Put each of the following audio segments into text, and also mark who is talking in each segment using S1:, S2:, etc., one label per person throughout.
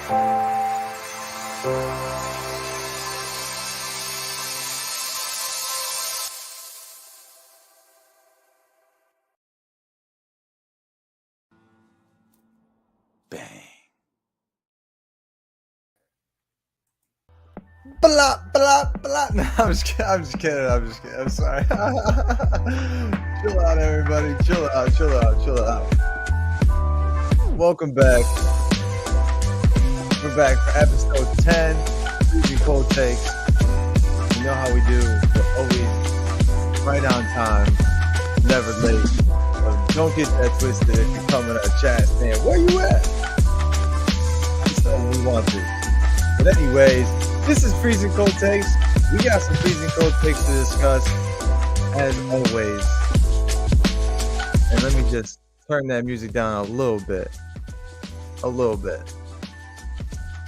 S1: Bang.
S2: Blah, blah, blah. No, I'm just kidding. I'm sorry. Chill out, everybody. Chill out. Welcome back. We're back for episode 10. Freezing Cold Takes. You know how we do. We're always right on time, never late. So don't get that twisted if you come in our chat saying, where you at? That's not what we want to. But anyways, this is Freezing Cold Takes. We got some Freezing Cold Takes to discuss, as always. And let me just turn that music down a little bit.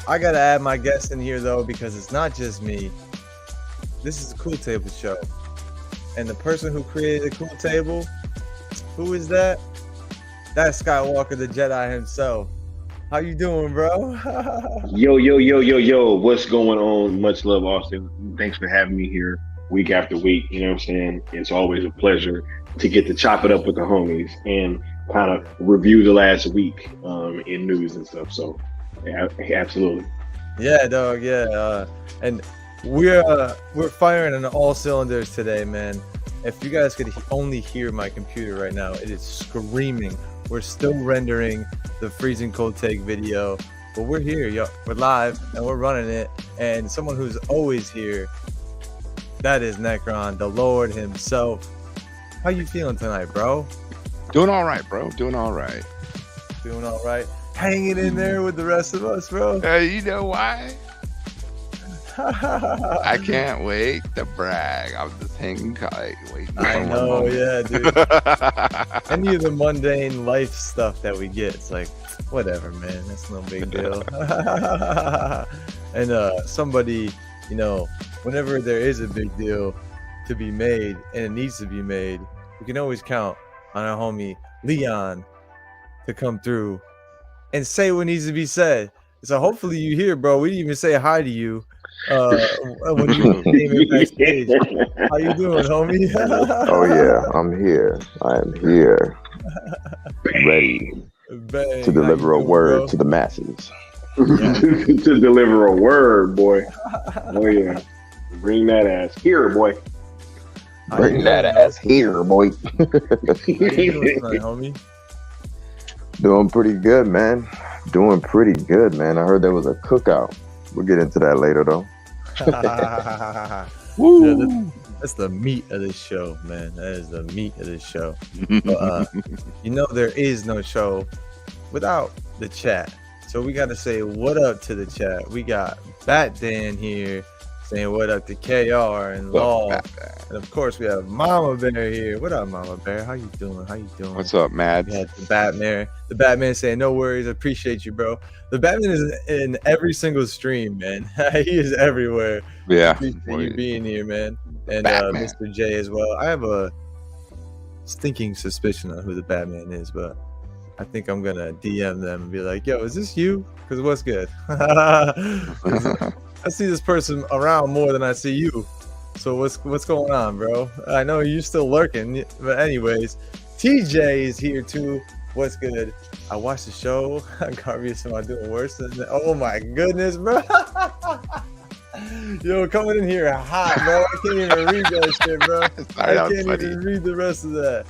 S2: I gotta add my guest in here though, because it's not just me. This is the Cool Table Show. And the person who created the Cool Table, who is that? That's Skywalker the Jedi himself. How you doing, bro?
S3: Yo. What's going on? Much love, Austin. Thanks for having me here week after week. You know what I'm saying? It's always a pleasure to get to chop it up with the homies and kind of review the last week in news and stuff. So, yeah, absolutely.
S2: Yeah, dog. Yeah. And we're firing on all cylinders today, man. If you guys could only hear my computer right now, it is screaming. We're still rendering the Freezing Cold Take video, but we're here, yo. We're live and we're running it. And someone who's always here, that is Necron, the Lord himself. How you feeling tonight, bro?
S1: Doing all right, bro. Doing all right.
S2: Hanging in there with the rest of us, bro.
S1: You know why? I can't wait to brag. I'm just hanging tight, waiting.
S2: I know, yeah, dude. Any of the mundane life stuff that we get, it's like, whatever, man. That's no big deal. And somebody, you know, whenever there is a big deal to be made and it needs to be made, we can always count on our homie Leon to come through and say what needs to be said. So hopefully you hear, bro. We didn't even say hi to you when you came in backstage. How you doing, homie?
S4: Oh yeah, I'm here. I am here, ready to deliver a word to the masses.
S3: To deliver a word, boy. Oh yeah, bring that ass here, boy.
S4: Bring that ass here, boy.
S2: How you doing tonight, homie?
S4: Doing pretty good, man. I heard there was a cookout. We'll get into that later, though.
S2: Woo. Yeah, that's the meat of this show, man. That is the meat of this show. But, you know, there is no show without the chat. So we got to say what up to the chat. We got Bat Dan here saying what up to KR and Law. And of course, we have Mama Bear here. What up, Mama Bear? How you doing?
S1: What's up, Mads?
S2: We had the Batman saying, no worries. I appreciate you, bro. The Batman is in every single stream, man. He is everywhere.
S1: Yeah.
S2: Appreciate you being here, man. And Mr. J as well. I have a stinking suspicion on who the Batman is, but I think I'm going to DM them and be like, yo, is this you? Because what's good? I see this person around more than I see you. So what's going on, bro? I know you're still lurking, but anyways, TJ is here too. What's good? I watched the show. Garvey am I doing worse than that? Oh my goodness, bro. Yo, coming in here hot, bro. I can't even read that shit, bro. I can't even read the rest of that.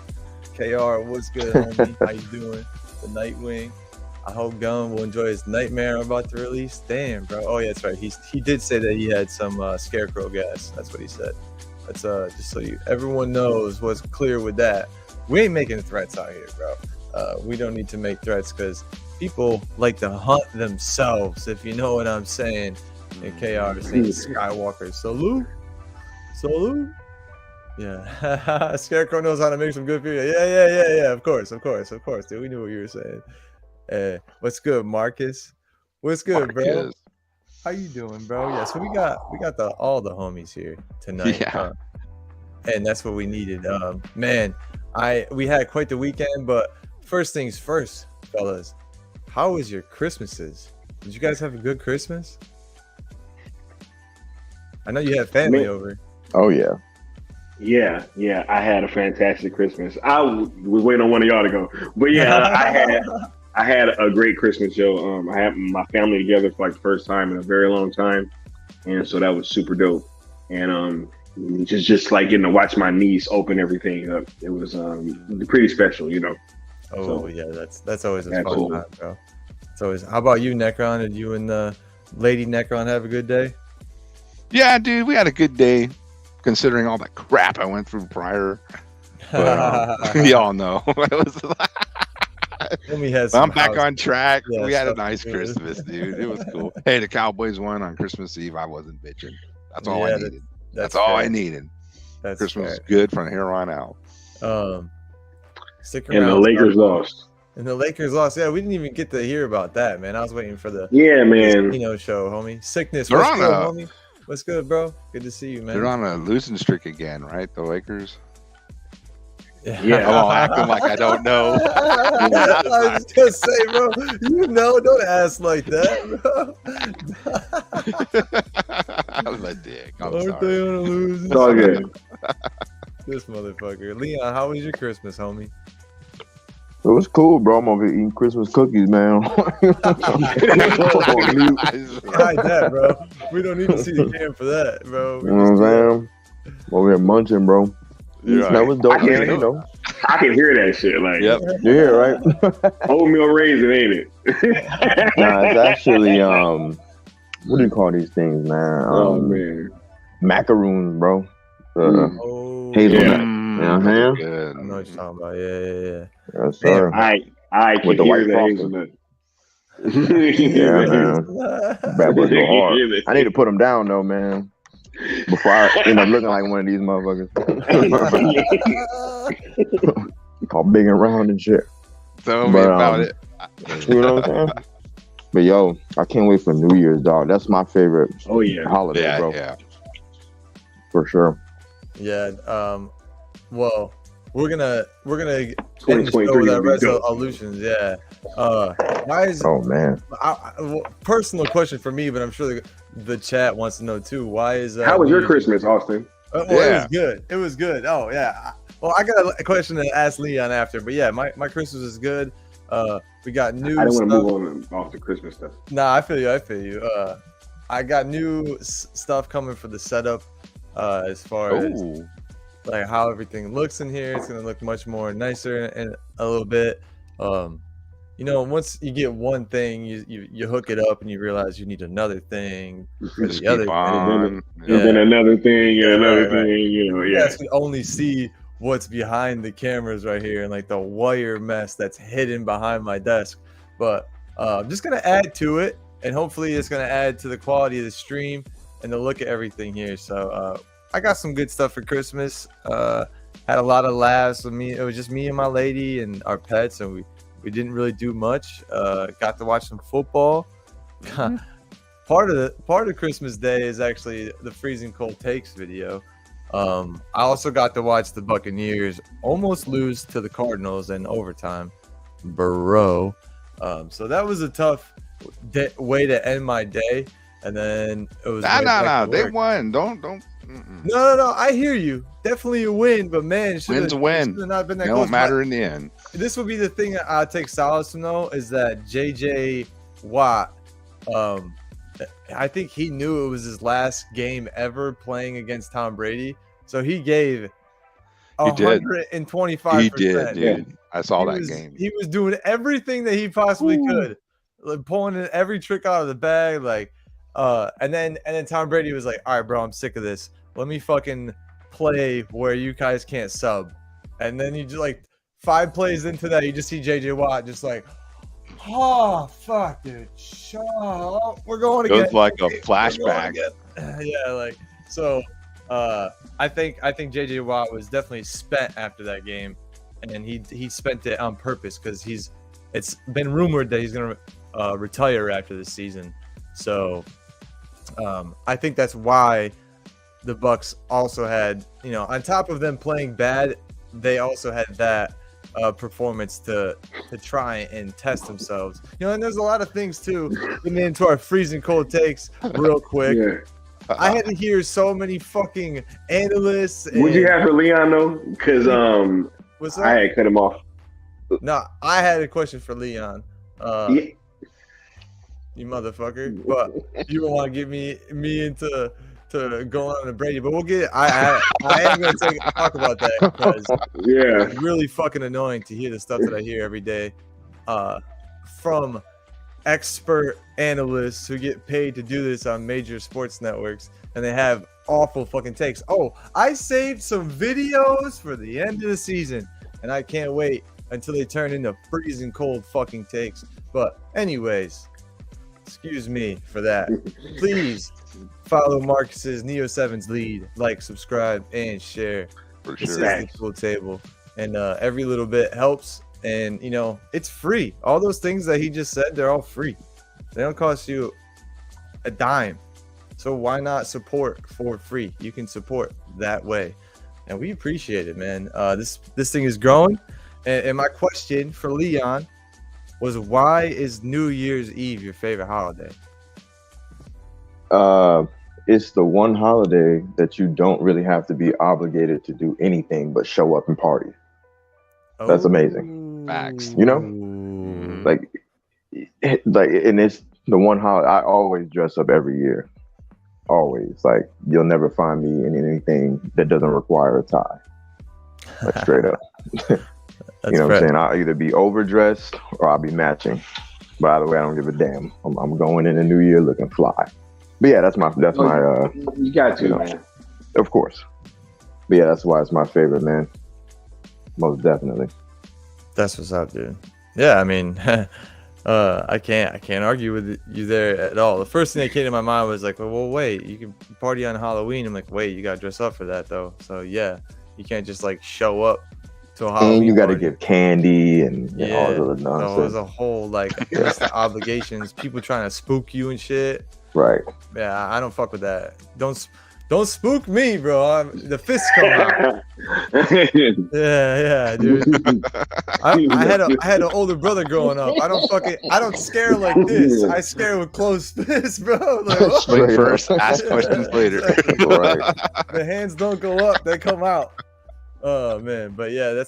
S2: KR, what's good, homie? How you doing? The Nightwing. I hope Gunn will enjoy his nightmare I'm about to release. Damn, bro. Oh, yeah, that's right. He did say that he had some scarecrow gas. That's what he said. That's just so everyone knows what's clear with that. We ain't making threats out here, bro. We don't need to make threats because people like to hunt themselves, if you know what I'm saying. And KR is saying Skywalker. Salute. Yeah. Scarecrow knows how to make some good food. Yeah. Of course, dude. We knew what you were saying. What's good, Marcus? What's good, bro? How you doing, bro? Yeah, so we got all the homies here tonight.
S1: Yeah.
S2: And that's what we needed. Man, we had quite the weekend, but first things first, fellas. How was your Christmases? Did you guys have a good Christmas? I know you had family over.
S4: Oh yeah.
S3: Yeah. I had a fantastic Christmas. I was waiting on one of y'all to go, but yeah, I had a great Christmas, Joe. I had my family together for like the first time in a very long time, and so that was super dope. And just like getting to watch my niece open everything up, it was pretty special, you know.
S2: Oh so, yeah, that's always a fun time, bro. It's always. How about you, Necron? Did you and Lady Necron have a good day?
S1: Yeah, dude, we had a good day, considering all the crap I went through prior. But, y'all know. I'm back on track. Yeah, we had a nice Christmas, dude. It was cool. Hey, the Cowboys won on Christmas Eve. I wasn't bitching. That's all I needed. That's all I needed. Christmas was good from here on out.
S2: Stick around.
S3: And the Lakers lost.
S2: Yeah, we didn't even get to hear about that, man. I was waiting for the show, homie. Sickness.
S1: They're
S2: What's good, homie? What's good, bro? Good to see you, man.
S1: They're on a losing streak again, right? The Lakers.
S3: Yeah,
S1: I'm acting like I don't know.
S2: I was just gonna say, bro, don't ask like that, bro.
S1: I'm a dick.
S2: Aren't they on a losing?
S3: It's all good.
S2: This motherfucker. Leon, how was your Christmas, homie?
S4: It was cool, bro. I'm over here eating Christmas cookies, man.
S2: Hide that, bro. We don't need to see the cam for that, bro.
S4: You know what I'm saying? Over here munching, bro.
S1: Right.
S4: That was dope, man. You know.
S3: I can hear that shit. Like,
S1: yep.
S4: Yeah, right.
S3: Oatmeal raisin, ain't it?
S4: Nah, it's actually what do you call these things, man?
S3: Man,
S4: macaroons, bro. Hazelnut.
S3: Yeah.
S4: You know what I'm saying?
S2: I know what you're talking about. Yeah.
S4: Yes, sir.
S3: I can
S4: With the
S3: hear
S4: white
S3: the
S4: frosting.
S3: hazelnut.
S4: Yeah, man. Bad boys go hard. I need to put them down though, man. Before I end up looking like one of these motherfuckers. All big and round and shit.
S1: Tell me about it.
S4: You know what I'm saying? But yo, I can't wait for New Year's, dog. That's my favorite holiday, bro.
S1: Yeah.
S4: For sure.
S2: Yeah. Well, we're gonna end the show
S3: 2023
S2: with our
S3: will be dope.
S2: resolutions. Yeah. Why is?
S4: Oh man.
S2: Personal question for me, but I'm sure the chat wants to know too. Why is?
S3: How was your Christmas, Austin?
S2: It was good. It was good. Oh yeah. Well, I got a question to ask Leon after, but yeah, my Christmas is good. We got new.
S3: I don't want to
S2: stuff.
S3: move on off the Christmas stuff.
S2: Nah, I feel you. I got new stuff coming for the setup. As far as like how everything looks in here, it's gonna look much more nicer in a little bit. Once you get one thing, you hook it up and you realize you need another thing for the other thing.
S3: And then another thing and another thing. You know,
S2: You can only see what's behind the cameras right here and like the wire mess that's hidden behind my desk. But I'm just gonna add to it, and hopefully it's gonna add to the quality of the stream and the look at everything here. So I got some good stuff for Christmas. Had a lot of laughs with me. It was just me and my lady and our pets, and we didn't really do much. Got to watch some football. Part of Christmas Day is actually the Freezing Cold Takes video. I also got to watch the Buccaneers almost lose to the Cardinals in overtime, bro. So that was a tough way to end my day. And then it was
S1: no. They won. Don't.
S2: No. I hear you. Definitely a win, but man,
S1: win's a win.
S2: Not been that
S1: it
S2: close.
S1: Don't matter in the end.
S2: This would be the thing that I take solace to know is that JJ Watt. I think he knew it was his last game ever playing against Tom Brady, so he gave 125%.
S1: He did, dude.
S2: Yeah.
S1: I saw that game.
S2: He was doing everything that he possibly could, like pulling in every trick out of the bag, like. And then Tom Brady was like, "All right, bro, I'm sick of this. Let me fucking play where you guys can't sub." And then you just like 5 plays into that, you just see JJ Watt just like, "Oh fuck, dude, shut up. We're going again."
S1: It was like a flashback.
S2: Yeah, like so. I think JJ Watt was definitely spent after that game, and he spent it on purpose because it's been rumored that he's gonna retire after this season. So. I think that's why the Bucs also had, on top of them playing bad, they also had that performance to try and test themselves. And there's a lot of things too. Getting into our freezing cold takes real quick.
S3: Yeah.
S2: I had to hear so many fucking analysts.
S3: What'd you have for Leon though? Because I had cut him off.
S2: No, I had a question for Leon. You motherfucker! But you don't want to get me into going on to Brady, but we'll get. I am gonna talk about that because it's really fucking annoying to hear the stuff that I hear every day from expert analysts who get paid to do this on major sports networks, and they have awful fucking takes. Oh, I saved some videos for the end of the season, and I can't wait until they turn into freezing cold fucking takes. But anyways, excuse me for that. Please follow Marcus's Neo7's lead, like, subscribe, and share. This is the Cool Table, and every little bit helps. And it's free. All those things that he just said, they're all free. They don't cost you a dime. So why not support for free? You can support that way, and we appreciate it, man. This thing is growing. And my question for Leon was, why is New Year's Eve your favorite holiday?
S4: It's the one holiday that you don't really have to be obligated to do anything but show up and party. That's amazing.
S1: Facts.
S4: Like, and it's the one holiday I always dress up every year. Always. Like, you'll never find me in anything that doesn't require a tie. Like, straight up. What I'm saying? I'll either be overdressed or I'll be matching. By the way, I don't give a damn. I'm going in the new year looking fly. But yeah, that's my
S3: you got to, man.
S4: Of course. But yeah, that's why it's my favorite, man. Most definitely.
S2: That's what's up, dude. Yeah, I mean, I can't argue with you there at all. The first thing that came to my mind was like, well, wait, you can party on Halloween. I'm like, wait, you gotta dress up for that though. So yeah, you can't just like show up to a Halloween.
S4: And you gotta give candy and all the other nonsense.
S2: So there's a whole like list of obligations. People trying to spook you and shit.
S4: Right.
S2: Yeah, I don't fuck with that. Don't spook me, bro. The fists come out. Yeah, dude. I had an older brother growing up. I don't scare like this. I scare with closed fists, bro. Like,
S1: Blink first, ask questions later.
S2: The hands don't go up; they come out. Oh man, but yeah,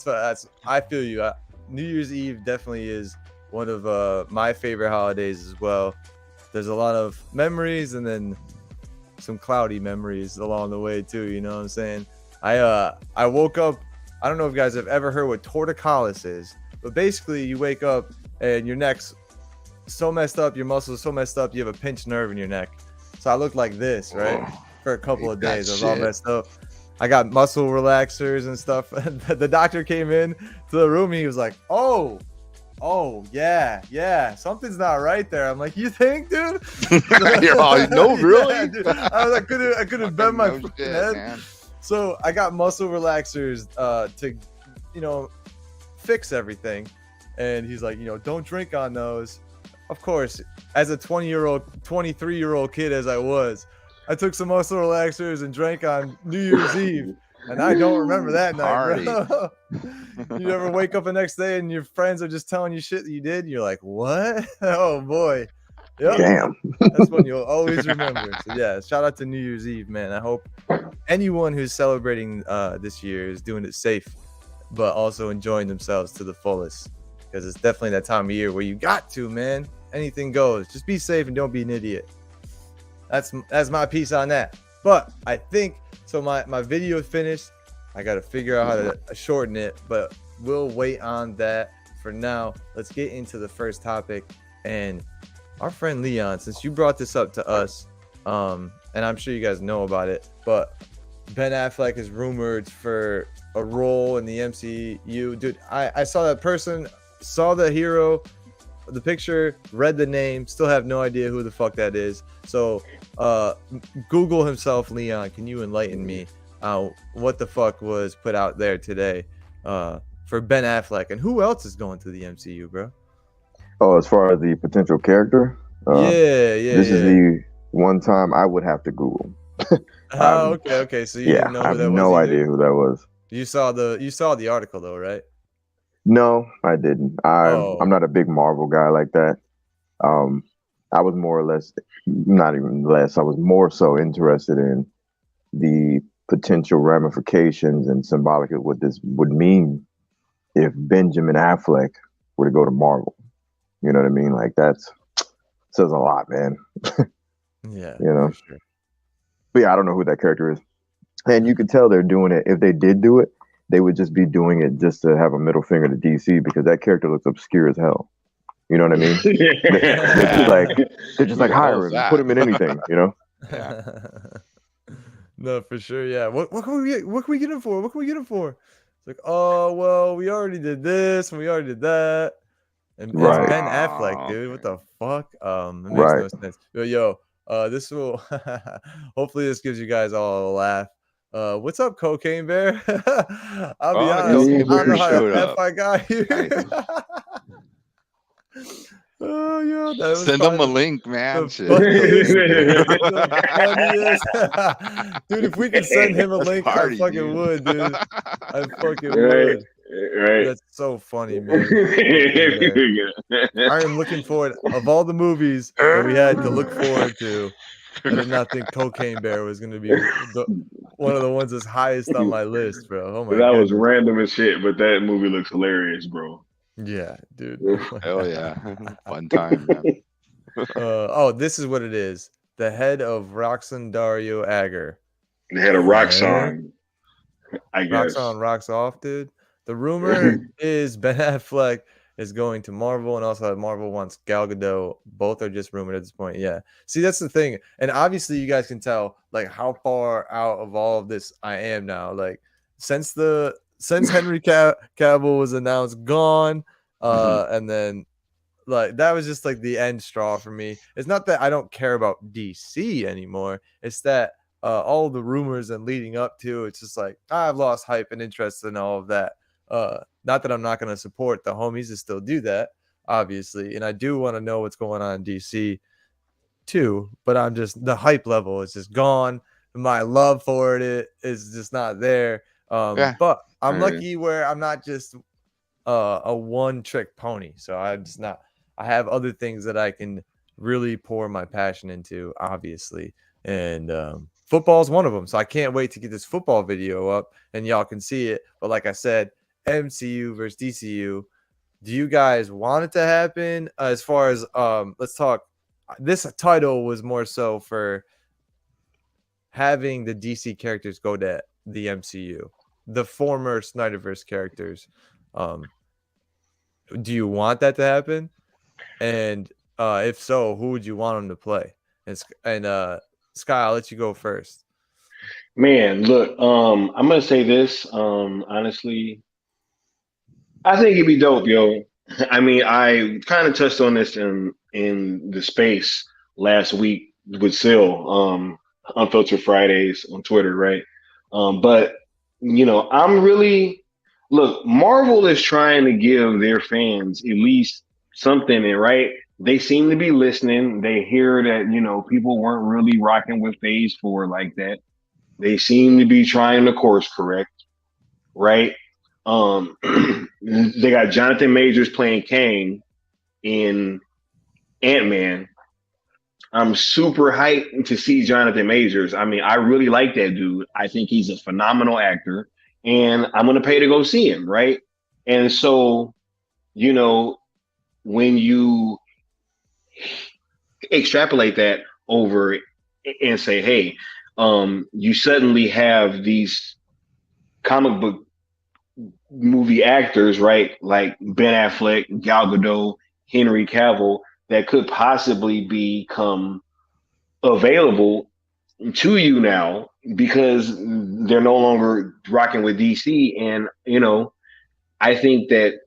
S2: I feel you. New Year's Eve definitely is one of my favorite holidays as well. There's a lot of memories, and then some cloudy memories along the way too, you know what I'm saying? I woke up, I don't know if you guys have ever heard what torticollis is, but basically you wake up and your neck's so messed up, your muscles so messed up, you have a pinched nerve in your neck. So I looked like this, right? For a couple of days. I was all messed up. I got muscle relaxers and stuff. The doctor came in to the room and he was like, oh yeah, something's not right there. I'm like, you think, dude?
S1: You're all, no, really?
S2: Yeah, dude. I was like, I couldn't bend my head. Man. So I got muscle relaxers to, fix everything. And he's like, don't drink on those. Of course, as a 23-year-old kid as I was, I took some muscle relaxers and drank on New Year's Eve. And I don't remember that night, bro. You ever wake up the next day and your friends are just telling you shit that you did? And you're like, what? Oh, boy. Yep.
S4: Damn.
S2: That's one you'll always remember. So, yeah, shout out to New Year's Eve, man. I hope anyone who's celebrating this year is doing it safe, but also enjoying themselves to the fullest. Because it's definitely that time of year where you got to, man. Anything goes. Just be safe and don't be an idiot. That's my piece on that. But I think... So my video is finished. I got to figure out how to shorten it, but we'll wait on that for now. Let's get into the first topic. And our friend Leon, since you brought this up to us, and I'm sure you guys know about it, but Ben Affleck is rumored for a role in the MCU. Dude, I saw that person, saw the hero, the picture, read the name, still have no idea who the fuck that is. So Google himself, Leon, can you enlighten me what the fuck was put out there today for Ben Affleck, and who else is going to the MCU, bro?
S4: Oh, as far as the potential character? This is the one time I would have to Google.
S2: Okay. So you didn't know who that was?
S4: I have no idea who that was.
S2: You saw the article though, right?
S4: No, I didn't. I'm not a big Marvel guy like that. I was more or less, not even less, I was more so interested in the potential ramifications and symbolic of what this would mean if Benjamin Affleck were to go to Marvel. You know what I mean? Like, that's says a lot, man.
S2: Yeah.
S4: You know?
S2: For sure.
S4: But yeah, I don't know who that character is. And you can tell they're doing it. If they did do it, they would just be doing it just to have a middle finger to DC, because that character looks obscure as hell. You know what I mean? they're just like hire him, put him in anything, you know?
S2: Yeah. No, for sure. Yeah. What can we get him for? What can we get him for? It's like, oh well, we already did this and we already did that. And it's Ben Affleck, dude. What the fuck? It makes no sense. Yo, this will hopefully this gives you guys all a laugh. What's up, Cocaine Bear? I'll be honest, I don't know how the F I got here. Oh yeah,
S1: send them a link, man.
S2: Dude, if we could send him a link, I fucking would, dude. I fucking would.
S3: Right.
S2: That's so funny, man. I am looking forward, of all the movies that we had to look forward to, I did not think Cocaine Bear was going to be one of the ones that's highest on my list, bro. Oh my god.
S3: That was random as shit, but that movie looks hilarious, bro.
S2: Yeah, dude.
S1: Hell yeah. Fun time, man.
S2: This is what it is. The head of Roxanne Dario Agar.
S3: The head of Roxanne, I guess.
S2: Roxanne rocks off, dude. The rumor is Ben Affleck is going to Marvel, and also Marvel wants Gal Gadot. Both are just rumored at this point. Yeah. See, that's the thing. And obviously you guys can tell like how far out of all of this I am now. Like since Henry Cavill was announced gone, and then like that was just like the end straw for me. It's not that I don't care about DC anymore. It's that all the rumors and leading up to it's just like I've lost hype and interest in all of that. Not that I'm not going to support the homies to still do that, obviously, and I do want to know what's going on in DC too. But I'm just the hype level is just gone. My love for it is just not there. But I'm lucky where I'm not just a one-trick pony. So I'm just not. I have other things that I can really pour my passion into, obviously, and football is one of them. So I can't wait to get this football video up and y'all can see it. But like I said, MCU versus DCU. Do you guys want it to happen? As far as let's talk. This title was more so for having the DC characters go to the MCU, the former Snyderverse characters. Do you want that to happen? And if so, who would you want them to play? And Sky, I'll let you go first.
S3: Man, look, I'm gonna say this. Honestly, I think it'd be dope, yo. I mean, I kind of touched on this in the space last week with Sil, Unfiltered Fridays on Twitter, right? But you know, look, Marvel is trying to give their fans at least something, right? They seem to be listening. They hear that, you know, people weren't really rocking with Phase 4 like that. They seem to be trying to course correct, right? They got Jonathan Majors playing Kang in Ant-Man. I'm super hyped to see Jonathan Majors. I mean, I really like that dude. I think he's a phenomenal actor, and I'm going to pay to go see him, right? And so, you know, when you extrapolate that over and say, hey, you suddenly have these comic book movie actors, right? Like Ben Affleck, Gal Gadot, Henry Cavill, that could possibly become available to you now because they're no longer rocking with DC. And, you know, I think that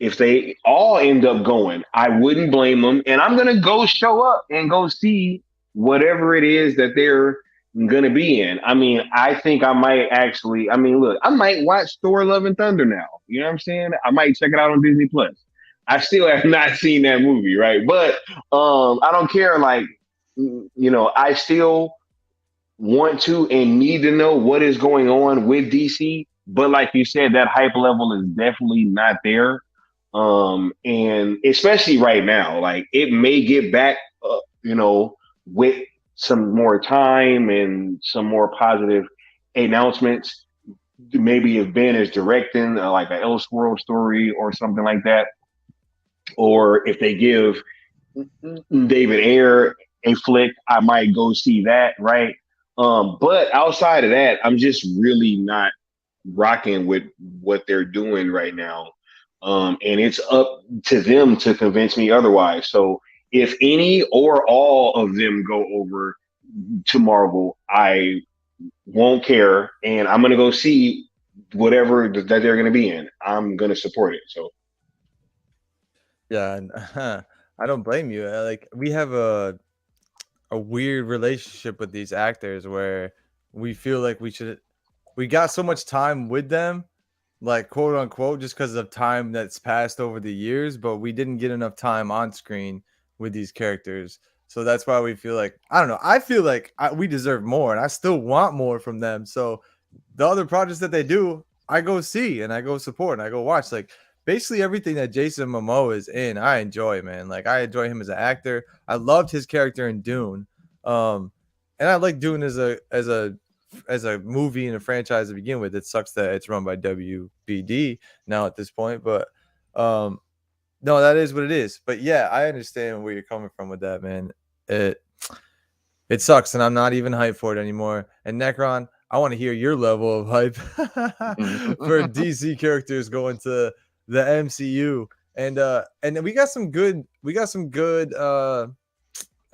S3: if they all end up going, I wouldn't blame them. And I'm going to go show up and go see whatever it is that they're going to be in. I mean, I think I might actually, I mean, look, I might watch Thor Love and Thunder now. You know what I'm saying? I might check it out on Disney Plus. I still have not seen that movie, right? But I don't care. Like, you know, I still want to and need to know what is going on with DC but like you said, that hype level is definitely not there. And especially right now, like it may get back, with some more time and some more positive announcements. Maybe if Ben is directing like an Elseworld story or something like that, or if they give David Ayer a flick, I might go see that, right? But outside of that, I'm just really not rocking with what they're doing right now. And it's up to them to convince me otherwise. So if any or all of them go over to Marvel, I won't care, and I'm gonna go see whatever that they're gonna be in. I'm gonna support it. So
S2: yeah, I don't blame you. Like we have a weird relationship with these actors where we feel like we got so much time with them, like quote unquote, just because of time that's passed over the years, but we didn't get enough time on screen with these characters. So that's why we feel like, I don't know, I feel like we deserve more, and I still want more from them. So the other projects that they do, I go see and I go support and I go watch. Like basically everything that Jason Momoa is in, I enjoy, man. Like I enjoy him as an actor. I loved his character in Dune. And I like Dune as a movie and a franchise to begin with. It sucks that it's run by WBD now at this point, but no, that is what it is. But yeah, I understand where you're coming from with that, man. It sucks, and I'm not even hyped for it anymore. And Necron, I want to hear your level of hype for DC characters going to the MCU. And we got some good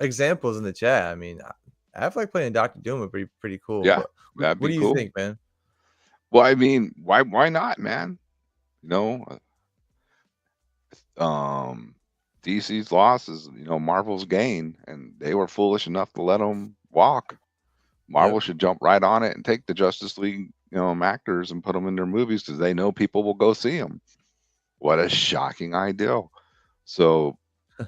S2: exampple in the chat. I mean, Affleck playing Dr. Doom would be pretty cool.
S1: Yeah, that'd be
S2: what do you
S1: cool.
S2: think, man?
S1: Well, I mean, why not, man? DC's loss is, Marvel's gain, and they were foolish enough to let them walk. Marvel should jump right on it and take the Justice League, actors and put them in their movies because they know people will go see them. What a shocking idea. So,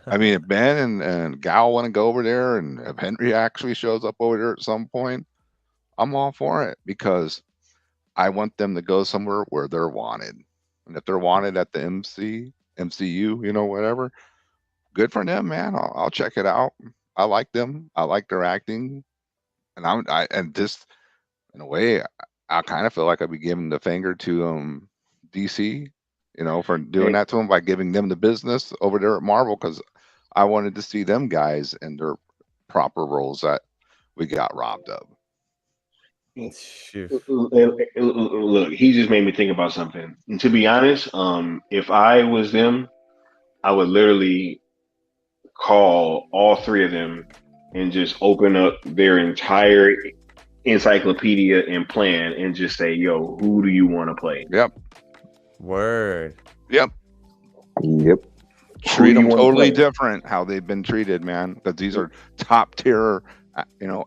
S1: I mean, if Ben and Gal want to go over there, and if Henry actually shows up over there at some point, I'm all for it, because I want them to go somewhere where they're wanted. And if they're wanted at the MCU, whatever, good for them, man. I'll check it out. I like them. I like their acting. And and just in a way, I kind of feel like I'd be giving the finger to DC, for doing that to them by giving them the business over there at Marvel, because I wanted to see them guys in their proper roles that we got robbed of.
S3: Look, he just made me think about something. And to be honest, if I was them, I would literally call all three of them and just open up their entire encyclopedia and plan and just say, yo, who do you want to play?
S1: Yep.
S2: Word.
S1: Yep. Treat them totally different how they've been treated, man, because these are top tier,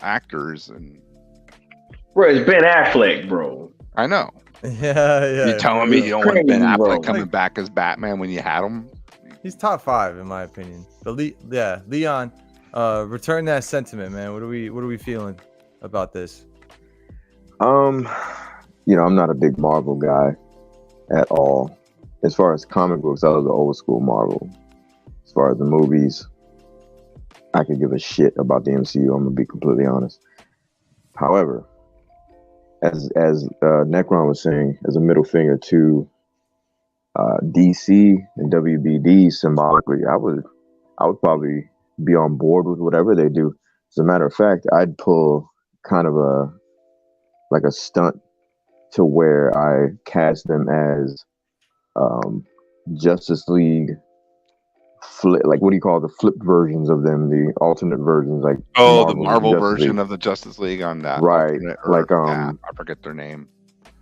S1: actors. And
S3: bro, it's Ben Affleck, bro.
S1: I know.
S2: Yeah.
S1: You telling me you don't want Ben Affleck coming back as Batman when you had him?
S2: He's top 5 in my opinion. But Leon, return that sentiment, man. What are we feeling about this?
S4: I'm not a big Marvel guy at all. As far as comic books, I was the old school Marvel. As far as the movies, I could give a shit about the MCU. I'm gonna be completely honest. However, as Necron was saying, as a middle finger to DC and WBD symbolically, I would probably be on board with whatever they do. As a matter of fact, I'd pull kind of a stunt to where I cast them as Justice League like, what do you call the flipped versions of them, the alternate versions, like
S1: the Marvel version of the Justice League on that,
S4: right? Like
S1: I forget their name.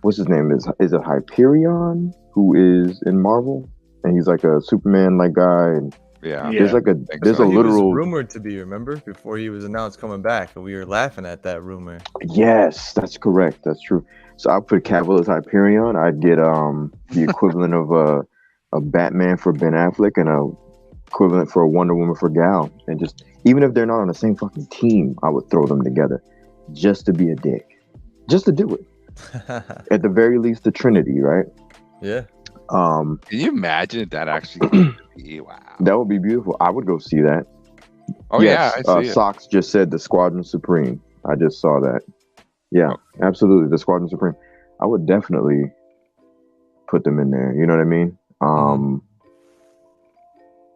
S4: What's his name? Is it Hyperion, who is in Marvel, and he's like a Superman like guy, and there's a literal.
S2: He was rumored to be, remember, before he was announced coming back, and we were laughing at that rumor.
S4: Yes, that's correct. That's true. So I'll put Cavill as Hyperion. I'd get the equivalent of a Batman for Ben Affleck and a equivalent for a Wonder Woman for Gal, and just, even if they're not on the same fucking team, I would throw them together just to be a dick, just to do it. At the very least, the Trinity, right?
S2: Yeah.
S1: Can you imagine if that actually came to be? Wow.
S4: That would be beautiful. I would go see that.
S1: Oh
S4: yes,
S1: yeah, I see it.
S4: Socks just said the Squadron Supreme. I just saw that. Yeah, absolutely. The Squadron Supreme. I would definitely put them in there. You know what I mean?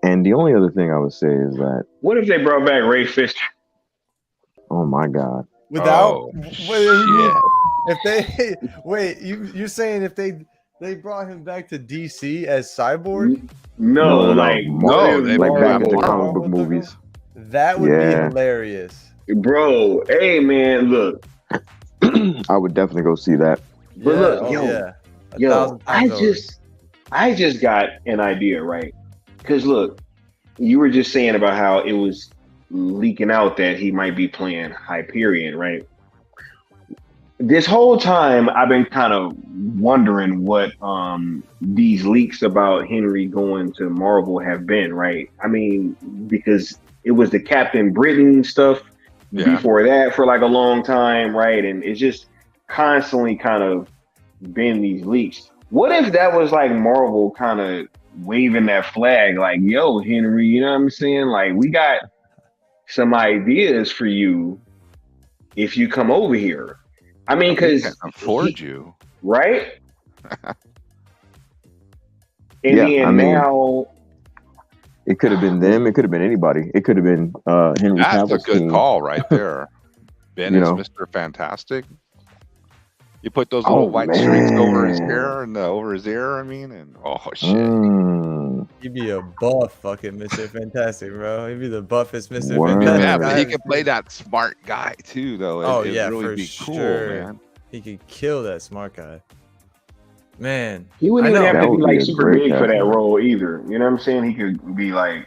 S4: And the only other thing I would say is that,
S3: what if they brought back Ray Fisher?
S4: Oh my God!
S2: Without if they wait, you're saying if they brought him back to DC as Cyborg?
S3: No,
S4: like back into comic book movies.
S2: That would be hilarious,
S3: bro. Hey man, look,
S4: I would definitely go see that.
S3: But look, yo, I just got an idea, right? Because look, you were just saying about how it was leaking out that he might be playing Hyperion, right? This whole time I've been kind of wondering what these leaks about Henry going to Marvel have been, right? I mean, because it was the Captain Britain stuff before that for like a long time, right? And it's just constantly kind of been these leaks. What if that was like Marvel kind of waving that flag like, yo, Henry, you know what I'm saying? Like, we got some ideas for you if you come over here. I mean, because
S1: afford you,
S3: right? And then now
S4: it could have been them. It could have been anybody. It could have been Henry.
S1: That's a good call right there. Ben is Mr. Fantastic. You put those little white streaks over his hair and over his ear. I mean, and shit.
S2: He'd be a buff fucking Mr. Fantastic, bro. He'd be the buffest Mr.
S4: Word.
S2: Fantastic.
S1: Yeah, but he can play that smart guy too, though. It'd really be cool, man.
S2: He could kill that smart guy. Man,
S3: he wouldn't even have to be like super big for that role either. You know what I'm saying? He could be like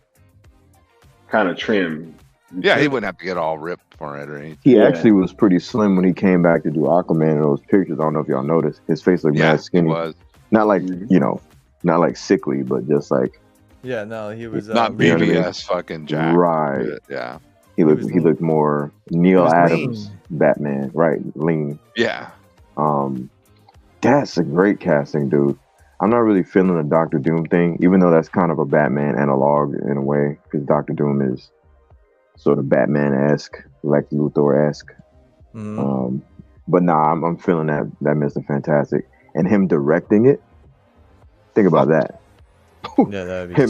S3: kind of trim.
S1: Yeah, he wouldn't have to get all ripped for it or anything.
S4: He actually was pretty slim when he came back to do Aquaman in those pictures. I don't know if y'all noticed. His face looked mad skinny.
S1: He was.
S4: Not like, not like sickly, but just like.
S2: Yeah, no, he was
S1: not BBS fucking Jack.
S4: Right.
S1: Yeah.
S4: He looked more Neil Adams lean. Batman, right? Lean.
S1: Yeah.
S4: That's a great casting, dude. I'm not really feeling the Doctor Doom thing, even though that's kind of a Batman analog in a way, because Doctor Doom is sort of Batman-esque, Lex Luthor-esque. But nah, I'm feeling that Mr. Fantastic. And him directing it, think about that.
S2: Yeah, that'd be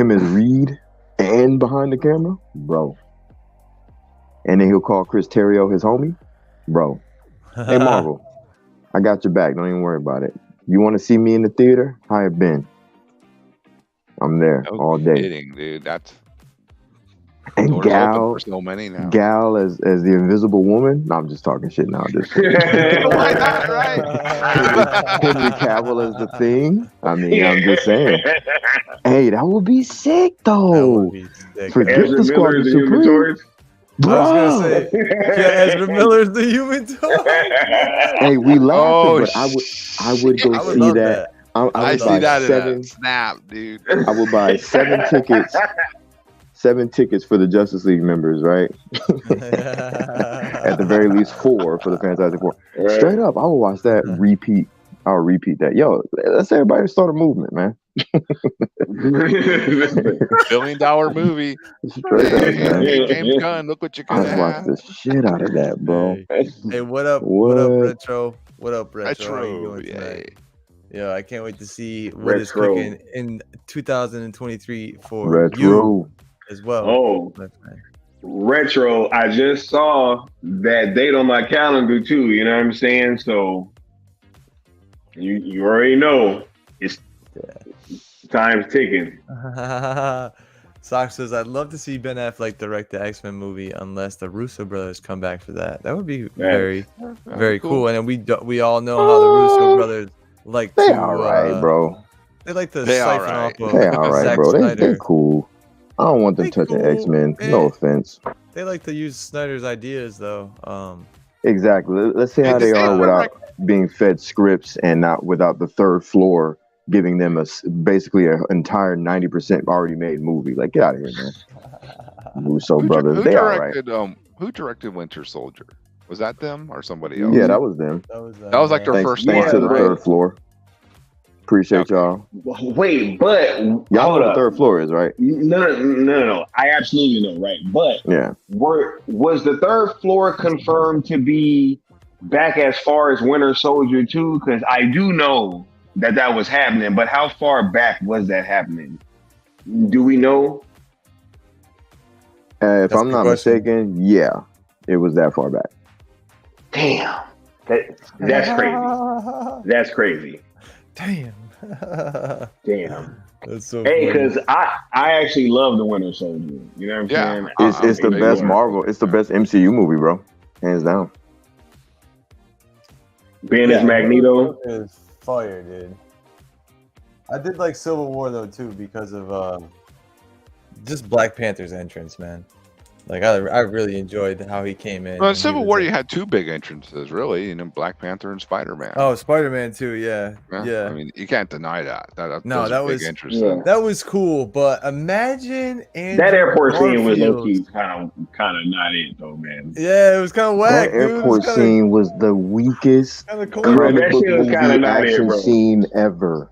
S4: him as Reed and behind the camera, bro. And then he'll call Chris Terrio his homie, bro. Hey, Marvel, I got your back. Don't even worry about it. You want to see me in the theater? Hi, Ben. I'm there all day.
S1: Kidding, dude. That's
S4: and Gal,
S1: so many now.
S4: Gal as the Invisible Woman. No, I'm just talking shit now. Just
S1: Why not, right?
S4: Henry Cavill as the Thing. I mean, I'm just saying. Hey, that would be sick, though. That would be sick. Forget the Squadron Supreme.
S2: I was gonna say, Ezra Miller's the Human Torch.
S4: Hey, we laughing, but I would go see that.
S1: I see that in a snap, dude.
S4: I would buy 7 tickets. 7 tickets for the Justice League members, right? At the very least 4 for the Fantastic Four. Right. Straight up, I will watch that repeat. I'll repeat that. Yo, let's everybody start a movement, man.
S1: $1 billion movie.
S4: Straight up, man.
S1: James Gunn, look what you could have.
S4: Watch the shit out of that, bro.
S2: Hey, what up? What up, Retro? What up, Retro? How you doing tonight? Yeah, I can't wait to see what is cooking in 2023 for
S4: Retro.
S2: You as well.
S3: Oh, Retro. I just saw that date on my calendar too. You know what I'm saying? So you already know it's time's ticking.
S2: Sock says, I'd love to see Ben Affleck direct the X-Men movie unless the Russo brothers come back for that. That would be very cool. And then we all know how the Russo brothers like
S4: they
S2: to...
S4: all right, bro.
S2: They like to siphon off of
S4: they all right,
S2: Zack
S4: bro.
S2: Snyder.
S4: They're cool. I don't want them touching X-Men. No offense.
S2: They like to use Snyder's ideas, though.
S4: Exactly. Let's see how they are without being fed scripts and not without the third floor giving them basically an entire 90% already made movie. Like, get out of here, man. Russo brothers, they all right.
S1: Who directed Winter Soldier? Was that them or somebody else?
S4: Yeah, that was them.
S1: That was like their first.
S4: Thanks to the third floor. Appreciate y'all.
S3: Wait, but
S4: y'all know what the third floor is, right?
S3: No. I absolutely know, right? But
S4: yeah,
S3: was the third floor confirmed to be back as far as Winter Soldier 2? Because I do know that was happening, but how far back was that happening? Do we know?
S4: If I'm not mistaken, yeah, it was that far back.
S3: Damn, that's crazy. That's crazy.
S2: Damn.
S3: That's so funny. Because I actually love the Winter Soldier. You know what I'm saying?
S4: It's the best Marvel. It's the best MCU movie, bro. Hands down.
S3: Being as Magneto
S2: is fire, dude. I did like Civil War though too because of just Black Panther's entrance, man. Like I really enjoyed how he came in.
S1: Well, in Civil War, you had two big entrances, really, Black Panther and Spider-Man.
S2: Oh, Spider-Man too, yeah.
S1: I mean, you can't deny that. That was big entrances.
S2: That was cool. But imagine
S3: that airport scene was low-key kind of not it though, man.
S2: Yeah, it was kind of whack.
S4: That airport scene was the weakest
S3: comic book movie
S4: action scene ever.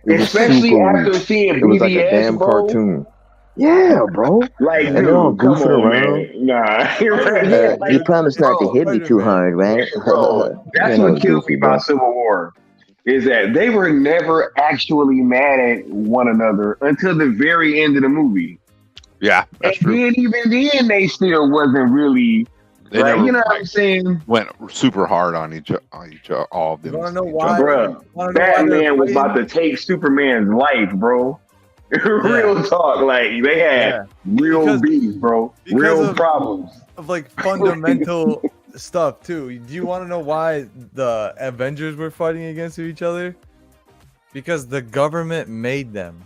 S3: Especially after seeing BBS,
S4: it was like a damn cartoon. Yeah, bro.
S3: Like,
S4: and they're all goofing around.
S3: Nah,
S4: you promised not to hit me too hard, right?
S3: Bro, that's what kills me about Civil War is that they were never actually mad at one another until the very end of the movie.
S1: Yeah, that's true.
S3: And even then, they still wasn't really. Like, you know what I'm saying?
S1: Went super hard on all of them.
S2: You wanna know why?
S3: Bro, Batman was about to take Superman's life, bro. Real talk, like they had real beef, bro. Real problems
S2: of like fundamental stuff too. Do you want to know why the Avengers were fighting against each other? Because the government made them.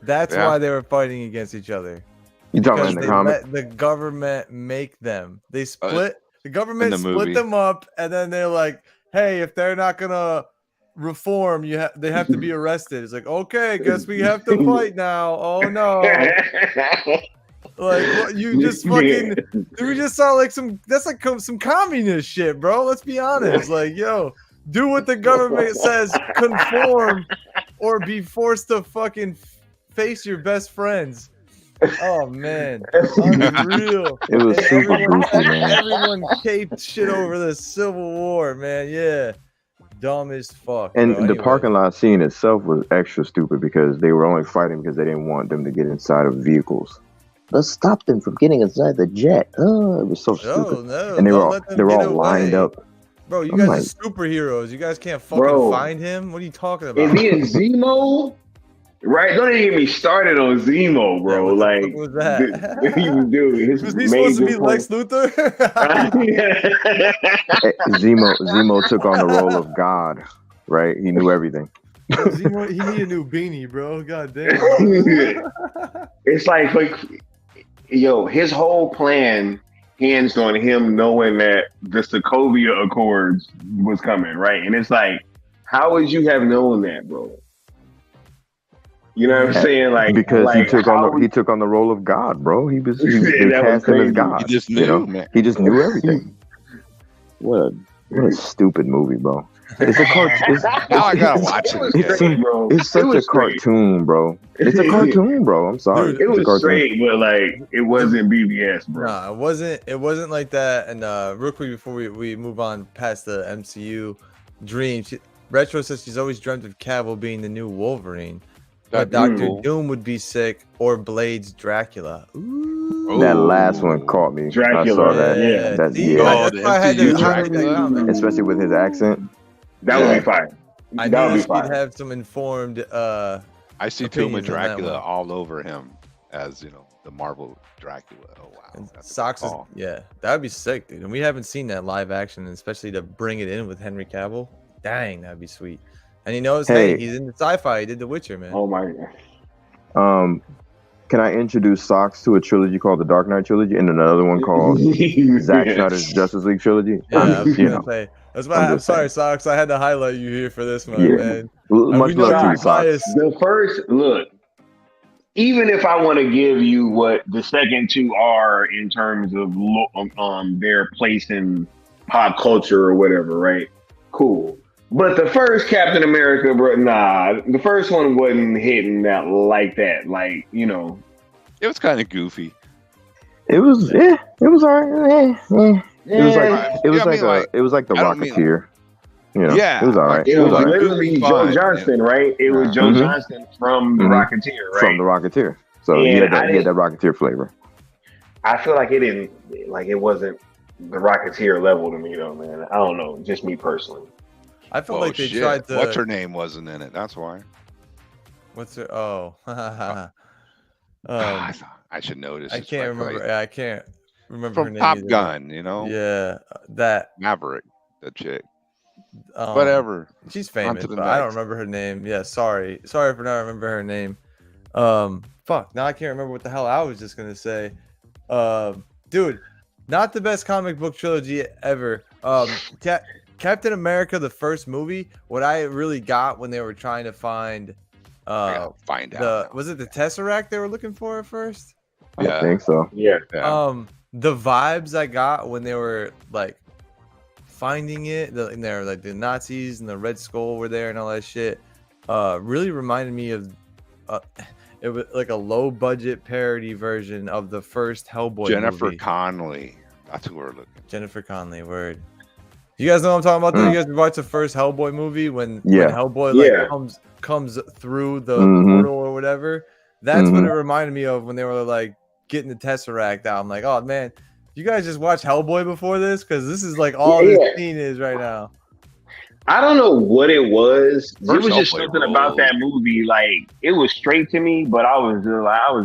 S2: That's why they were fighting against each other.
S4: You talking about in the comic?
S2: The government make them. They split. The government split them up, and then they're like, "Hey, if they're not gonna reform, they have to be arrested." It's like, okay, guess we have to fight now. Oh no. Like what, you just fucking we just saw like some communist shit, bro. Let's be honest. Like, yo, do what the government says, conform or be forced to fucking face your best friends. Oh man, unreal.
S4: It was super goofy, man.
S2: Everyone caped shit over the Civil War, man. Yeah. Dumb as fuck.
S4: And the parking lot scene itself was extra stupid because they were only fighting because they didn't want them to get inside of vehicles. Let's stop them from getting inside the jet. Oh, it was so stupid.
S2: No,
S4: and they were all lined up.
S2: Bro, you guys are superheroes. You guys can't fucking find him. What are you talking about?
S3: Is he in Zemo? Right? Don't even get me started on Zemo, bro.
S2: Yeah, what was that?
S3: What he was doing.
S2: Was he supposed to be Lex Luthor?
S4: Zemo took on the role of God, right? He knew everything.
S2: Yo, Zemo, he need a new beanie, bro. God damn.
S3: It's like, yo, his whole plan hinged on him knowing that the Sokovia Accords was coming, right? And it's like, how would you have known that, bro? You know what I'm saying? Like,
S4: because he took on the role of God, bro. He cast him as God.
S1: He just knew, man.
S4: He just knew everything. What a stupid movie, bro. It's a cartoon.
S1: Now I gotta watch it.
S4: It's such a cartoon, bro. It's a cartoon, bro. I'm sorry.
S3: Dude, it was straight, but like it wasn't BBS, bro.
S2: Nah, it wasn't like that. And real quick before we move on past the MCU dream, Retro says she's always dreamt of Cavill being the new Wolverine. But Dr. Doom would be sick, or Blade's Dracula. Ooh.
S4: That last one caught me.
S3: Dracula,
S4: I saw that.
S3: yeah.
S2: That's why I had to Dracula,
S4: especially with his accent.
S3: That would be fine.
S2: I knew he'd have some informed.
S1: I see Doom and Dracula all over him as the Marvel Dracula. Oh wow,
S2: Socks is that'd be sick, dude. And we haven't seen that live action, especially to bring it in with Henry Cavill. Dang, that'd be sweet. And he knows, hey, he's in the sci-fi. He did The Witcher, man.
S3: Oh my god.
S4: Can I introduce Socks to a trilogy called the Dark Knight trilogy and another one called Zack Snyder's Justice League trilogy?
S2: Yeah, that's why I'm sorry, Socks. I had to highlight you here for this one, man.
S4: Much love to you, Socks.
S3: The first look, even if I want to give you what the second two are in terms of their place in pop culture or whatever, right? Cool. But the first Captain America, bro, nah, the first one wasn't hitting that like that. Like, you know,
S1: it was kind of goofy.
S4: It was, it was alright. It was like the Rocketeer. You know,
S1: yeah,
S4: it was all right.
S3: It was literally Joe Johnston, right? It was Joe Johnston from the Rocketeer, right?
S4: From the Rocketeer. So he had that Rocketeer flavor.
S3: I feel like it wasn't the Rocketeer level to me, though, man. I don't know, just me personally.
S2: I feel like they tried to.
S1: What's her name wasn't in it? That's why.
S2: What's her? Oh,
S1: I should know this.
S2: I can't remember. I can't remember
S1: from
S2: her name
S1: Top
S2: either.
S1: Gun. You know.
S2: Yeah, that
S1: Maverick, the chick. Whatever.
S2: She's famous, but I don't remember her name. Yeah, sorry for not remember her name. Fuck. Now I can't remember what the hell I was just gonna say. Dude, not the best comic book trilogy ever. Captain America, the first movie, what I really got when they were trying to find was it the Tesseract they were looking for at first?
S4: I think so.
S3: Yeah.
S2: The vibes I got when they were like finding it, they're like the Nazis and the Red Skull were there and all that shit, really reminded me of it was like a low budget parody version of the first Hellboy
S1: Jennifer
S2: movie.
S1: Connelly. That's who we're looking.
S2: Jennifer Connelly, word. You guys know what I'm talking about? You guys watched the first Hellboy movie when Hellboy comes through the portal or whatever. That's what it reminded me of when they were like getting the Tesseract out. I'm like, oh man, you guys just watched Hellboy before this? Because this is like all this scene is right now.
S3: I don't know what it was. It was just something about that movie. Like, it was straight to me, but I was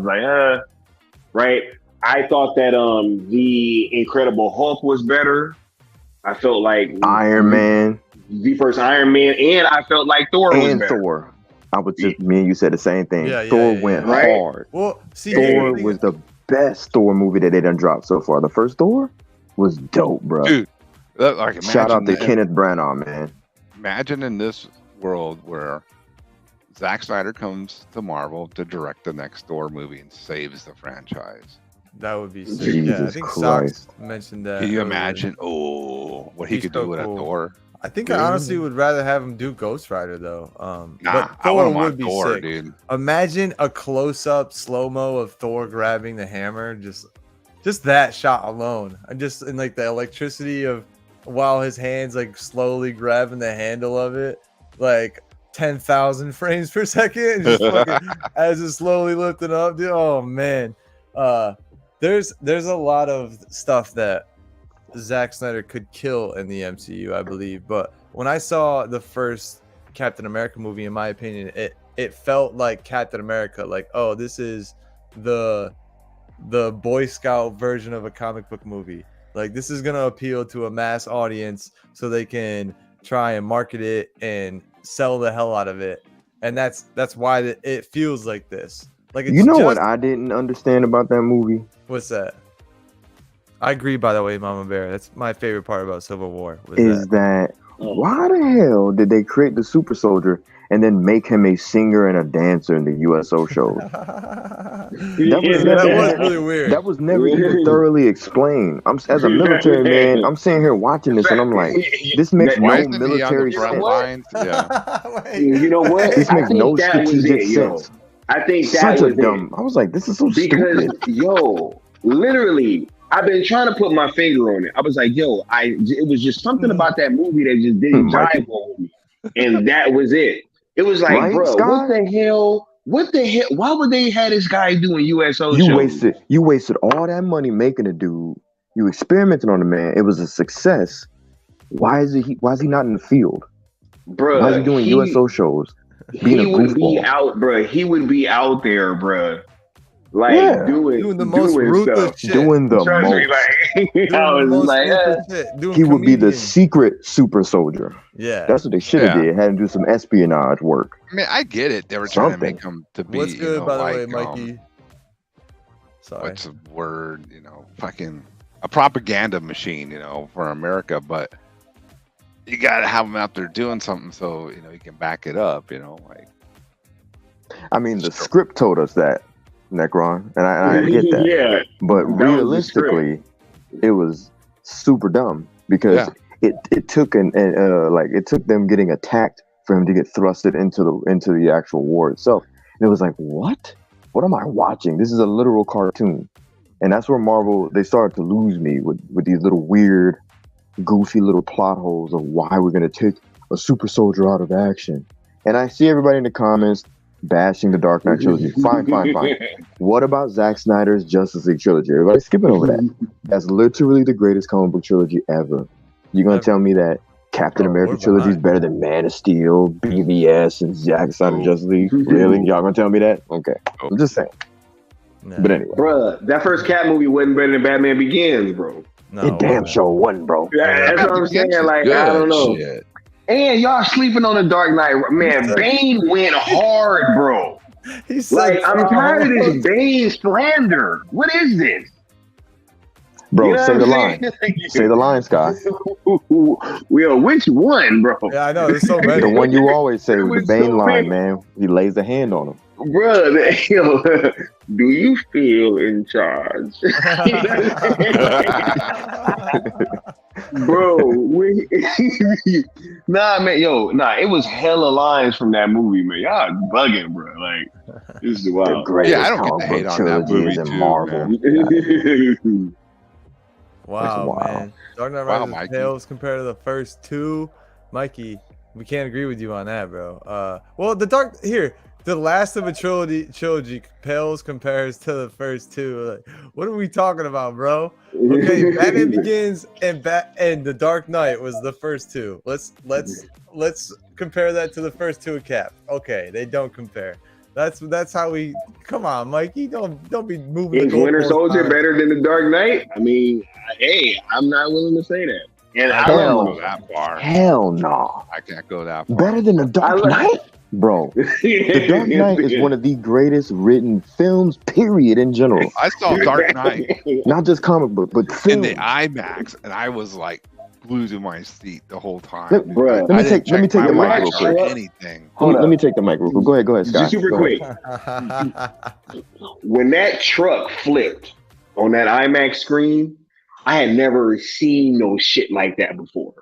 S3: like, right. I thought that the Incredible Hulk was better. I felt like
S4: Iron Man,
S3: the first Iron Man, and I felt like Thor was better.
S4: Thor. I was just me and you said the same thing. Thor went hard.
S2: Well, see,
S4: Thor was the best Thor movie that they done dropped so far. The first Thor was dope, bro.
S1: Dude,
S4: shout out to Kenneth Branagh, man.
S1: Imagine in this world where Zack Snyder comes to Marvel to direct the next Thor movie and saves the franchise.
S2: That would be sick.
S4: Jesus
S2: I think
S4: Christ.
S2: Socks mentioned that.
S1: Can you imagine? What he could do with a Thor?
S2: I think I honestly would rather have him do Ghost Rider though.
S1: But Thor would be Thor, sick. Dude.
S2: Imagine a close-up slow-mo of Thor grabbing the hammer, just that shot alone, and just in like the electricity of while his hands like slowly grabbing the handle of it, like 10,000 frames per second, just fucking, as it's slowly lifting up. Dude, oh man. There's a lot of stuff that Zack Snyder could kill in the MCU, I believe. But when I saw the first Captain America movie, in my opinion, it felt like Captain America. Like, oh, this is the Boy Scout version of a comic book movie. Like, this is gonna appeal to a mass audience, so they can try and market it and sell the hell out of it. And that's why it feels like this. Like, it's
S4: what I didn't understand about that movie?
S2: What's that? I agree, by the way, Mama Bear. That's my favorite part about Civil War.
S4: Why the hell did they create the super soldier and then make him a singer and a dancer in the USO shows?
S2: that was really weird.
S4: That was never even thoroughly explained. As a military man, I'm sitting here watching this and I'm like, this makes no military sense.
S3: You know what?
S4: This makes no strategic sense.
S3: I think that was dumb.
S4: I was like, this is so stupid.
S3: Literally, I've been trying to put my finger on it. I was like, it was just something about that movie that just didn't jive with me. And that was it. It was like, bro, Scott? What the hell? Why would they have this guy doing USO shows?
S4: You wasted all that money making a dude. You experimented on the man. It was a success. Why is he not in the field?
S3: Bro,
S4: why is he doing USO shows?
S3: He would be out, bro. He would be out there, bro. Like doing the most ruthless shit.
S4: Doing the most. He would be the secret super soldier.
S2: Yeah,
S4: that's what they should have did. Had him do some espionage work.
S1: I mean, I get it. They were trying to make him to be.
S2: What's good, by the way, Mikey? Sorry.
S1: What's the word? Fucking a propaganda machine. For America, but you gotta have him out there doing something so he can back it up.
S4: I mean, the script told us that. Necron, and I get that.
S3: Yeah,
S4: but realistically, it was super dumb because it took it took them getting attacked for him to get thrusted into the actual war itself. And it was like, what am I watching? This is a literal cartoon. And that's where Marvel, they started to lose me with these little weird, goofy little plot holes of why we're going to take a super soldier out of action. And I see everybody in the comments bashing the Dark Knight trilogy. Fine. What about Zack Snyder's Justice League trilogy? Everybody's skipping over that. That's literally the greatest comic book trilogy ever. You're going to tell me that Captain America trilogy is better than Man of Steel, BVS, and Zack Snyder Justice League? Really? Y'all going to tell me that? Okay. I'm just saying. No. But anyway.
S3: Bruh, that first Cat movie wasn't better than Batman Begins, bro.
S4: No, it damn sure wasn't, bro.
S3: Yeah, that's what I'm saying. Like, I don't know. Shit. And y'all sleeping on the Dark Knight. Man, Bane went hard, bro. He's like, I'm tired of this Bane slander. What is this?
S4: Bro, you know say the line. Say the line, Scott.
S3: Well, which one, bro?
S2: Yeah, I know. There's so many.
S4: The one you always say with the Bane line, man. He lays a hand on him.
S3: Bro, do you feel in charge? Bro, it was hella lines from that movie, man. Y'all bugging, bro. Like, this is wild.
S1: Yeah, I don't get the hate on that movie too,
S2: Marvel. Wow, man. Dark Knight Rises pales compared to the first two. Mikey, we can't agree with you on that, bro. Well, the last of a trilogy pales compares to the first two. Like, what are we talking about, bro? Okay, Batman Begins and The Dark Knight was the first two. Let's compare that to the first two of Cap. Okay, they don't compare. That's how we. Come on, Mikey, don't be moving.
S3: Is Winter Soldier better than The Dark Knight? I mean, hey, I'm not willing to say that. And I don't go that far.
S4: Hell no,
S1: I can't go that far.
S4: Better than The Dark Knight? Bro, The Dark Knight is one of the greatest written films, period, in general.
S1: I saw Dark Knight.
S4: Not just comic book, but film.
S1: In the IMAX, and I was like glued to my seat the whole time.
S4: Let me take the mic real quick.
S1: Anything.
S4: Let me take the mic real quick. Go ahead, Scott.
S3: Just super quick. When that truck flipped on that IMAX screen, I had never seen no shit like that before.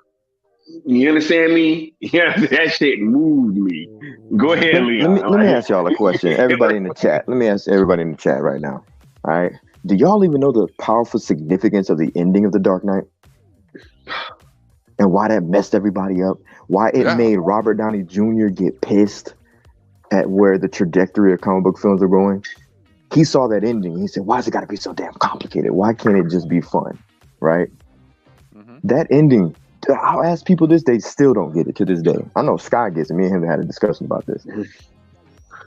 S3: You understand me? Yeah, that shit moved me. Go ahead, Leon.
S4: Let me ask y'all a question. Everybody in the chat. Let me ask everybody in the chat right now. All right. Do y'all even know the powerful significance of the ending of The Dark Knight? And why that messed everybody up? Why it made Robert Downey Jr. get pissed at where the trajectory of comic book films are going? He saw that ending. He said, why's it got to be so damn complicated? Why can't it just be fun? Right? Mm-hmm. That ending... I'll ask people this, they still don't get it to this day. I know Sky gets it. Me and him had a discussion about this.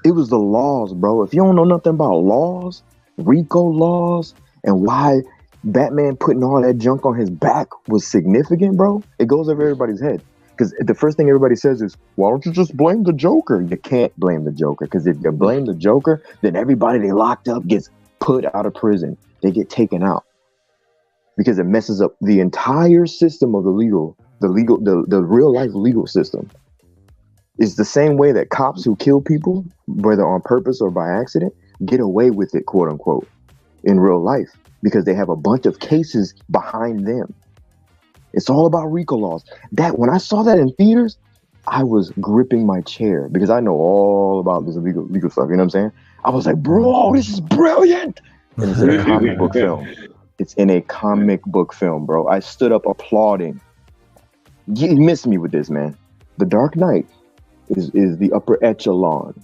S4: It was the laws, bro. If you don't know nothing about laws, RICO laws, and why Batman putting all that junk on his back was significant, bro, it goes over everybody's head. Because the first thing everybody says is, why don't you just blame the Joker? You can't blame the Joker. Because if you blame the Joker, then everybody they locked up gets put out of prison. They get taken out. Because it messes up the entire system of the real life legal system. It's the same way that cops who kill people, whether on purpose or by accident, get away with it, quote unquote, in real life, because they have a bunch of cases behind them. It's all about RICO laws. That when I saw that in theaters, I was gripping my chair because I know all about this legal stuff. You know what I'm saying? I was like, bro, this is brilliant. And it's in a comic book film. It's in a comic book film, bro. I stood up applauding. You missed me with this, man. The Dark Knight is the upper echelon,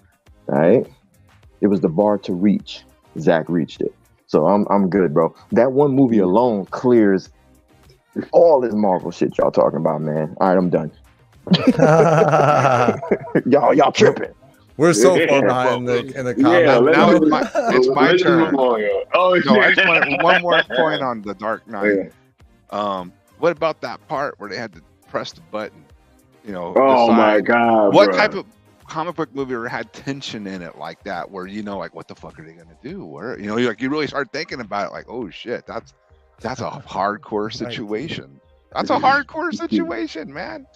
S4: right? It was the bar to reach. Zach reached it. So I'm good, bro. That one movie alone clears all this Marvel shit y'all talking about, man. All right, I'm done. y'all tripping.
S2: We're so far behind in the comments.
S1: Yeah, now it's my turn. I just want one more point on The Dark Knight. What about that part where they had to press the button?
S3: My God.
S1: What type of comic book movie had tension in it like that, where like what the fuck are they gonna do? Where you really start thinking about it, like, oh shit, that's a hardcore situation. That's a hardcore situation, man.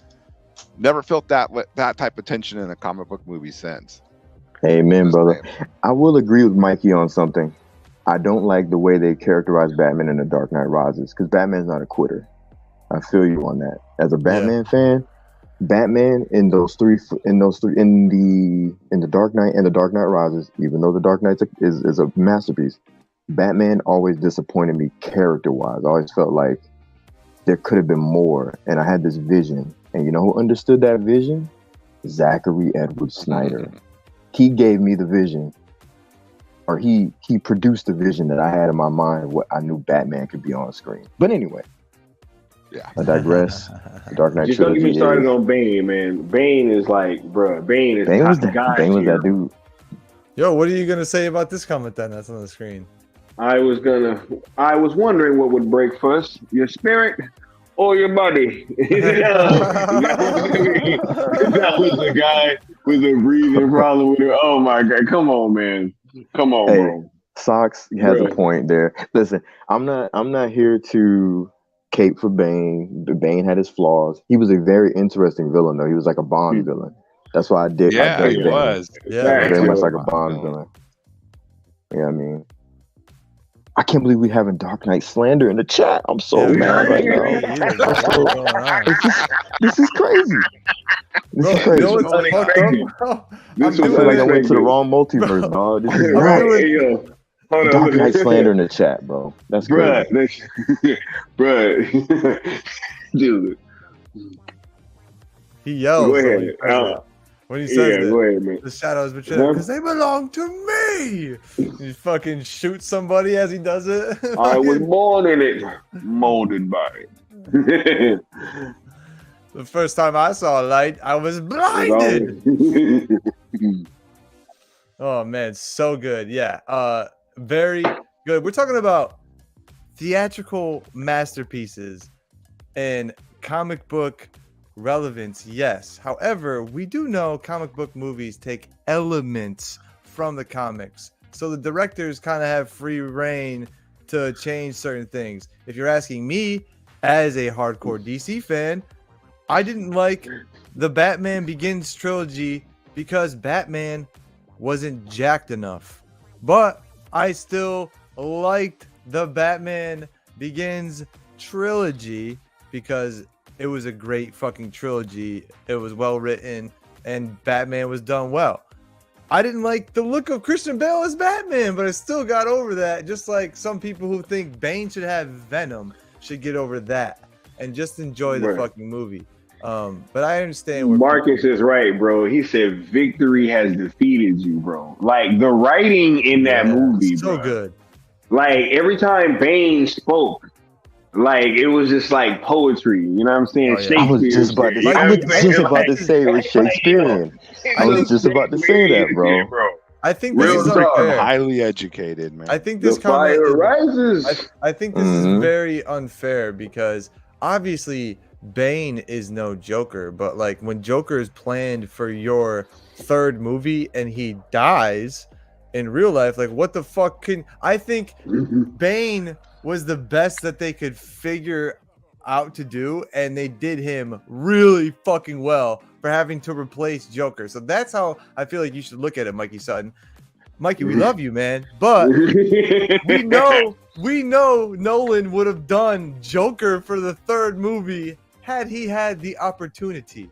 S1: Never felt that type of tension in a comic book movie since.
S4: Amen, brother. I will agree with Mikey on something. I don't like the way they characterize Batman in The Dark Knight Rises, because Batman's not a quitter. I feel you on that. As a Batman fan, Batman in the Dark Knight and The Dark Knight Rises, even though The Dark Knight is a masterpiece, Batman always disappointed me character-wise. I always felt like there could have been more, and I had this vision. And you know who understood that vision? Zachary Edward Snyder. He gave me the vision, or he produced the vision that I had in my mind of what I knew Batman could be on screen. But anyway, I digress. The Dark Knight
S3: Just don't get me started on Bane, man. Bane is like, bro, Bane is
S4: Bane was that dude.
S2: Yo, what are you gonna say about this comment then that's on the screen?
S3: I was wondering what would break first, your spirit or your body. That was the guy with a breathing problem with it. Oh my God. Come on, man. Come on, bro.
S4: Socks has a point there. Listen, I'm not here to cape for Bane. Bane had his flaws. He was a very interesting villain, though. He was like a Bond villain. That's why I did.
S1: Yeah, he was.
S4: Yeah, very much like a Bond villain. Yeah, I mean, I can't believe we having Dark Knight slander in the chat. I'm so mad right now. This is crazy. This is crazy.
S3: This
S4: I feel like I went to the wrong multiverse, dog. This is Dark Knight slander in the chat, bro. That's crazy.
S3: Bruh. Dude.
S2: He yells.
S3: Go ahead.
S2: When he says
S3: go ahead, man.
S2: The shadows betray them because they belong to me. He fucking shoots somebody as he does it.
S3: I was born in it, molded by it.
S2: The first time I saw light, I was blinded. Oh man, so good. Yeah, very good. We're talking about theatrical masterpieces and comic book relevance, yes. However, we do know comic book movies take elements from the comics. So the directors kind of have free reign to change certain things. If you're asking me, as a hardcore DC fan, I didn't like the Batman Begins trilogy because Batman wasn't jacked enough. But I still liked the Batman Begins trilogy because it was a great fucking trilogy. It was well written and Batman was done well. I didn't like the look of Christian Bale as Batman, but I still got over that. Just like some people who think Bane should have Venom should get over that and just enjoy the fucking movie. But I understand where
S3: Marcus is right, bro. He said victory has defeated you, bro. Like the writing in that movie,
S2: so
S3: bro.
S2: Good.
S3: Like every time Bane spoke, like it was just like poetry. You know what I'm saying?
S4: I was just about to say it was Shakespearean. I was just about to say that, bro.
S2: I think this is unfair.
S1: Highly educated, man.
S2: I think this comment I think this is very unfair because obviously Bane is no Joker, but like when Joker is planned for your third movie and he dies in real life, like what the fuck can I think Bane was the best that they could figure out to do, and they did him really fucking well for having to replace Joker. So that's how I feel like you should look at it, Mikey Sutton. Mikey, we love you, man, but we know Nolan would have done Joker for the third movie had he had the opportunity,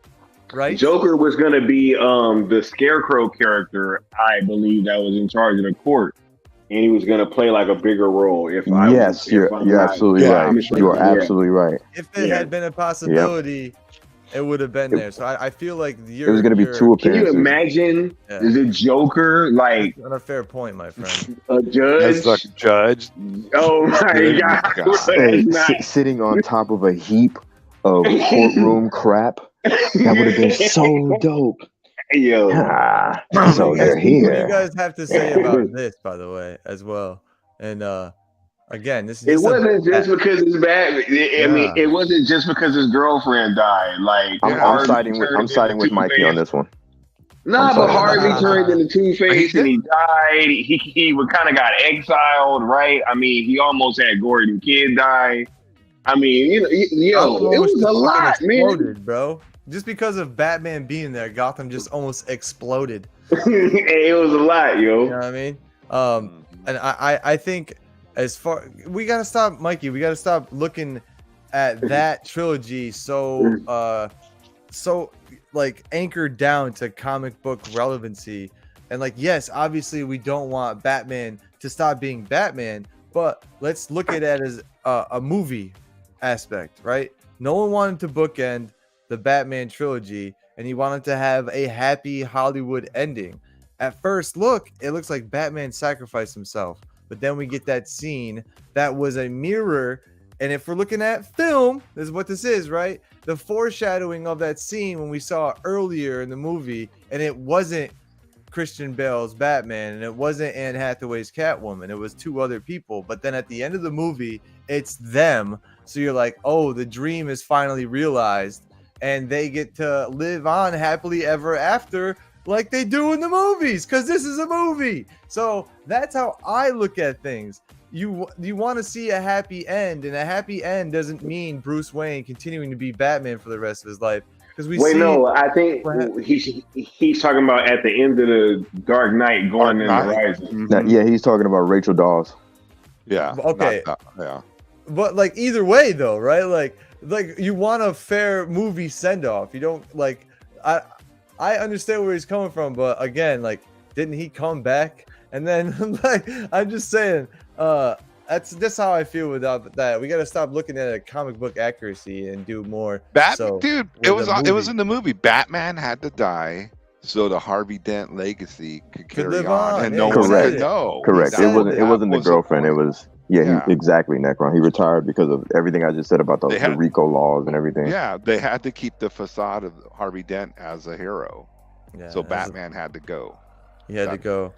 S2: right?
S3: Joker was going to be the Scarecrow character, I believe, that was in charge of the court. And he was going to play like a bigger role. You're
S4: absolutely right. You are absolutely right.
S2: If there had been a possibility, it would have been there. So I feel like
S4: it was going to be two appearances.
S3: Can you imagine the Joker like?
S2: That's not a fair point, my friend.
S3: A judge.
S1: As a judge.
S3: Oh my God!
S4: Sitting on top of a heap of courtroom crap. That would have been so dope.
S3: Yo,
S4: so they're here.
S2: What do you guys have to say about this, by the way, as well? And again, this is
S3: it wasn't just because it's bad. I mean, it wasn't just because his girlfriend died. Like
S4: I'm siding with Mikey on this one.
S3: Nah, but Harvey turned into Two-Face and he died. He kind of got exiled, right? I mean, he almost had Gordon Kidd die. I mean, it was a lot, man.
S2: Bro. just because of Batman being there, Gotham just almost exploded.
S3: It was a lot, yo.
S2: You know what I mean? And I think as far we gotta stop, Mikey. We gotta stop looking at that trilogy so like anchored down to comic book relevancy. And like, yes, obviously we don't want Batman to stop being Batman, but let's look at it as a movie aspect, right? No one wanted to bookend the Batman trilogy, and he wanted to have a happy Hollywood ending. At first look, it looks like Batman sacrificed himself, but then we get that scene that was a mirror. And if we're looking at film, this is what this is, right? The foreshadowing of that scene when we saw earlier in the movie, and it wasn't Christian Bale's Batman, and it wasn't Anne Hathaway's Catwoman. It was two other people. But then at the end of the movie, it's them. So you're like, oh, the dream is finally realized, and they get to live on happily ever after like they do in the movies, because this is a movie. So that's how I look at things. You want to see a happy end, and a happy end doesn't mean Bruce Wayne continuing to be Batman for the rest of his life.
S3: No, I think he's talking about at the end of the Dark Knight going in the Rising.
S4: Yeah, he's talking about Rachel Dawes.
S1: Yeah.
S2: Okay.
S1: Yeah.
S2: But like either way though, right? Like you want a fair movie send off. You don't like I understand where he's coming from, but again, like didn't he come back? And then like I'm just saying, that's how I feel without that. We got to stop looking at a comic book accuracy and do more.
S1: Dude, it was in the movie. Batman had to die so the Harvey Dent legacy could carry on, and no one could know.
S4: Correct. It wasn't the girlfriend. It was exactly, Necron. He retired because of everything I just said about the RICO laws and everything.
S1: Yeah, they had to keep the facade of Harvey Dent as a hero. Yeah, so Batman had to go.
S2: He had to go.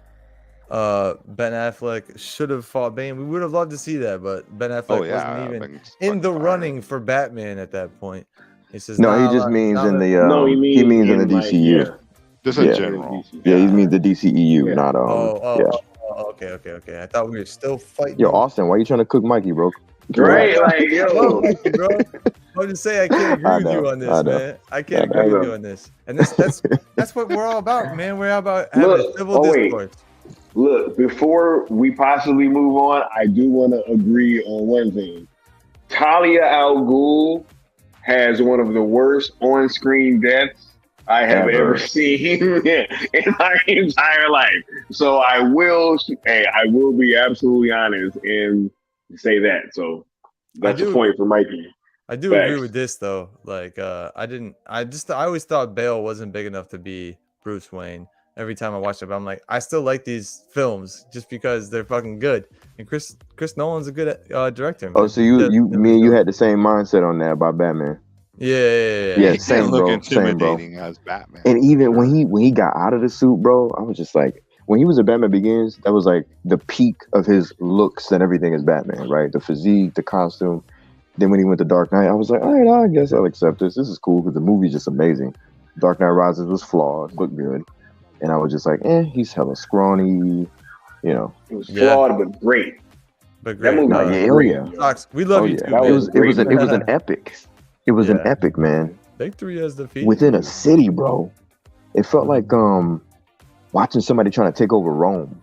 S2: Ben Affleck should have fought Bane. We would have loved to see that, but Ben Affleck wasn't even in the running for Batman at that point. He says,
S4: "No, he just means in the he means in the DCU.
S1: Just in general.
S4: Yeah, he means the DCEU, not
S2: Okay. I thought we were still fighting.
S4: Yo, Austin, why are you trying to cook Mikey, bro?
S3: Right, like yo,
S2: bro. I'm just saying I can't agree with you on this, man. I can't agree with you on this, and that's what we're all about, man. We're all about having civil discourse.
S3: Look, before we possibly move on, I do want to agree on one thing. Talia al Ghul has one of the worst on-screen deaths I have ever seen in my entire life. So I will be absolutely honest and say that. So that's a point for Mikey.
S2: I do agree with this though. Like I always thought Bale wasn't big enough to be Bruce Wayne. Every time I watch it, but I'm like, I still like these films just because they're fucking good. And Chris Nolan's a good director. Man.
S4: Oh, so me and you had the same mindset on that about Batman.
S2: Yeah.
S4: Same, bro.
S1: Intimidating as Batman.
S4: And even when he got out of the suit, bro, I was just like, when he was in Batman Begins, that was like the peak of his looks and everything as Batman, right? The physique, the costume. Then when he went to Dark Knight, I was like, all right, I guess I'll accept this. This is cool because the movie's just amazing. Dark Knight Rises was flawed, looked good. And I was just like, he's hella scrawny, you know.
S3: It was flawed, but great.
S2: But great.
S3: That movie,
S2: we love you too.
S4: It was an epic. It was an epic, man.
S2: Big 3 has defeated
S4: within a city, bro. It felt like watching somebody trying to take over Rome,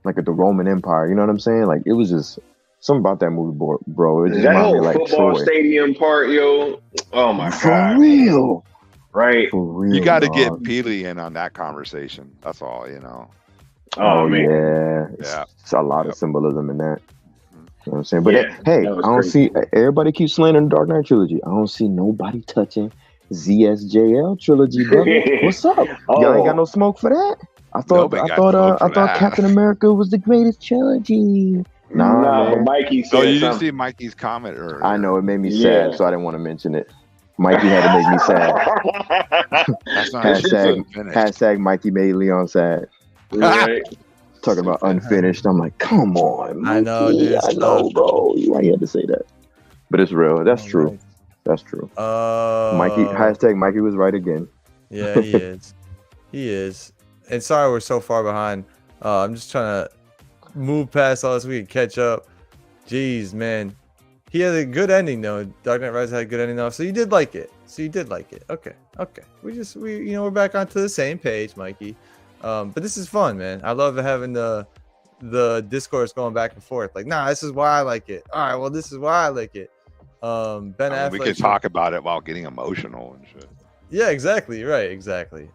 S4: like at the Roman Empire. You know what I'm saying? Like it was just something about that movie, bro. It just
S3: that whole
S4: like
S3: football stadium part, yo. Oh my god,
S4: for real.
S3: Right,
S1: you got to get Peely in on that conversation. That's all, you know.
S3: Oh man,
S4: it's a lot of symbolism in that. You know what I'm saying? But hey, I don't see everybody keeps slandering the Dark Knight trilogy. I don't see nobody touching ZSJL trilogy, brother. What's up? Y'all ain't got no smoke for that? I thought Captain America was the greatest trilogy.
S3: Nah, Mikey said
S1: you didn't see Mikey's comment earlier.
S4: I know, it made me sad, so I didn't want to mention it. Mikey had to make me sad.
S1: That's not
S4: hashtag Mikey made Leon sad.
S3: Right.
S4: Talking about unfinished. I'm like, come on, Mikey.
S2: I know, dude.
S4: I know, bro. Why you had to say that? But it's real. That's true. Right. That's true. Mikey, hashtag Mikey was right again.
S2: Yeah, he is. He is. And sorry we're so far behind. I'm just trying to move past all this. We can catch up. Jeez, man. He had a good ending, though. Dark Knight Rises had a good ending, though. So you did like it. So you did like it. Okay. We're back onto the same page, Mikey. But this is fun, man. I love having the discourse going back and forth. Like, nah, this is why I like it. All right, well, this is why I like it. Ben Affleck.
S1: We could talk about it while getting emotional and shit.
S2: Yeah, exactly. Right, exactly.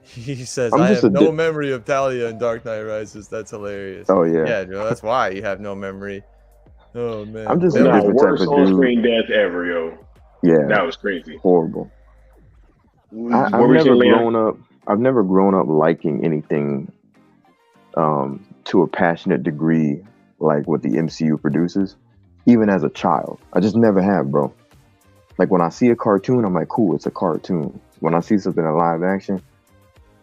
S2: He says, I have no memory of Talia in Dark Knight Rises. That's hilarious.
S4: Oh, yeah.
S2: Yeah, Joe, that's why you have no memory. Oh, man.
S4: I'm just the
S3: worst on-screen death ever, yo.
S4: Yeah.
S3: That was crazy.
S4: Horrible. I've never grown up liking anything to a passionate degree like what the MCU produces, even as a child. I just never have, bro. Like when I see a cartoon, I'm like, cool, it's a cartoon. When I see something in live action,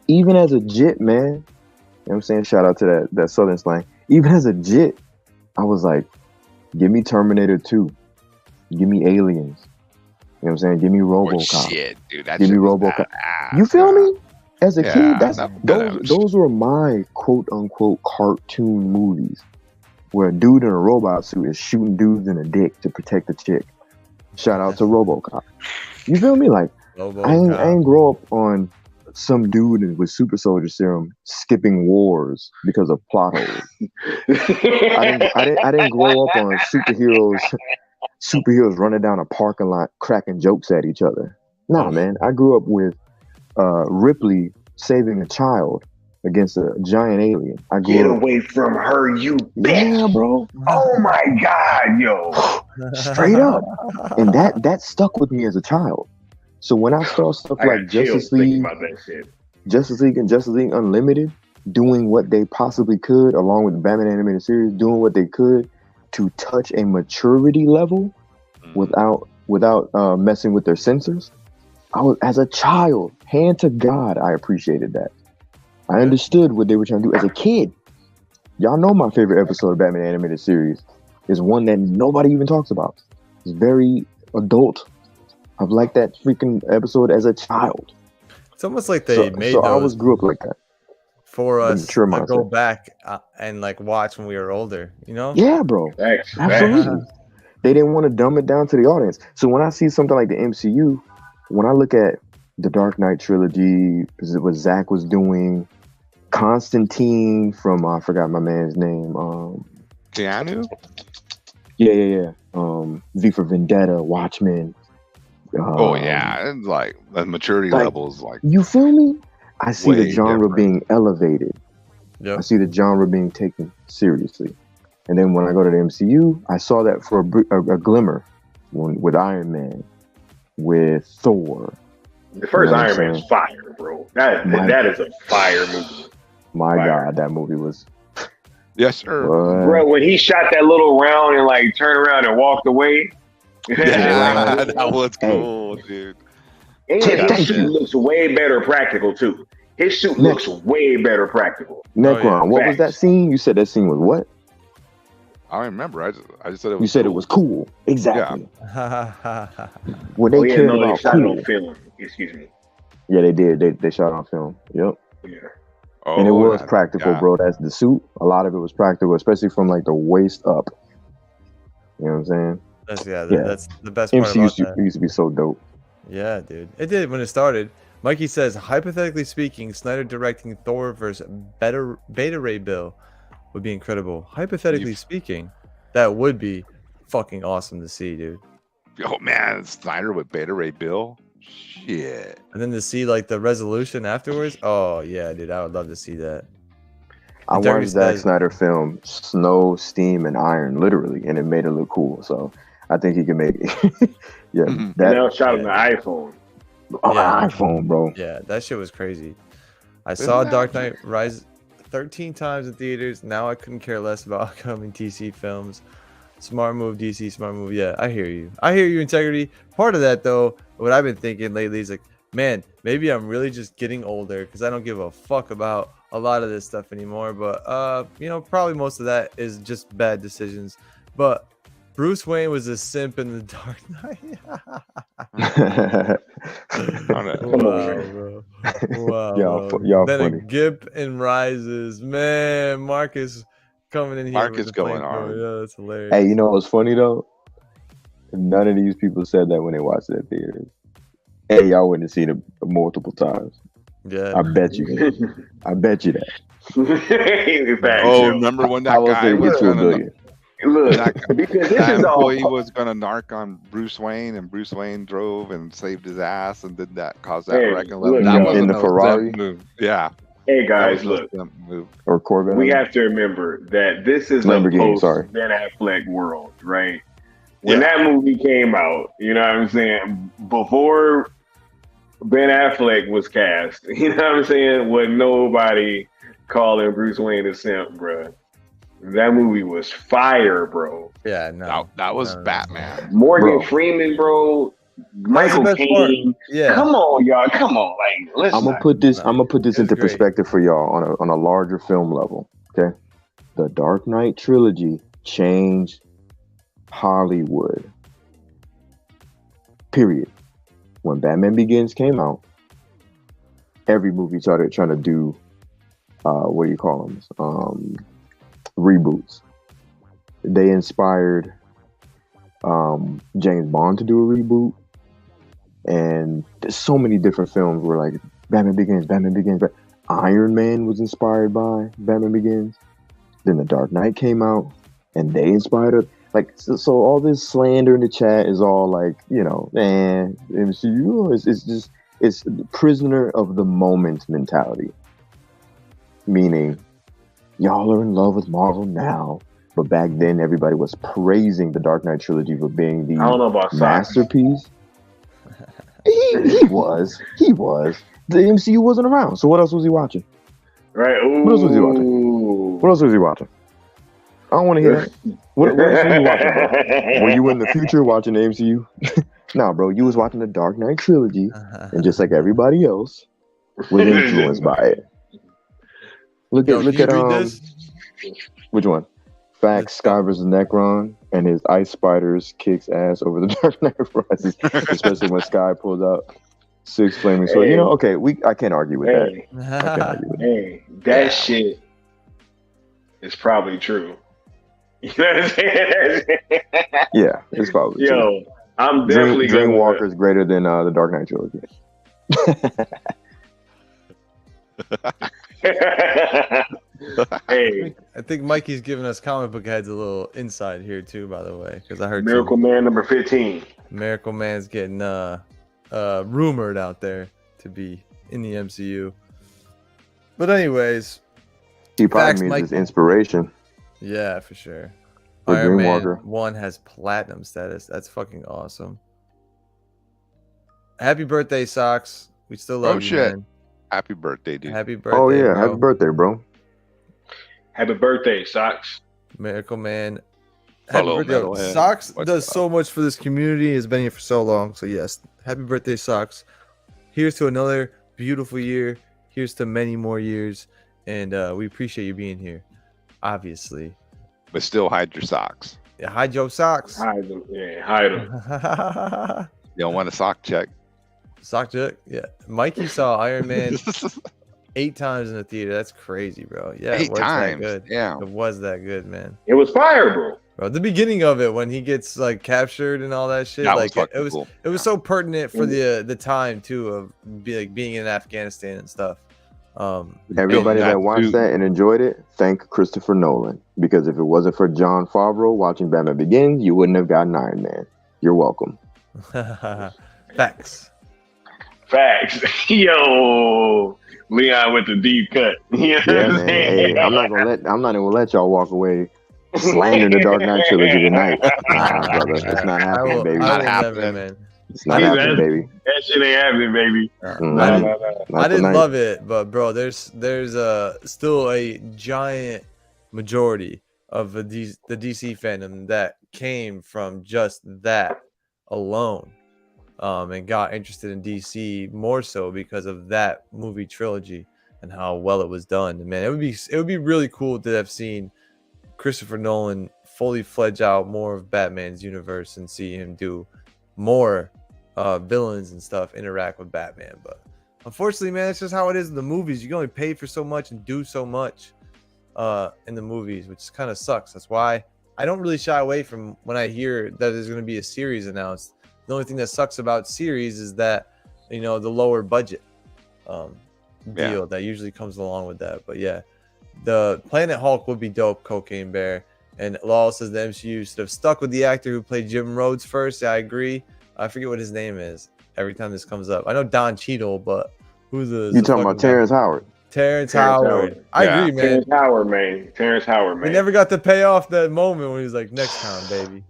S4: even as a jit, man, you know what I'm saying? Shout out to that Southern slang. Even as a jit, I was like, give me Terminator 2. Give me Aliens. You know what I'm saying? Give me RoboCop.
S1: Shit, dude.
S4: Give me RoboCop. You feel me? As a kid, those were my quote unquote cartoon movies, where a dude in a robot suit is shooting dudes in the dick to protect the chick. Shout out to RoboCop. You feel me? Like I ain't grow up on some dude with super soldier serum skipping wars because of plot holes. I didn't grow up on superheroes running down a parking lot cracking jokes at each other. Nah, man. I grew up with Ripley saving a child against a giant alien.
S3: Get away from her, you bitch.
S4: Yeah, bro.
S3: Oh my God, yo.
S4: Straight up. And that stuck with me as a child. So when I saw stuff like Justice League and Justice League Unlimited doing what they possibly could, along with the Batman animated series, doing what they could to touch a maturity level without messing with their sensors, I was, as a child, hand to God, I appreciated that. I understood what they were trying to do as a kid. Y'all know my favorite episode of Batman animated series is one that nobody even talks about. It's very adult. I've liked that freaking episode as a child.
S2: It's almost like they made those.
S4: I always grew up like that.
S2: For us to go back and like watch when we were older, you know?
S4: Yeah, bro. Absolutely. They didn't want to dumb it down to the audience. So when I see something like the MCU, when I look at the Dark Knight trilogy, what Zach was doing, Constantine from I forgot my man's name.
S1: Keanu?
S4: Yeah. V for Vendetta, Watchmen.
S1: It's like the maturity levels, like
S4: you feel me? I see the genre being elevated. Yep. I see the genre being taken seriously. And then when I go to the MCU, I saw that for a glimmer with Iron Man, with Thor.
S3: The first Iron Man is fire, bro. That is a fire movie.
S4: My God, that movie was.
S1: Yes, sir.
S3: Bro, when he shot that little round and like turned around and walked away.
S1: That was cool, dude.
S3: And his suit looks way better practical too. His suit looks way better practical.
S4: Necron, what was that scene? You said that scene was what?
S1: I don't remember. I just said it was.
S4: You said it was cool. Exactly.
S2: Yeah.
S4: What they cared about
S3: they shot
S4: cool.
S3: it on film. Excuse me.
S4: Yeah, they did. They shot on film. Yep.
S3: Yeah.
S4: And it was practical, bro. That's the suit. A lot of it was practical, especially from like the waist up. You know what I'm saying?
S2: That's the best part about that.
S4: Used to be so dope.
S2: Yeah, dude. It did when it started. Mikey says, hypothetically speaking, Snyder directing Thor versus Beta Ray Bill would be incredible. Hypothetically speaking, that would be fucking awesome to see, dude.
S1: Oh man, Snyder with Beta Ray Bill. Shit.
S2: And then to see like the resolution afterwards. Oh yeah, dude, I would love to see that.
S4: I watched Zack Snyder film Snow, Steam, and Iron, literally, and it made it look cool. So I think he can make it. Yeah.
S3: That shot on the iPhone.
S4: iPhone, bro.
S2: Yeah, that shit was crazy. I saw Dark Knight Rise 13 times in theaters. Now I couldn't care less about upcoming DC films. Smart move, DC. Smart move. Yeah, I hear you. Integrity. Part of that, though, what I've been thinking lately is like, man, maybe I'm really just getting older because I don't give a fuck about a lot of this stuff anymore. But, probably most of that is just bad decisions. But Bruce Wayne was a simp in the Dark Knight. Wow, bro.
S4: Y'all
S2: then
S4: funny.
S2: A Gip and Rises. Man, Marcus coming in here.
S1: Marcus going on.
S2: Yeah, that's hilarious.
S4: Hey, you know what's funny though? None of these people said that when they watched it at theaters. Hey, y'all wouldn't have seen it multiple times.
S2: Yeah,
S4: I bet you. I bet you that.
S1: Remember when that guy was gonna
S3: because this is all
S1: he was gonna narc on Bruce Wayne, and Bruce Wayne drove and saved his ass, and did that cause that wreck? That was
S4: in the Ferrari
S1: move. Yeah.
S3: Hey guys, look.
S4: Or Corvette.
S3: We have to remember that this is a post Ben Affleck world, right? When that movie came out, you know what I'm saying? Before Ben Affleck was cast, you know what I'm saying? Was nobody calling Bruce Wayne a simp, bro. That movie was fire, bro.
S2: Yeah, no.
S1: That was Batman.
S3: Morgan Freeman, bro. Michael Caine.
S2: Yeah.
S3: Come on, y'all. Come on. Like, listen.
S4: I'm gonna put this into perspective for y'all on a larger film level. Okay. The Dark Knight trilogy changed Hollywood. Period. When Batman Begins came out, every movie started trying to do what do you call them? Reboots. They inspired James Bond to do a reboot, and there's so many different films where like Batman Begins. Iron Man was inspired by Batman Begins. Then The Dark Knight came out, and they inspired it. Like so all this slander in the chat is all like, you know, man, MCU it's prisoner of the moment mentality. Meaning, y'all are in love with Marvel now, but back then everybody was praising the Dark Knight trilogy for being the masterpiece. He was. The MCU wasn't around, so what else was he watching?
S3: Right. Ooh.
S4: What else was he watching? I don't want to hear that. What else were you watching, bro? Were you in the future watching the MCU? Nah, bro, you was watching the Dark Knight trilogy, and just like everybody else, was influenced by it. Look at this? Which one? Facts, Sky versus Necron, and his ice spiders kicks ass over the Dark Knight Rises, especially when Sky pulls out 6 flaming swords. You know, okay, I can't argue with that.
S3: That shit is probably true. You know what I'm saying?
S4: Yeah, it's probably true.
S3: I'm definitely
S4: Dreamwalker is greater than the Dark Knight trilogy.
S3: Hey,
S2: I think Mikey's giving us comic book heads a little insight here too, by the way, because I heard
S3: Miracle Man number 15.
S2: Miracle Man's getting rumored out there to be in the MCU. But anyways,
S4: he probably means his inspiration.
S2: Yeah, for sure.
S4: For
S2: Iron
S4: Dreamwalker.
S2: Man 1 has platinum status. That's fucking awesome. Happy birthday, Socks. We still love you, man.
S1: Happy birthday, dude.
S2: Happy birthday.
S4: Oh, yeah.
S2: Bro.
S4: Happy birthday, bro.
S3: Happy birthday, Socks.
S2: Miracle Man. Happy birthday. Socks does so much for this community. Has been here for so long. So, yes. Happy birthday, Socks. Here's to another beautiful year. Here's to many more years. And we appreciate you being here. Obviously.
S1: But still hide your socks.
S2: Yeah, hide your socks.
S3: Hide them. Yeah, hide them.
S1: You don't want a sock check.
S2: Sock check? Yeah. Mikey saw Iron Man 8 times in the theater. That's crazy, bro. Yeah,
S1: 8 times.
S2: That good.
S1: Yeah.
S2: It was that good, man.
S3: It was fire, bro.
S2: Bro, the beginning of it when he gets like captured and all that shit,
S1: that
S2: like
S1: was
S2: it was
S1: cool.
S2: It was so pertinent for the time too of being in Afghanistan and stuff.
S4: Everybody that watched that and enjoyed it, thank Christopher Nolan, because if it wasn't for Jon Favreau watching Batman Begins, you wouldn't have gotten Iron Man. You're welcome.
S2: Facts.
S3: Yo, Leon with the deep cut. You know
S4: yeah, man. Hey, I'm not gonna let y'all walk away slandering the Dark Knight trilogy tonight. Nah, brother, it's not happening, baby.
S2: Not happening, man.
S4: It's not happening, baby.
S3: That shit ain't happening, baby.
S2: I didn't love it, but bro, there's still a giant majority of the DC fandom that came from just that alone, and got interested in DC more so because of that movie trilogy and how well it was done. And man, it would be really cool to have seen Christopher Nolan fully fledge out more of Batman's universe and see him do more villains and stuff interact with Batman. But unfortunately, man, it's just how it is in the movies. You can only pay for so much and do so much in the movies, which kind of sucks. That's why I don't really shy away from when I hear that there's going to be a series announced. The only thing that sucks about series is that, the lower budget deal that usually comes along with that. But yeah, the Planet Hulk would be dope, Cocaine Bear. And Law says the MCU should have stuck with the actor who played Jim Rhodes first. Yeah, I agree. I forget what his name is every time this comes up. I know Don Cheadle, but who's the...
S4: You talking about Terrence Howard?
S2: Terrence Howard. I agree, man.
S3: Terrence Howard, man.
S2: We never got to pay off that moment when he was like, next time, baby.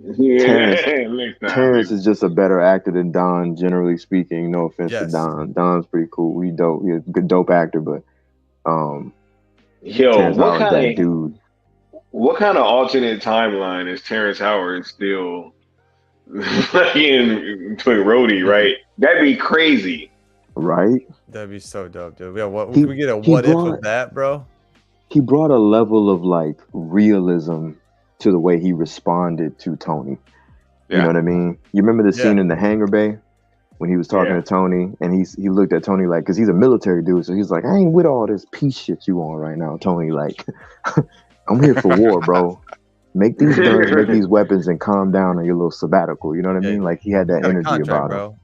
S4: Terrence is just a better actor than Don, generally speaking. No offense to Don. Don's pretty cool. He's dope. He's a good, dope actor, but
S3: Terrence Howard, that dude. What kind of alternate timeline is Terrence Howard still fucking doing Rhodey, right? That'd be crazy.
S4: Right?
S2: That'd be so dope, dude. Yeah, can we get a what if of that, bro?
S4: He brought a level of like realism to the way he responded to Tony. You know what I mean? You remember the scene in the hangar bay when he was talking to Tony, and he looked at Tony like, because he's a military dude, so he's like, I ain't with all this peace shit you on right now, Tony. Like, I'm here for war, bro. Make these guns, make these weapons, and calm down on your little sabbatical. You know what I mean? Like, he had that energy about him.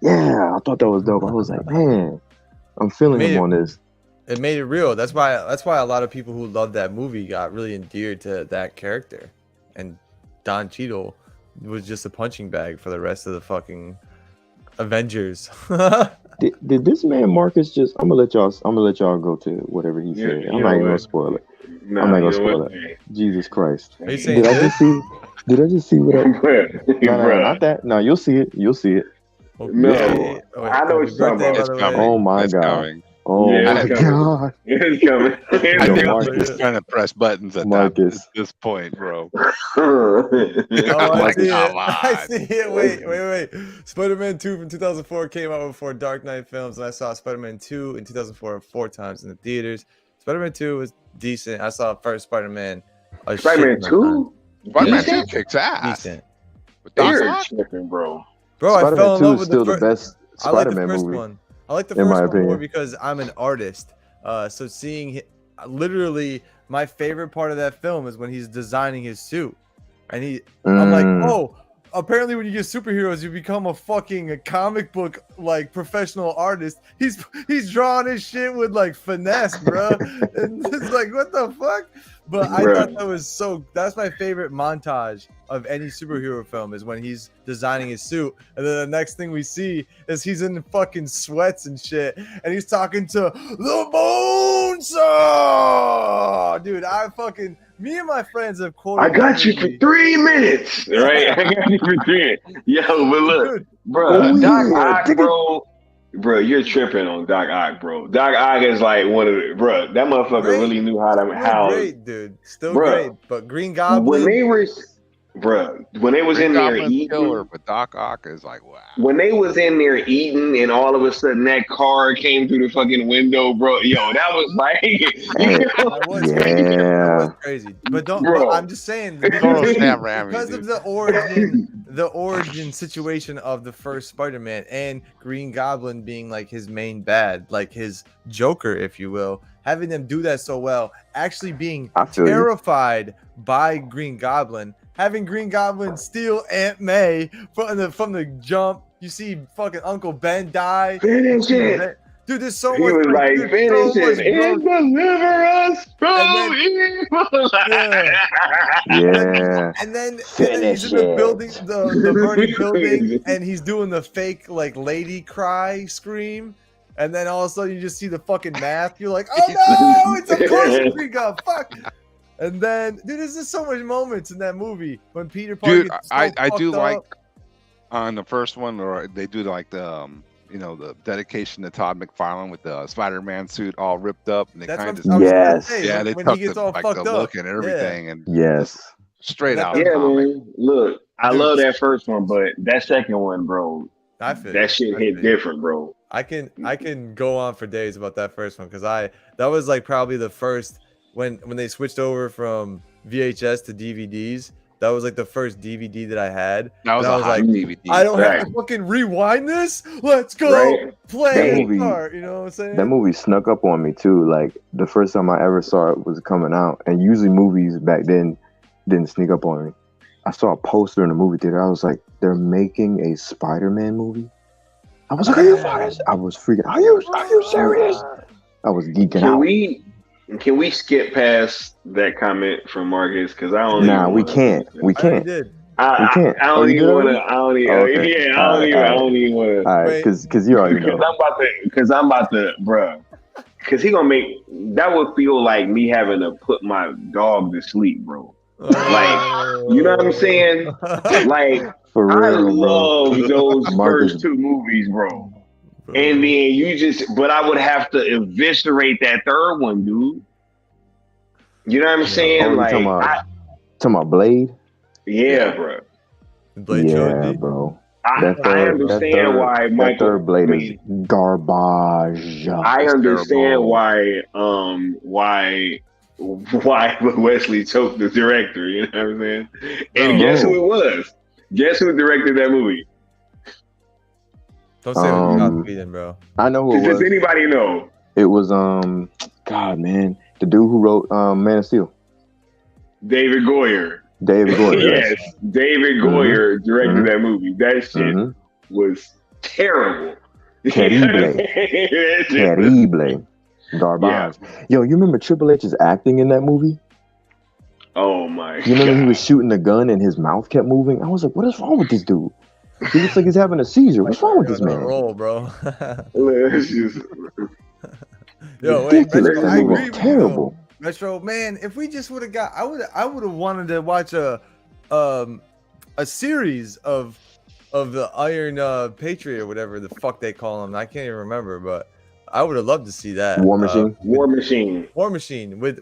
S4: Yeah, I thought that was dope. I was like, man, I'm feeling him on this.
S2: It made it real. That's why a lot of people who loved that movie got really endeared to that character. And Don Cheadle was just a punching bag for the rest of the fucking Avengers.
S4: Did this man Marcus just? I'm gonna let y'all go to whatever he said. I'm not even gonna spoil it. I'm not gonna spoil it. Jesus Christ! Did I just see what? Not that. No, you'll see it. You'll see it.
S3: No, I know it's coming.
S4: Oh my God. Oh my God!
S3: It's coming.
S1: Marcus trying to press buttons at this point, bro.
S2: I see it. Wait. Spider-Man 2 from 2004 came out before Dark Knight films, and I saw Spider-Man 2 in 2004 4 times in the theaters. Spider-Man 2 was decent. I saw first Spider-Man.
S3: Spider-Man 2.
S1: Spider-Man 2 kicks ass.
S2: Decent.
S3: You're tripping, bro.
S2: Bro, I fell in love with
S4: the best Spider-Man movie.
S2: One. I like the first one more because I'm an artist. So seeing literally my favorite part of that film is when he's designing his suit. And I'm like, oh, apparently when you get superheroes, you become a comic book like professional artist. He's drawing his shit with like finesse, bro. And it's like, what the fuck? But I thought that's my favorite montage of any superhero film is when he's designing his suit. And then the next thing we see is he's in fucking sweats and shit. And he's talking to the Bone Saw. Dude, me and my friends have quoted.
S3: I got you for 3 minutes. Right? I got you for 3 minutes. Yo, but look, dude, bro, Doc Ock, bro, you're tripping on Doc Ock, bro. Doc Ock is like one of the, bro, that motherfucker really knew how.
S2: Great, dude. Still great. But Green Goblin.
S3: When they was in there eating.
S1: Killer, but Doc Ock is like, wow.
S3: When they was in there eating and all of a sudden that car came through the fucking window, bro. Yo, that was like,
S2: that was crazy. But I'm just saying, because of the origin situation of the first Spider-Man and Green Goblin being like his main bad, like his Joker, if you will, having them do that so well, actually being terrified by Green Goblin, having Green Goblin steal Aunt May from the jump. You see fucking Uncle Ben die.
S3: Finish it.
S2: Dude, there's so much.
S3: He was like, finish it and deliver us from evil.
S4: Yeah.
S2: And then he's in the building, the burning building, and he's doing the fake like lady cry scream. And then all of a sudden you just see the fucking math. You're like, oh no, it's a course Green Goblin. Fuck. And then, dude, there's just so much moments in that movie when Peter Parker. Dude,
S1: I do like on the first one, or they do like the the dedication to Todd McFarlane with the Spider-Man suit all ripped up, and they kind of they
S2: when
S1: took
S2: he gets all fucked
S1: the
S2: up,
S1: look and everything, and straight out.
S3: Yeah, man. Look, I love that first one, but that second one, bro, that shit hit different, bro.
S2: I can go on for days about that first one because that was like probably the first when they switched over from VHS to DVDs. That was like the first DVD that I had.
S1: That was DVD.
S2: I don't have to fucking rewind this. Let's go play a part. You know what I'm saying?
S4: That movie snuck up on me too. Like the first time I ever saw it was coming out, and usually movies back then didn't sneak up on me. I saw a poster in the movie theater. I was like, they're making a Spider-Man movie. I was like, are you fucking? I was freaking. Are you serious? I was geeking out.
S3: Can we skip past that comment from Marcus? Because I don't.
S4: Nah, we can't. We can't.
S3: I don't even want to. I don't even. Okay. Yeah, I don't even want to.
S4: All right, because you already know.
S3: Because I'm about to, bruh. Because he gonna make that would feel like me having to put my dog to sleep, bro. Like, you know what I'm saying? Like, for real, I love those first two movies, bro. And then but I would have to eviscerate that third one, dude. You know what I'm saying? Like,
S4: talking about Blade?
S3: Yeah, bro.
S2: Blade trilogy?
S4: Bro.
S3: I understand why Michael.
S4: That third Blade is garbage.
S3: I understand why Wesley choked the director. You know what I'm saying? And guess who it was? Guess who directed that movie?
S2: Don't say without speeding, bro.
S4: I know who it was.
S3: Does anybody know?
S4: It was God, man, the dude who wrote Man of Steel.
S3: David Goyer.
S4: Yes,
S3: David Goyer directed that movie. That shit was terrible.
S4: Terrible. Garbage. Yeah. Yo, you remember Triple H's acting in that movie?
S3: Oh my god.
S4: You remember he was shooting the gun and his mouth kept moving? I was like, what is wrong with this dude? He looks like he's having a seizure. What's wrong with this man?
S2: Roll, bro.
S4: Yo, ridiculous. I agree. Terrible.
S2: Metro, man, if we just would have got, I would have wanted to watch a series of the Iron Patriot or whatever the fuck they call him. I can't even remember, but I would have loved to see that.
S4: War Machine.
S3: War Machine
S2: with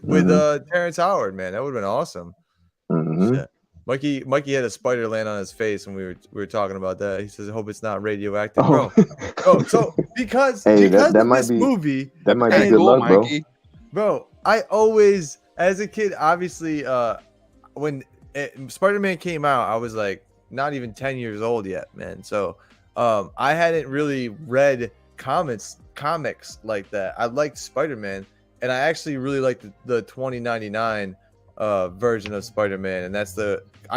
S2: Terrence Howard, man. That would have been awesome. Shit. Mikey had a spider land on his face when we were talking about that. He says, "I hope it's not radioactive, bro." So because that of this movie,
S4: that might be good luck, bro.
S2: Bro, I always, as a kid, obviously, when Spider-Man came out, I was like not even 10 years old yet, man. So I hadn't really read comics like that. I liked Spider-Man, and I actually really liked the 2099 version of Spider-Man, and I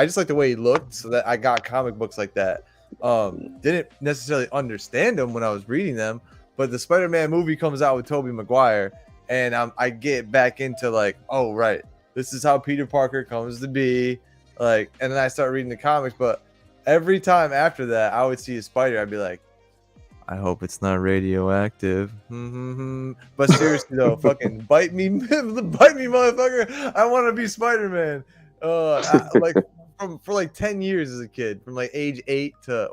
S2: just like the way he looked, so that I got comic books like that. Didn't necessarily understand them when I was reading them, but the Spider-Man movie comes out with Tobey Maguire, and I get back into like, oh right, this is how Peter Parker comes to be, like, and then I start reading the comics. But every time after that, I would see a spider, I'd be like, I hope it's not radioactive. But seriously though, fucking bite me, motherfucker! I want to be Spider-Man. For like 10 years as a kid, from like age 8 to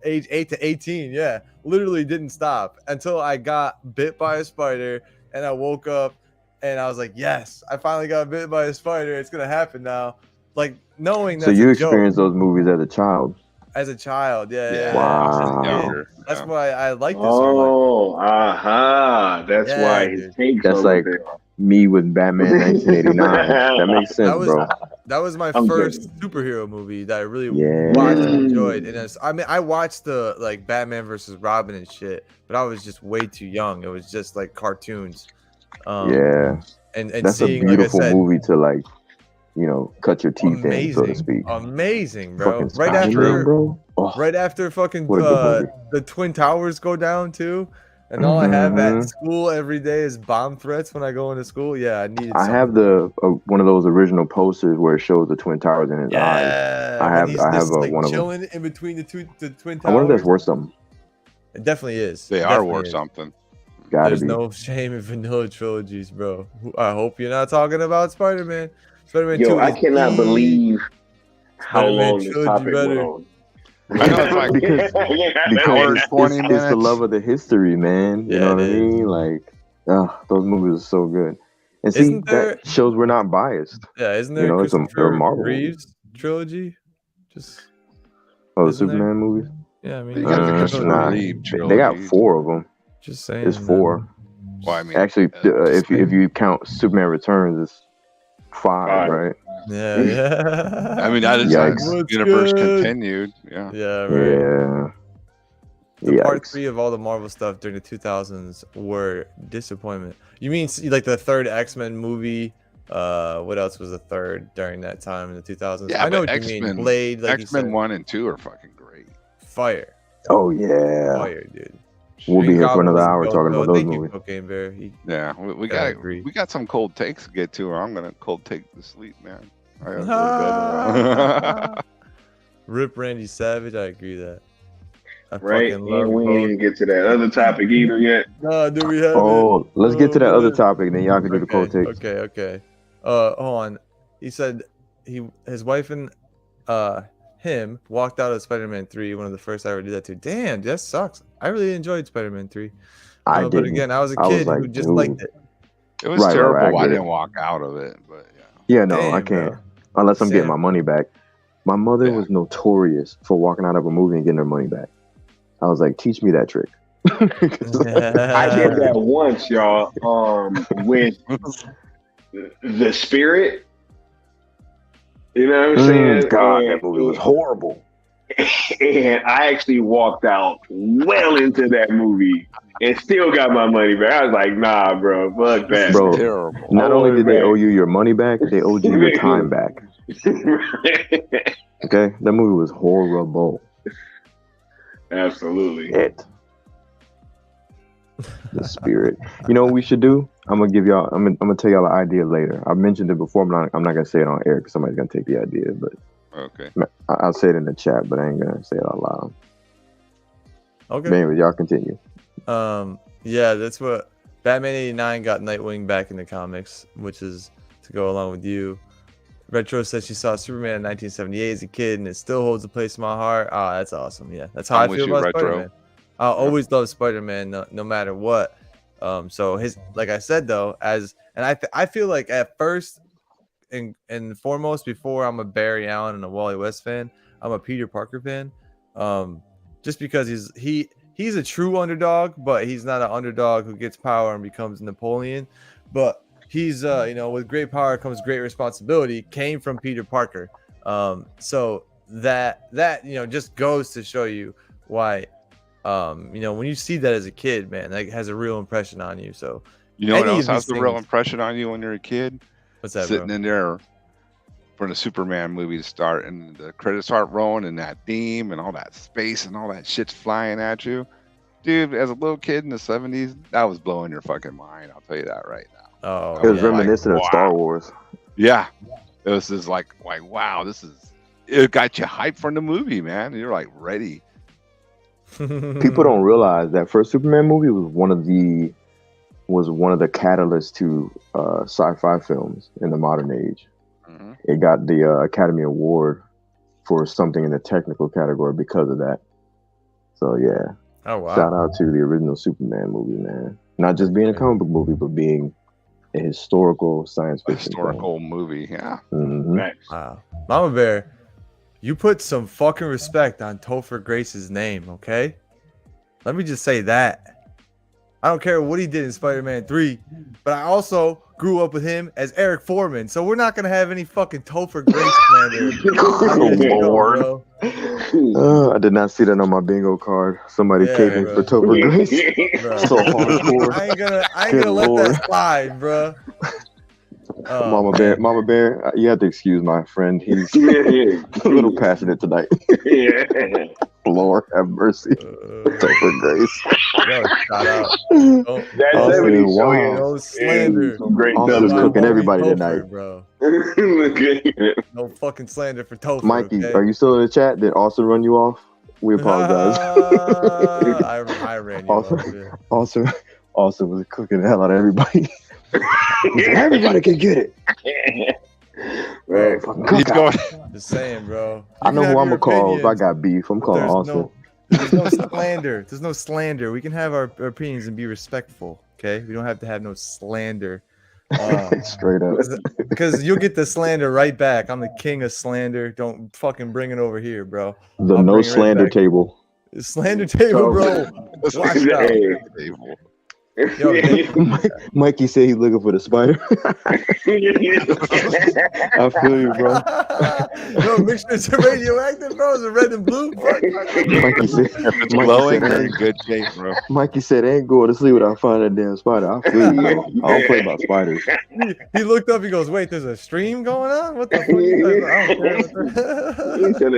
S2: age 8 to 18. Yeah, literally didn't stop until I got bit by a spider, and I woke up, and I was like, yes, I finally got bit by a spider. It's gonna happen now. Like knowing that. So
S4: you experienced those movies as a child.
S2: As a child, yeah.
S4: Wow.
S2: That's why I like this so
S3: much. That's why his take.
S4: That's like me with Batman 1989. That makes sense, bro.
S2: That was my first superhero movie that I really watched and enjoyed. And I watched the like Batman versus Robin and shit, but I was just way too young. It was just like cartoons.
S4: And that's
S2: seeing,
S4: a beautiful
S2: like I said,
S4: movie to like, cut your teeth in, so to speak.
S2: Amazing, bro.
S4: Right
S2: after fucking the Twin Towers go down too, and all I have at school every day is bomb threats when I go into school. Yeah, I have
S4: the one of those original posters where it shows the Twin Towers in his eyes. I have one of them
S2: chilling in between the Twin Towers.
S4: I wonder if that's worth something.
S2: It definitely is.
S1: They are worth something.
S2: There's no shame in vanilla trilogies, bro. I hope you're not talking about Spider-Man. Spider-Man 2
S3: I cannot believe how long this topic went on.
S1: I know it's like
S4: because it's the love of the history, man. You know what I mean? Like, those movies are so good. And see, that shows we're not biased.
S2: Yeah, isn't there
S4: it's a Marvel
S2: Reeves trilogy?
S4: The Superman movies?
S2: Yeah, I mean,
S4: they got 4 of them.
S2: Just saying.
S4: It's 4.
S1: Well, I mean,
S4: actually, if you count Superman Returns, it's 5, right?
S2: Yeah.
S1: I mean, that is universe continued. Yeah.
S2: Yeah, right.
S4: Yeah.
S2: Part 3 of all the Marvel stuff during the 2000s were disappointment. You mean like the third X-Men movie What else was the third during that time in the 2000s?
S1: Yeah,
S2: I know
S1: but
S2: what you mean. Blade, like
S1: X-Men 1 and 2 are fucking great.
S2: Fire.
S4: Oh yeah.
S2: Fire, dude.
S4: We'll be here for another hour talking about those movies.
S2: Cocaine Bear.
S1: Yeah, we got some cold takes to get to. Or I'm gonna cold take to sleep, man. I gotta go to bed.
S2: Rip Randy Savage. I agree with that.
S3: Right, and we ain't even get to that other topic either yet.
S2: No, do we have?
S4: Let's get to that other topic, and then y'all can do the cold takes.
S2: Okay. Hold on. He said his wife and him walked out of Spider-Man 3. One of the first I ever did that to. Damn, that sucks. I really enjoyed Spider-Man 3. But again, I was a kid who just liked it.
S1: It was terrible. I didn't walk out of it, but
S4: yeah. No, I can't unless I'm getting my money back. My mother was notorious for walking out of a movie and getting her money back. I was like, teach me that trick.
S3: I did that once, y'all. With The Spirit. You know what I'm saying?
S4: God, that movie was horrible.
S3: And I actually walked out well into that movie and still got my money back. I was like, nah, bro, fuck that.
S4: Bro,
S1: terrible.
S4: Not only did they owe you your money back, they owed you your time back. Okay? That movie was horrible.
S3: Absolutely.
S4: The Spirit. You know what we should do? I'm gonna tell y'all an idea later. I mentioned it before, but I'm not gonna say it on air because somebody's gonna take the idea. But
S1: okay,
S4: I'll say it in the chat, but I ain't gonna say it out loud.
S2: Okay.
S4: But anyway, y'all continue.
S2: Yeah, that's what Batman '89 got Nightwing back in the comics, which is to go along with you. Retro says she saw Superman in 1978 as a kid, and it still holds a place in my heart. Ah, that's awesome. Yeah, that's how I feel about Spider-Man. I'll always love Spider-Man, no matter what. So like I said though, I feel like at first and foremost, before I'm a Barry Allen and a Wally West fan, I'm a Peter Parker fan. Just because he's a true underdog, but he's not an underdog who gets power and becomes Napoleon. But he's with great power comes great responsibility. Came from Peter Parker. So that just goes to show you why. When you see that as a kid, man, that has a real impression on you. So
S1: what else has a real impression on you when you're a kid?
S2: What's that?
S1: Sitting in there for the Superman movie to start and the credits start rolling and that theme and all that space and all that shit's flying at you. Dude, as a little kid in the 70s, that was blowing your fucking mind. I'll tell you that right now.
S2: Oh,
S4: it was reminiscent of Star Wars.
S1: Yeah. It was just like, wow, it got you hyped for the movie, man. You're like ready.
S4: People don't realize that first Superman movie was one of the catalysts to sci-fi films in the modern age. Mm-hmm. It got the Academy Award for something in the technical category because of that. So yeah.
S2: Oh wow.
S4: Shout out to the original Superman movie, man. Not just being a comic book movie, but being a historical science fiction
S1: movie, yeah.
S4: Mm-hmm.
S2: Wow. Mama Bear, you put some fucking respect on Topher Grace's name, okay? Let me just say that. I don't care what he did in Spider-Man 3, but I also grew up with him as Eric Foreman, so we're not going to have any fucking Topher Grace slander.
S4: I did not see that on my bingo card. Somebody caving for Topher Grace. So hardcore.
S2: I ain't gonna let that slide, bro.
S4: Mama Bear, you have to excuse my friend. He's a little passionate tonight. Lord have mercy. Topher Grace.
S2: Yo, shout out.
S3: No
S2: slander.
S4: Austin's cooking everybody
S2: Topher,
S4: tonight,
S2: bro. No fucking slander for Topher.
S4: Mikey, are you still in the chat? Did Austin run you off? We apologize.
S2: I ran you off. Yeah.
S4: Austin was cooking the hell out of everybody. Everybody can get it. Right.
S1: He's going.
S2: Just saying, bro.
S4: I know who I'm gonna call if I got beef. I'm calling Austin.
S2: There's no slander. There's no slander. We can have our opinions and be respectful. Okay, we don't have to have no slander.
S4: Straight up.
S2: Because you'll get the slander right back. I'm the king of slander. Don't fucking bring it over here, bro.
S4: The no slander table.
S2: The slander table, bro. Watch out. Yo,
S4: Mikey said he's looking for the spider. I feel you, bro.
S2: No, make sure it's radioactive, bro. It's a red and blue.
S4: Mikey said,
S1: it's glowing. You're in good shape, bro.
S4: Mikey said, "I ain't going to sleep without finding a damn spider." I feel you, bro. I don't play about spiders.
S2: He looked up. He goes, "Wait, there's a stream going on? What the fuck?"
S3: He said,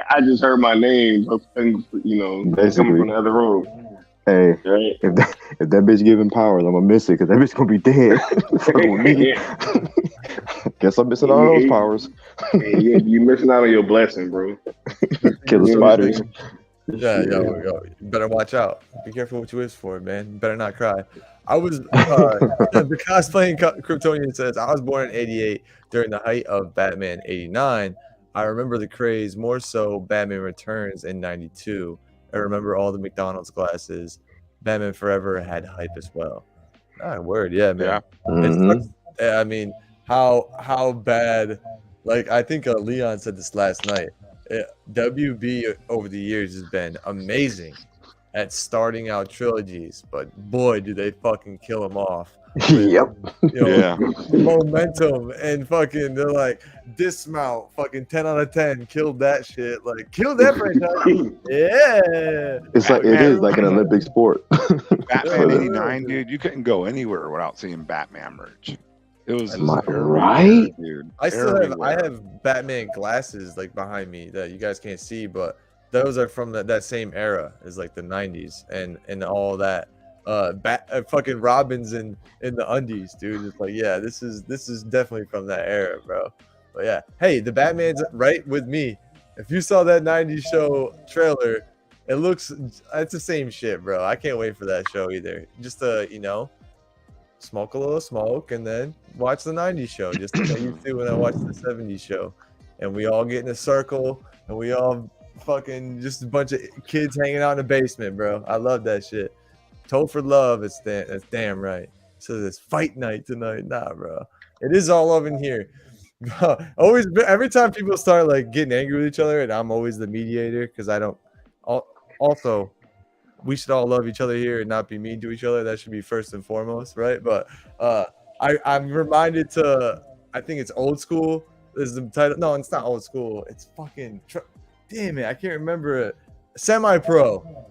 S3: "I just heard my name, coming from the other room."
S4: Hey, right. if that bitch giving powers, I'm gonna miss it because that bitch gonna be dead. Guess I'm missing all those powers.
S3: You missing out on your blessing, bro.
S4: Kill the spiders.
S2: Yeah, yo, you better watch out. Be careful what you wish for, man. You better not cry. I was the cosplaying Kryptonian says I was born in '88 during the height of Batman '89. I remember the craze more so Batman Returns in '92. I remember all the McDonald's glasses. Batman Forever had hype as well. Word, yeah, man.
S1: Yeah.
S2: Mm-hmm. I mean, how bad? Like I think Leon said this last night. WB over the years has been amazing at starting out trilogies, but boy, do they fucking kill them off.
S4: Yep.
S2: Momentum and fucking they're like dismount, fucking 10 out of 10, killed that shit, like killed that franchise. Yeah,
S4: it's like it is like an Olympic sport.
S1: Batman '89, dude, you couldn't go anywhere without seeing Batman merch. It was
S4: right,
S1: dude.
S2: I have Batman glasses like behind me that you guys can't see, but those are from that same era as like the '90s and all that. Fucking Robins in the undies, dude. It's like, yeah, this is definitely from that era, bro. But yeah, hey, the Batman's right with me. If you saw that '90s show trailer, it's the same shit, bro. I can't wait for that show either. Just smoke a little smoke and then watch the '90s show, just like you do when I watch the '70s show, and we all get in a circle and we all fucking just a bunch of kids hanging out in the basement, bro. I love that shit. Told for love, that's damn right. So it's fight night tonight. Nah, bro. It is all love in here. Always, every time people start like getting angry with each other, and I'm always the mediator because I don't. Also, we should all love each other here and not be mean to each other. That should be first and foremost, right? But I'm reminded to, I think it's Old School. Is the title? No, it's not Old School. It's fucking. Damn it, I can't remember it. Semi-Pro.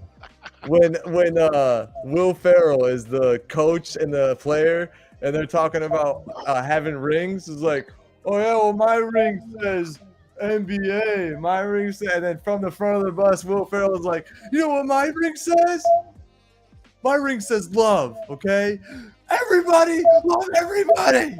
S2: When Will Ferrell is the coach and the player, and they're talking about having rings, it's like, oh yeah, well my ring says NBA, my ring says, and then from the front of the bus, Will Ferrell is like, you know what my ring says? My ring says love, okay? Everybody love everybody.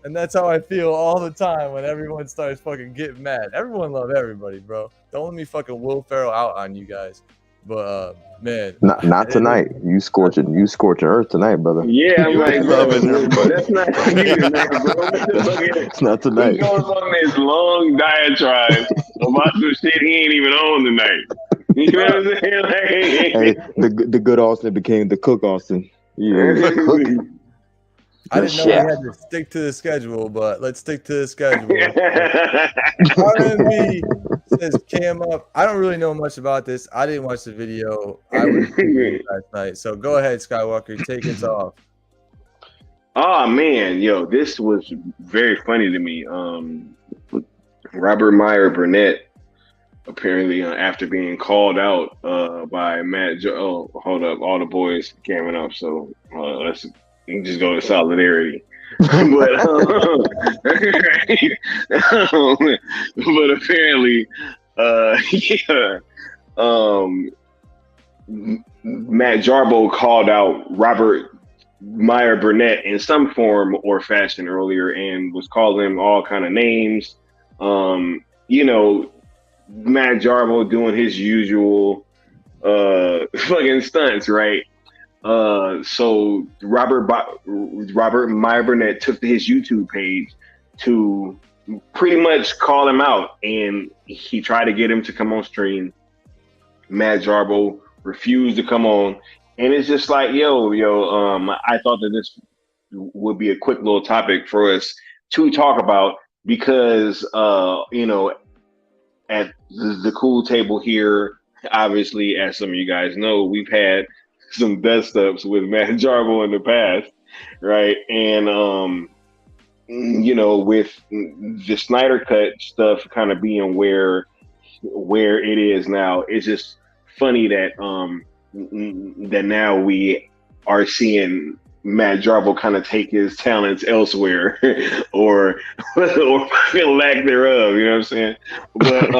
S2: And that's how I feel all the time when everyone starts fucking getting mad. Everyone love everybody, bro. Don't let me fucking Will Ferrell out on you guys. But man,
S4: not tonight. You scorching earth tonight, brother.
S3: Yeah, I'm like, loving everybody. That's not you tonight, bro.
S4: It's not tonight.
S3: He goes on this long diatribe about some shit he ain't even on tonight. You know what I'm saying?
S4: Hey, the good Austin became the cook Austin. Yeah.
S2: I didn't know we had to stick to the schedule, but let's stick to the schedule. RMB says cam up. I don't really know much about this. I didn't watch the video. I was last night. So go ahead, Skywalker. Take us off.
S3: Oh man, yo, this was very funny to me. Robert Meyer Burnett apparently after being called out by Matt. Hold up, all the boys camming up. So let's. You can just go to solidarity. But apparently, Matt Jarbo called out Robert Meyer Burnett in some form or fashion earlier and was calling him all kind of names. Matt Jarbo doing his usual fucking stunts, right? So Robert Meyer Burnett took to his YouTube page to pretty much call him out, and he tried to get him to come on stream. Matt Jarbo refused to come on, and it's just like, I thought that this would be a quick little topic for us to talk about because, at the cool table here, obviously, as some of you guys know, we've had some dust ups with Matt Jarbo in the past, right? And you know, with the Snyder Cut stuff kind of being where it is now, it's just funny that that now we are seeing Matt Jarbo kind of take his talents elsewhere, or lack thereof. You know what I'm saying? But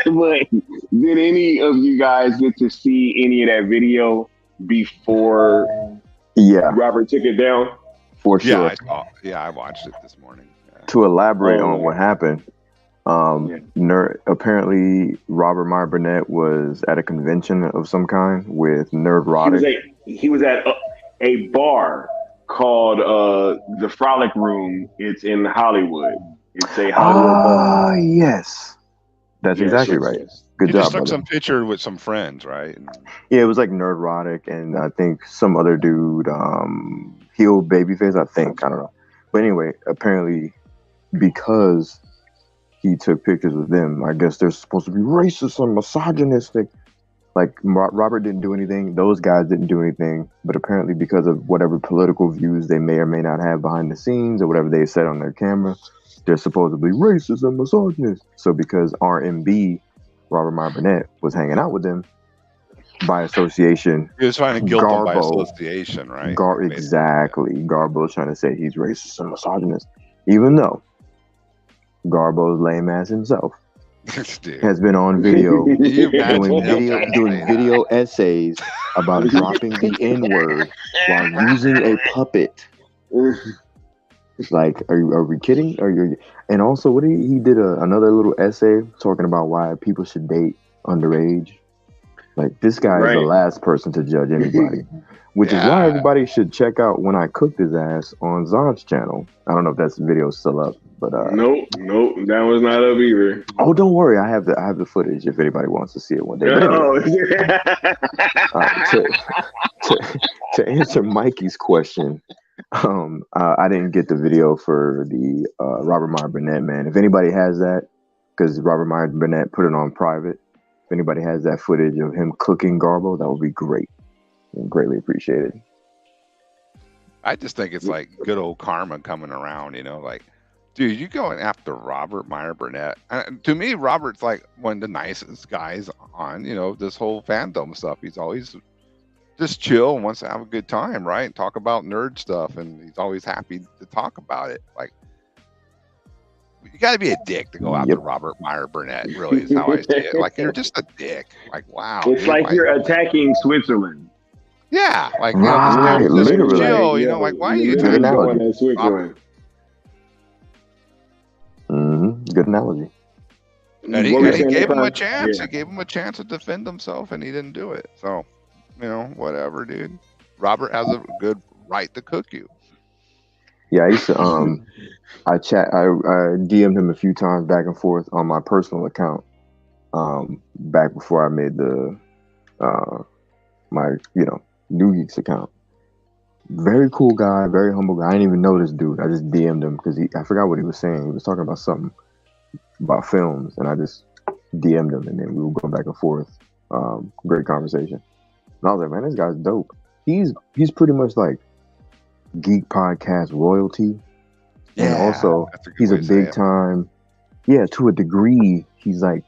S3: but did any of you guys get to see any of that video before?
S4: Yeah,
S3: Robert took it down.
S4: For sure.
S1: I watched it this morning. Yeah.
S4: To elaborate on what happened, apparently Robert Meyer Burnett was at a convention of some kind with Nerdrotic.
S3: He was at a bar called the Frolic Room. It's in Hollywood. It's a Hollywood bar.
S4: Yes. That's exactly right.
S3: Yes.
S4: Good job.
S1: Just took
S4: brother.
S1: some picture with some friends, right?
S4: Yeah, it was like Nerdrotic and I think some other dude, Heel Babyface, I think. I don't know. But anyway, apparently because he took pictures with them, I guess they're supposed to be racist and misogynistic. Like Robert didn't do anything. Those guys didn't do anything. But apparently because of whatever political views they may or may not have behind the scenes or whatever they said on their camera, they're supposedly racist and misogynist. So because RMB, Robert Meyer Burnett, was hanging out with them, by association,
S1: he was trying to guilt them by association, right?
S4: Exactly. Garbo's trying to say he's racist and misogynist, even though Garbo's lame ass himself has been on video doing video essays about dropping the N-word while using a puppet. Like, are we kidding? And also, what he did another little essay talking about why people should date underage. Like, this guy is the last person to judge anybody, which is why everybody should check out When I Cooked His Ass on Zod's channel. I don't know if that video's still up, but
S3: nope, that was not up either.
S4: Oh, don't worry, I have the footage if anybody wants to see it one day. But anyway, to answer Mikey's question, I didn't get the video for the Robert Meyer Burnett, man. If anybody has that, because Robert Meyer Burnett put it on private. If anybody has that footage of him cooking Garbo, that would be great and greatly appreciated.
S1: I just think it's like good old karma coming around, you know, like, dude, you going after Robert Meyer Burnett. To me, Robert's like one of the nicest guys on, you know, this whole fandom stuff. He's always just chill and wants to have a good time, right? Talk about nerd stuff, and he's always happy to talk about it. Like, you got to be a dick to go after Robert Meyer Burnett, really, is how I see it. Like, you're just a dick. Like, wow.
S3: It's like you're attacking Switzerland.
S1: Yeah. Like,
S4: right,
S1: you know, just
S4: literally.
S1: chill, you know, like, why are you attacking
S3: Switzerland?
S4: Good analogy.
S1: And he gave him a chance. Yeah. He gave him a chance to defend himself, and he didn't do it. So, you know, whatever, dude. Robert has a good right to cook you.
S4: Yeah, I used to I DM'd him a few times back and forth on my personal account. Back before I made the my, you know, New Geeks account. Very cool guy, very humble guy. I didn't even know this dude. I just DM'd him because I forgot what he was saying. He was talking about something about films, and I just DM'd him, and then we were going back and forth. Great conversation. And I was like, man, this guy's dope. He's pretty much like Geek Podcast royalty. Yeah, and also he's a big time, to a degree, he's like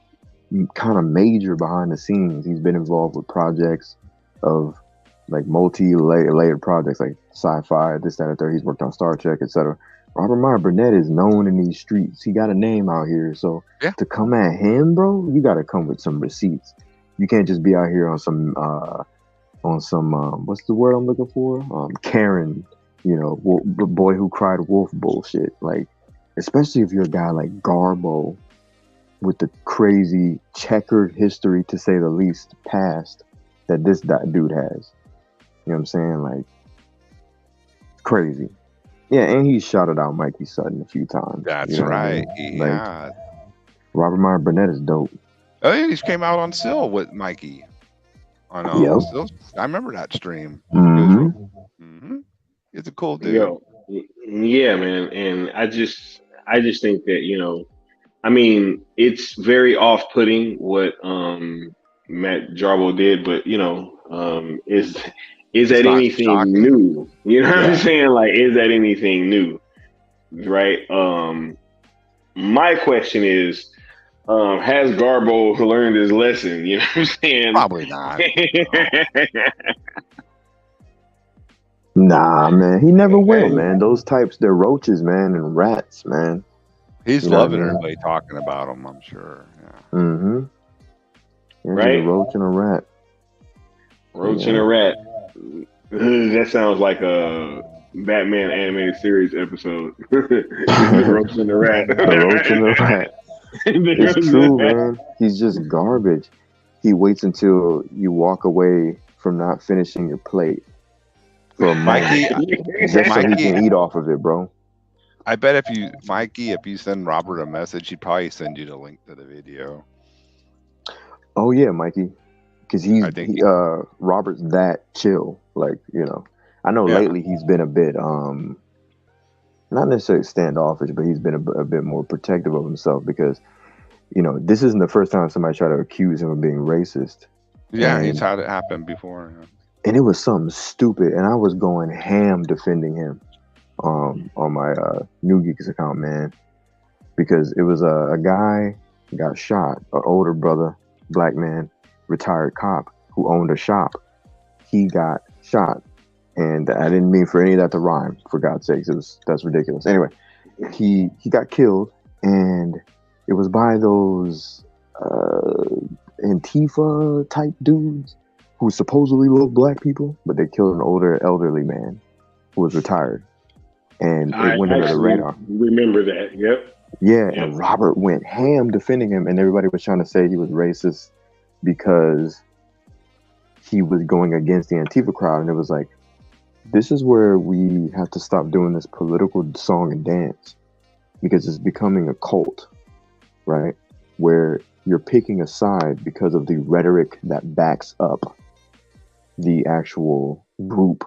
S4: kind of major behind the scenes. He's been involved with projects of like multi-layered projects like sci-fi, this, that, and third. He's worked on Star Trek, etc. Robert Meyer Burnett is known in these streets. He got a name out here. So to come at him, bro, you got to come with some receipts. You can't just be out here on some what's the word I'm looking for? Karen, you know, boy who cried wolf bullshit. Like, especially if you're a guy like Garbo with the crazy checkered history, to say the least, past that this dude has. You know what I'm saying? Like, crazy. Yeah, and he shouted out Mikey Sutton a few times.
S1: That's right. I mean?
S4: Like, Robert Meyer Burnett is dope.
S1: Oh, yeah, he came out on Sill with Mikey. On Sill. I remember that stream. It's a cool dude.
S3: Yeah, man. And I just think that, you know, I mean, it's very off-putting what Matt Jarbo did, but is
S1: It's
S3: that
S1: not
S3: anything
S1: shocking.
S3: new? You know what I'm saying? Like, is that anything new? Right. My question is, has Garbo learned his lesson? You know what I'm saying?
S1: Probably not.
S4: Nah, man, he never will, man. Those types, they're roaches, man, and rats, man.
S1: He's loving everybody talking about him, I'm sure. Yeah.
S4: Mm-hmm. Yeah,
S3: right?
S4: A roach and a rat.
S3: Roach and a rat. That sounds like a Batman animated series episode. The roach and the rat.
S4: The roach and the rat. It's true, man. He's just garbage. He waits until you walk away from not finishing your plate for a Mikey, just so he can eat off of it, bro.
S1: I bet if you send Robert a message, he'd probably send you the link to the video.
S4: Oh yeah, Mikey, because Robert's that chill. Like, I know lately he's been a bit not necessarily standoffish, but he's been a bit more protective of himself because this isn't the first time somebody tried to accuse him of being racist.
S1: Yeah, he's had it happen before. Yeah.
S4: And it was something stupid, and I was going ham defending him on my New Geeks account, man, because it was a guy got shot, an older brother, black man, retired cop who owned a shop. He got shot, and I didn't mean for any of that to rhyme. For God's sakes, that's ridiculous. Anyway, he got killed, and it was by those Antifa type dudes who supposedly love black people, but they killed an older elderly man who was retired, and it went under the radar.
S3: Remember that? Yep.
S4: Yeah, and Robert went ham defending him, and everybody was trying to say he was racist because he was going against the Antifa crowd, and it was like, this is where we have to stop doing this political song and dance because it's becoming a cult, right? Where you're picking a side because of the rhetoric that backs up the actual group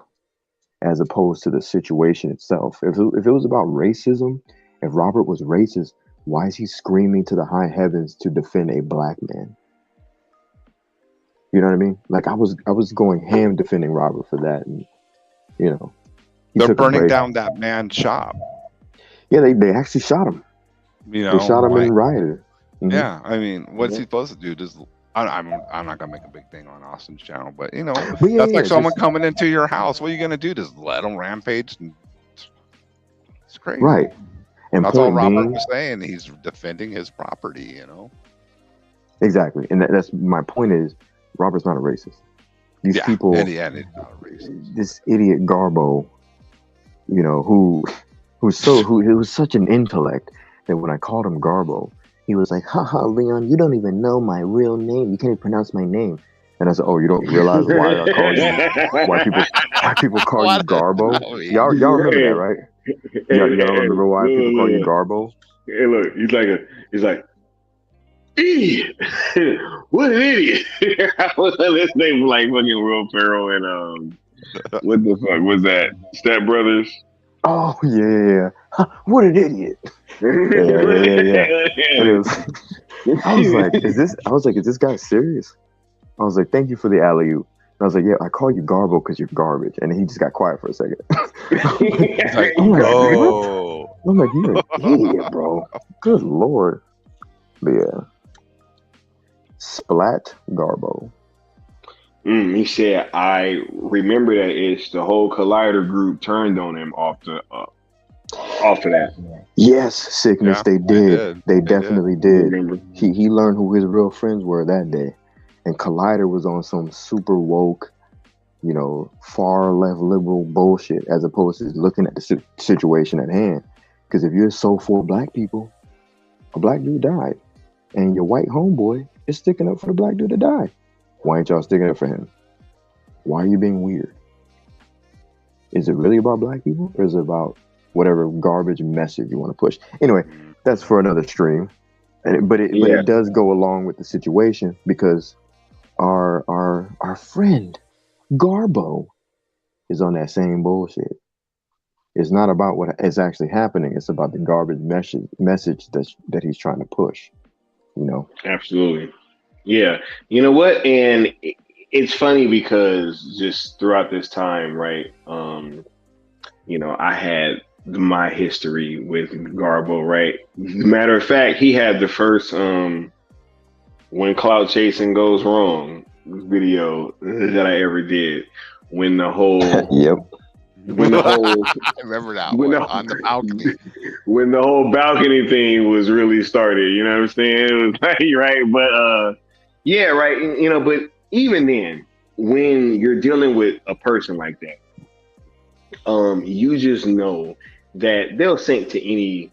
S4: as opposed to the situation itself. If it was about racism, if Robert was racist, why is he screaming to the high heavens to defend a black man? You know what I mean? Like, I was going ham defending Robert for that, and
S1: they're burning down that man's shop.
S4: Yeah, they actually shot him. They shot him and rioted. Mm-hmm.
S1: Yeah, I mean, what's he supposed to do? Just I'm not gonna make a big thing on Austin's channel, but that's like someone coming into your house. What are you gonna do? Just let them rampage? It's crazy,
S4: right? And
S1: that's all Robert was saying. He's defending his property,
S4: Exactly, and that's my point. Is Robert's not a racist. These people,
S1: he's not a racist.
S4: This idiot Garbo, who was such an intellect that when I called him Garbo, he was like, haha, Leon, you don't even know my real name. You can't even pronounce my name. And I said, oh, you don't realize why I call you, why people call you Garbo? Y'all remember that, right? Y'all remember why people call you Garbo?
S3: Hey, look, he's like, what an idiot. I was listening like fucking Will Ferrell and what the fuck was that? Step Brothers?
S4: Oh yeah. What an idiot. Yeah. I was like, is this guy serious? I was like, thank you for the alley-oop. And I was like, yeah, I call you Garbo because you're garbage. And then he just got quiet for a second. I'm like, you're an idiot, bro. Good Lord. But yeah. Splat Garbo.
S3: He said, I remember that it's the whole Collider group turned on him off of that.
S4: Yes, sickness, they did. They definitely did. He learned who his real friends were that day. And Collider was on some super woke, far left liberal bullshit as opposed to looking at the situation at hand. Because if you're so for black people, a black dude died. And your white homeboy is sticking up for the black dude that died. Why ain't y'all sticking up for him? Why are you being weird? Is it really about black people? Or is it about whatever garbage message you want to push? Anyway, that's for another stream. But it does go along with the situation because our friend Garbo is on that same bullshit. It's not about what is actually happening. It's about the garbage message that he's trying to push.
S3: Absolutely. Yeah. You know what? And it's funny because just throughout this time, right? I had my history with Garbo, right? Matter of fact, he had the first when cloud chasing goes wrong video that I ever did. When the whole
S4: Yep.
S3: When the whole
S1: I remember that one on the balcony.
S3: When the whole balcony thing was really started, you know what I'm saying? It was like, right, but yeah, right, but even then, when you're dealing with a person like that, you just know that they'll sink to any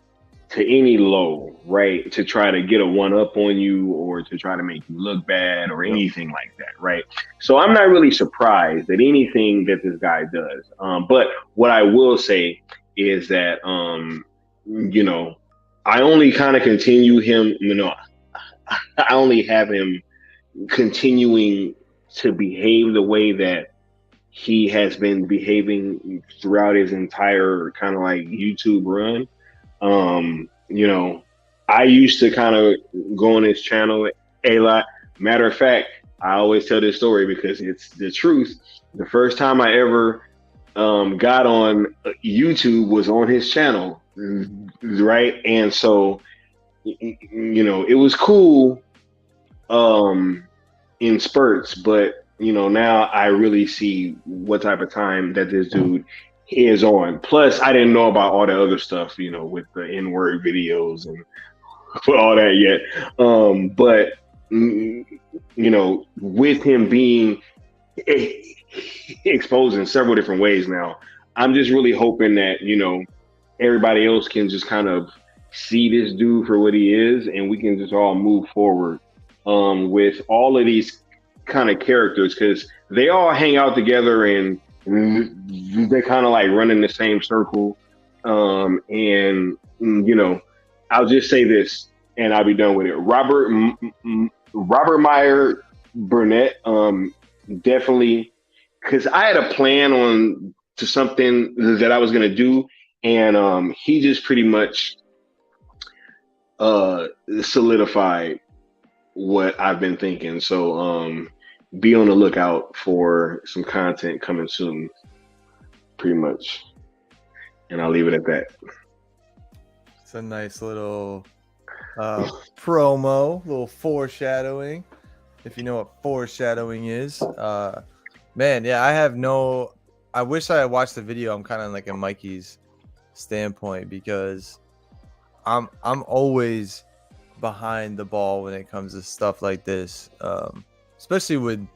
S3: low, right, to try to get a one up on you or to try to make you look bad or anything like that, right? So I'm not really surprised at anything that this guy does. But what I will say is that I only kind of continue him, I only have him continuing to behave the way that he has been behaving throughout his entire kind of like YouTube run. I used to kind of go on his channel a lot. Matter of fact, I always tell this story because it's the truth. The first time I ever got on YouTube was on his channel, right? And so, it was cool in spurts, but now I really see what type of time that this dude is on. Plus, I didn't know about all the other stuff, with the N-word videos and all that yet. But with him being exposed in several different ways now, I'm just really hoping that, everybody else can just kind of see this dude for what he is, and we can just all move forward with all of these kind of characters, because they all hang out together and they kind of like run in the same circle. And I'll just say this and I'll be done with it. Robert Meyer Burnett, definitely, because I had a plan on to something that I was going to do, and he just pretty much solidified what I've been thinking. So be on the lookout for some content coming soon, pretty much. And I'll leave it at that.
S2: It's a nice little promo, little foreshadowing, if you know what foreshadowing is. Man, yeah, I wish I had watched the video. I'm kind of like in Mikey's standpoint, because I'm always behind the ball when it comes to stuff like this, especially with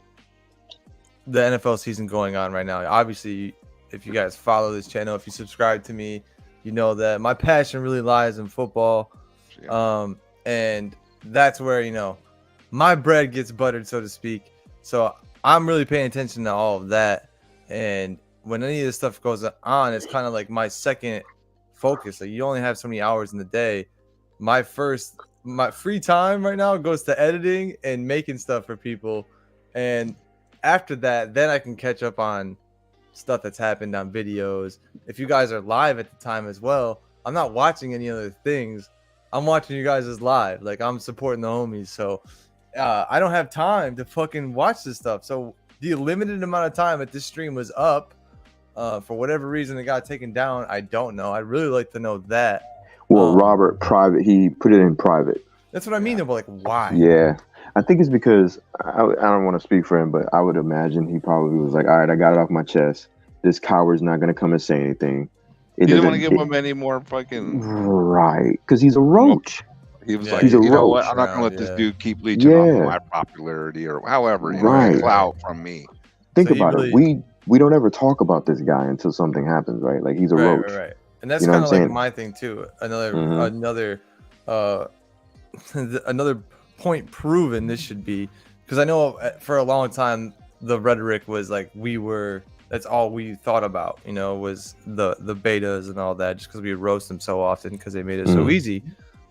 S2: the NFL season going on right now. Obviously, if you guys follow this channel, if you subscribe to me, you know that my passion really lies in football. And that's where, my bread gets buttered, so to speak. So I'm really paying attention to all of that. And when any of this stuff goes on, it's kind of like my second focus. Like, you only have so many hours in the day. My free time right now goes to editing and making stuff for people. And after that, then I can catch up on stuff that's happened on videos. If you guys are live at the time as well, I'm not watching any other things. I'm watching you guys as live. Like, I'm supporting the homies. So I don't have time to fucking watch this stuff. So the limited amount of time that this stream was up, for whatever reason it got taken down, I don't know. I'd really like to know that.
S4: Well, Robert, he put it in private.
S2: That's what I mean. But like, why?
S4: Yeah. I think it's because I don't want to speak for him, but I would imagine he probably was like, all right, I got it off my chest. This coward's not going to come and say anything.
S1: He didn't want to give him any more fucking...
S4: Right, because he's a roach.
S1: He was like, you know what? I'm not going to let this dude keep leeching off my popularity or however, clout from me.
S4: Think about it. We don't ever talk about this guy until something happens, right? Like, he's a roach.
S2: Right. And that's kind of like my thing too. Another point proven this should be, because I know for a long time the rhetoric was like that's all we thought about, was the betas and all that, just because we roast them so often because they made it so easy.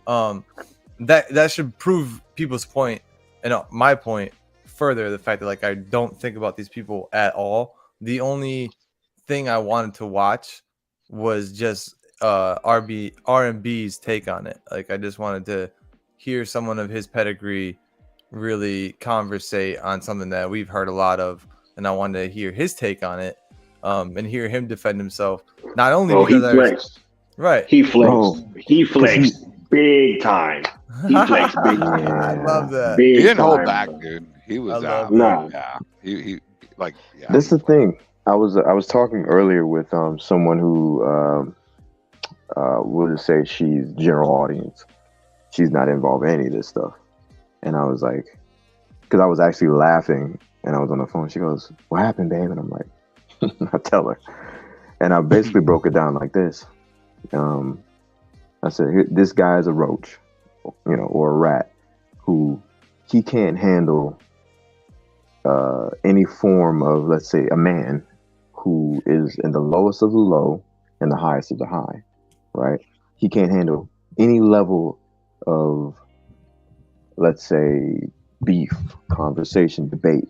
S2: That should prove people's point and my point further, the fact that like I don't think about these people at all. The only thing I wanted to watch was just RMB's take on it. Like, I just wanted to hear someone of his pedigree really conversate on something that we've heard a lot of, and I wanted to hear his take on it, and hear him defend himself. Not only because
S3: he flexed,
S2: right?
S3: He flexed big time. He flexed big time.
S2: I love that.
S1: He didn't hold back, dude. He was out.
S3: Nah.
S1: Yeah. He like. Yeah.
S4: This is the thing. I was talking earlier with someone who would say she's general audience. She's not involved in any of this stuff. And I was like, because I was actually laughing and I was on the phone. She goes, "What happened, babe?" And I'm like, I tell her. And I basically broke it down like this. I said, this guy is a roach, or a rat who he can't handle any form of, let's say, a man who is in the lowest of the low and the highest of the high, right? He can't handle any level of, let's say, beef, conversation, debate.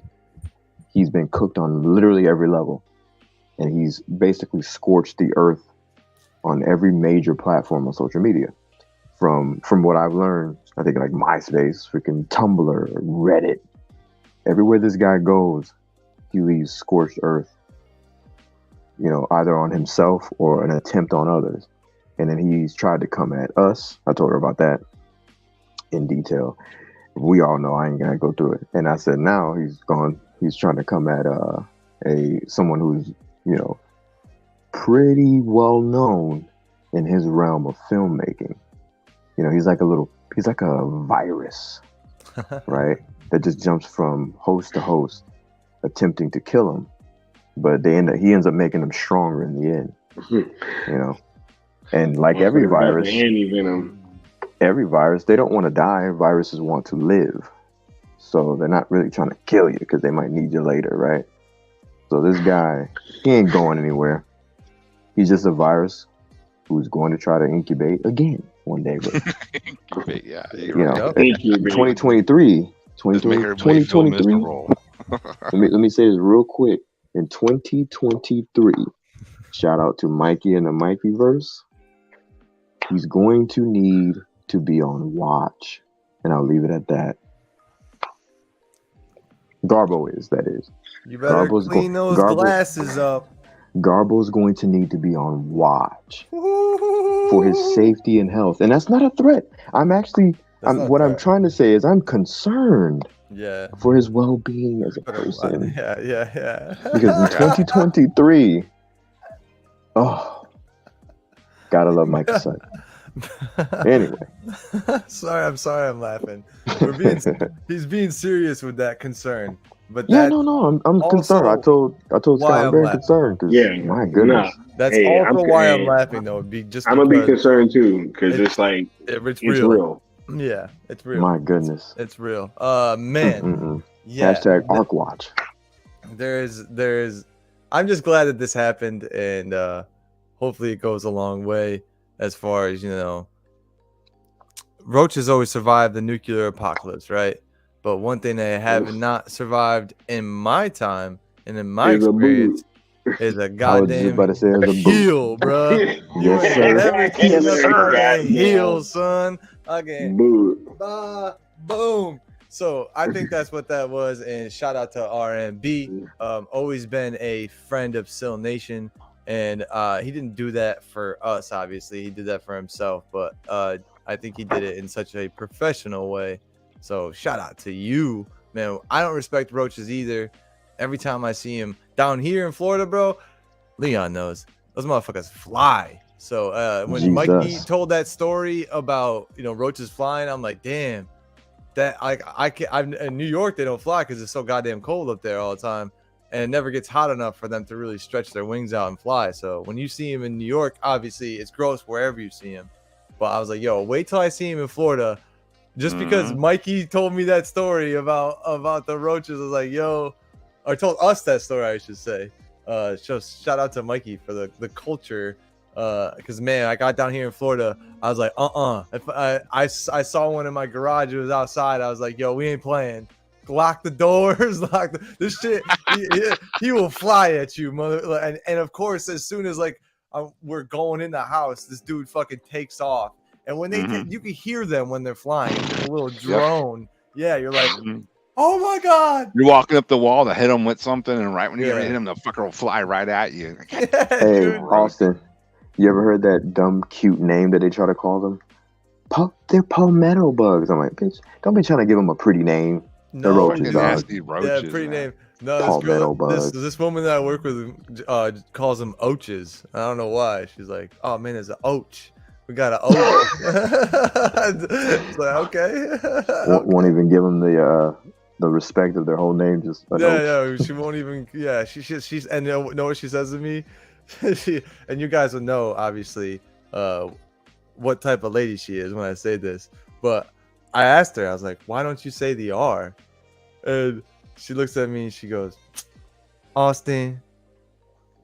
S4: He's been cooked on literally every level, and he's basically scorched the earth on every major platform on social media. From what I've learned, I think like MySpace, freaking Tumblr, Reddit, everywhere this guy goes, he leaves scorched earth, either on himself or an attempt on others. And then he's tried to come at us. I told her about that in detail. We all know I ain't gonna go through it. And I said, now he's trying to come at someone who's, pretty well known in his realm of filmmaking. He's like a virus, right? That just jumps from host to host, attempting to kill him. But he ends up making them stronger in the end. And like every virus, they don't want to die. Viruses want to live. So they're not really trying to kill you because they might need you later, right? So this guy, he ain't going anywhere. He's just a virus who's going to try to incubate again one day. But,
S1: Incubate, yeah.
S4: 2023. let me say this real quick. In 2023, shout out to Mikey and the Mikey verse. He's going to need to be on watch, and I'll leave it at that. Garbo is, that is.
S2: You better clean those glasses up.
S4: Garbo's going to need to be on watch for his safety and health. And that's not a threat. I'm trying to say is I'm concerned for his well-being as a person.
S2: Yeah.
S4: Because in 2023, gotta love Mike Sutton. Anyway.
S2: I'm sorry I'm laughing. He's being serious with that concern. But
S4: I'm concerned. I told Scott I'm very concerned. My goodness.
S2: That's also why I'm laughing though.
S3: I'm gonna be concerned too because it's real.
S2: Yeah, it's real.
S4: My goodness,
S2: it's real. Man. Yeah.
S4: Hashtag ArcWatch.
S2: There's. I'm just glad that this happened, and hopefully it goes a long way as far as roaches always survive the nuclear apocalypse, right? But one thing they have not survived in my time and in my experience is a goddamn heel, bro.
S4: Yes, sir.
S2: Never heel, son. Again, boom. So I think that's what that was. And shout out to RMB. Always been a friend of Sill Nation. And he didn't do that for us, obviously. He did that for himself. But I think he did it in such a professional way. So shout out to you, man. I don't respect roaches either. Every time I see him down here in Florida, bro, Leon knows those motherfuckers fly. So when Mikey told that story about roaches flying, I'm like, damn, that I can. In New York they don't fly because it's so goddamn cold up there all the time, and it never gets hot enough for them to really stretch their wings out and fly. So when you see him in New York, obviously it's gross wherever you see him. But I was like, yo, wait till I see him in Florida. Just because Mikey told me that story about the roaches, I was like, yo, or told us that story, I should say. Shout out to Mikey for the culture. Because, man, I got down here in Florida. I was like, If I saw one in my garage. It was outside. I was like, yo, we ain't playing. Lock the doors. This shit. He will fly at you, mother. And of course, as soon as we're going in the house, this dude fucking takes off. And when they you can hear them when they're flying, a little drone. Yeah, you're like, oh my god!
S1: You're walking up the wall to hit him with something, and right when you hit him, the fucker will fly right at you.
S4: Hey, dude. Austin, you ever heard that dumb, cute name that they try to call them? They're palmetto bugs. I'm like, bitch, don't be trying to give them a pretty name.
S2: No,
S4: the roaches,
S1: nasty roaches.
S2: Yeah, pretty name. No,
S4: palmetto bugs.
S2: This woman that I work with calls them oaches. I don't know why. She's like, oh man, there's an oach. We got an oach. It's like, okay.
S4: Won't even give them the respect of their whole name. Just
S2: yeah, she won't even. Yeah, she's and you know what she says to me. And you guys will know obviously what type of lady she is when I say this, but I asked her, I was like, why don't you say the R? And she looks at me and she goes, Austin,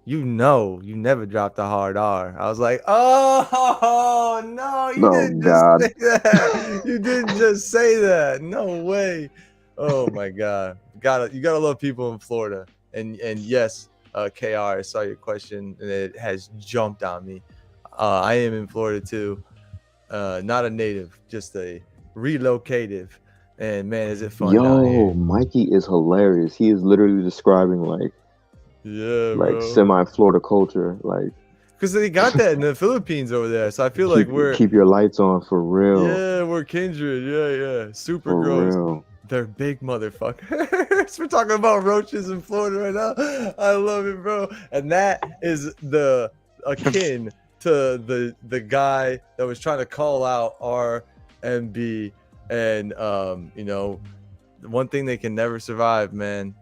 S2: you know you never dropped a hard R. I was like, oh no, you didn't just say that. You didn't just say that. No way. Oh my god. You gotta love people in Florida. And yes, KR, I saw your question and it has jumped on me. I am in Florida too. Not a native, just a relocative. And man, is it fun down here.
S4: Mikey is hilarious. He is literally describing like semi-Florida culture, like
S2: because they got that in the Philippines over there. So I feel like we're
S4: keep your lights on for real.
S2: Yeah, we're kindred. Yeah. Super
S4: for
S2: gross.
S4: Real.
S2: They're big motherfuckers. We're talking about roaches in Florida right now. I love it, bro. And that is akin to the guy that was trying to call out RMB. And one thing they can never survive, man.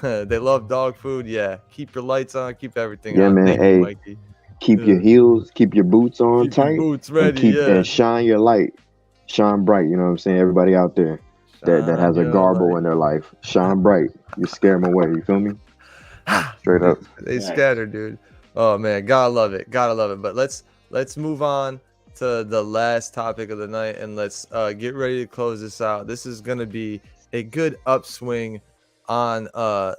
S2: They love dog food. Yeah, keep your lights on, keep everything on.
S4: Man. Hey, Mikey. Keep your heels, keep your boots on
S2: keep
S4: tight,
S2: your boots ready,
S4: and shine your light, shine bright. You know what I'm saying? Everybody out there that has a garble in their life, shine bright. You scare them away. You feel me? Straight up.
S2: They scatter, dude. Oh man, gotta love it. But let's move on to the last topic of the night, and let's get ready to close this out. This is gonna be a good upswing on the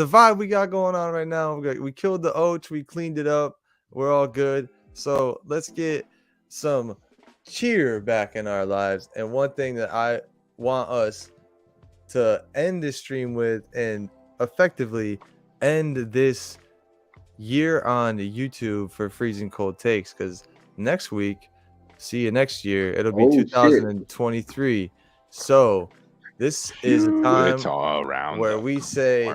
S2: vibe we got going on right now. We killed the oach, we cleaned it up, we're all good. So let's get some cheer back in our lives. And one thing that I want us to end this stream with and effectively end this year on YouTube for Freezing Cold Takes, because next week, see you next year, it'll be 2023. Shit. So this is a time where we say,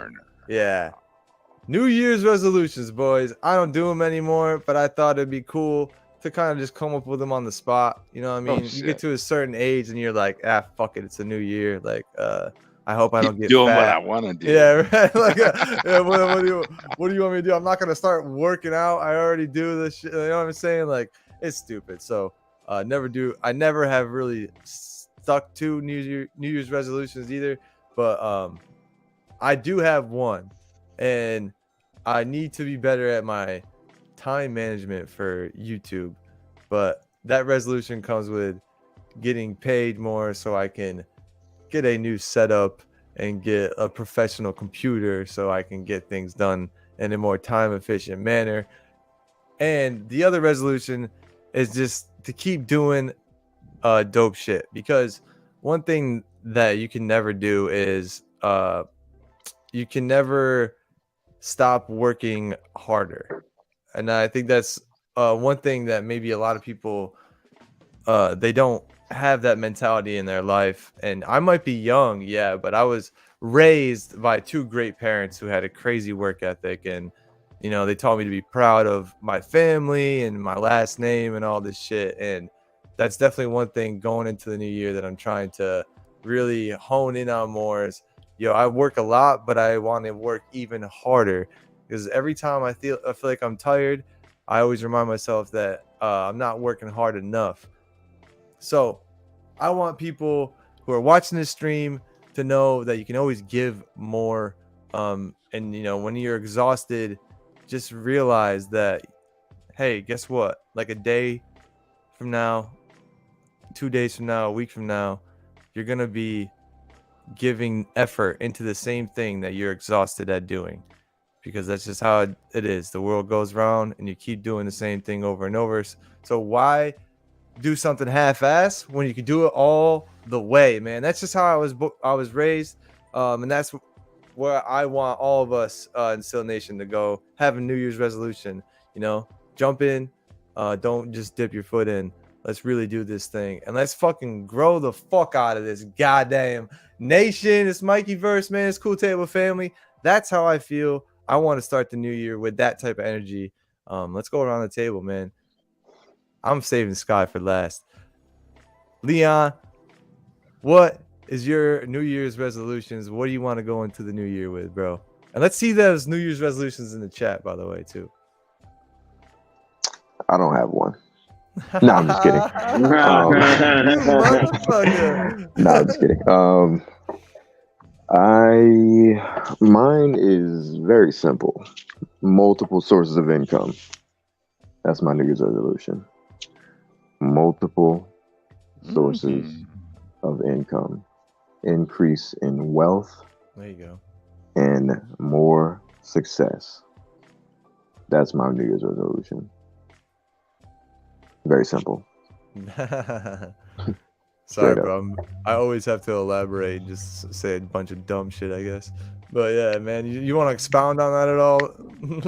S2: New Year's resolutions, boys. I don't do them anymore, but I thought it'd be cool to kind of just come up with them on the spot. You know what I mean? You get to a certain age and you're like, fuck it, it's a new year. Like, I hope I don't get
S1: doing
S2: fat.
S1: what I want to do.
S2: Yeah, right. Like, what do you want me to do? I'm not gonna start working out. I already do this shit. You know what I'm saying? Like, it's stupid. So, I never have really stuck to New Year's resolutions either. But I do have one, and I need to be better at my time management for YouTube. But that resolution comes with getting paid more so I can get a new setup and get a professional computer so I can get things done in a more time efficient manner. And the other resolution is just to keep doing dope shit, because one thing that you can never do is you can never stop working harder. And I think that's one thing that maybe a lot of people they don't have that mentality in their life. And I might be young, but I was raised by two great parents who had a crazy work ethic, and they taught me to be proud of my family and my last name and all this shit. And that's definitely one thing going into the new year that I'm trying to really hone in on more is, I work a lot, but I want to work even harder, because every time I feel like I'm tired, I always remind myself that I'm not working hard enough. So I want people who are watching this stream to know that you can always give more. And when you're exhausted, just realize that, hey, guess what? Like a day from now, 2 days from now, a week from now, you're going to be giving effort into the same thing that you're exhausted at doing, because that's just how it is. The world goes round and you keep doing the same thing over and over. So why do something half-ass when you can do it all the way, man. That's just how I was raised, and that's where I want all of us in Still Nation to go. Have a New Year's resolution, jump in, don't just dip your foot in. Let's really do this thing, and let's fucking grow the fuck out of this goddamn nation. It's Mikey Verse, man. It's Cool Table family. That's how I feel. I want to start the new year with that type of energy. Let's go around the table, man. I'm saving Sky for last. Leon, what is your New Year's resolutions? What do you want to go into the new year with, bro? And let's see those New Year's resolutions in the chat, by the way, too.
S4: I don't have one. No, I'm just kidding. No, I'm just kidding. Mine is very simple. Multiple sources of income. That's my New Year's resolution. Multiple sources of income. Increase in wealth.
S2: There you go.
S4: And more success. That's my New Year's resolution. Very simple.
S2: Sorry, bro. I always have to elaborate and just say a bunch of dumb shit, I guess. But yeah, man, you want to expound on that at all,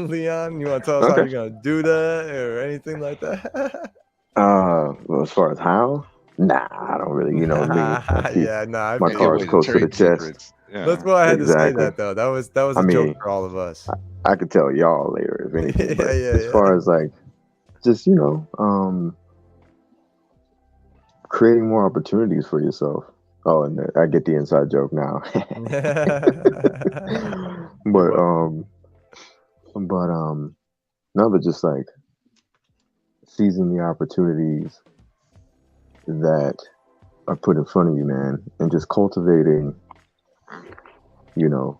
S2: Leon? You want to tell us how you're going to do that or anything like that?
S4: Well, as far as how? Nah, I don't really, me. My cards close to the chest.
S2: Yeah. That's why I had to say that, though. That was a joke for all of us.
S4: I could tell y'all later, if anything. As far as like, just, creating more opportunities for yourself. Oh, and I get the inside joke now. but just like seizing the opportunities that are put in front of you, man, and just cultivating,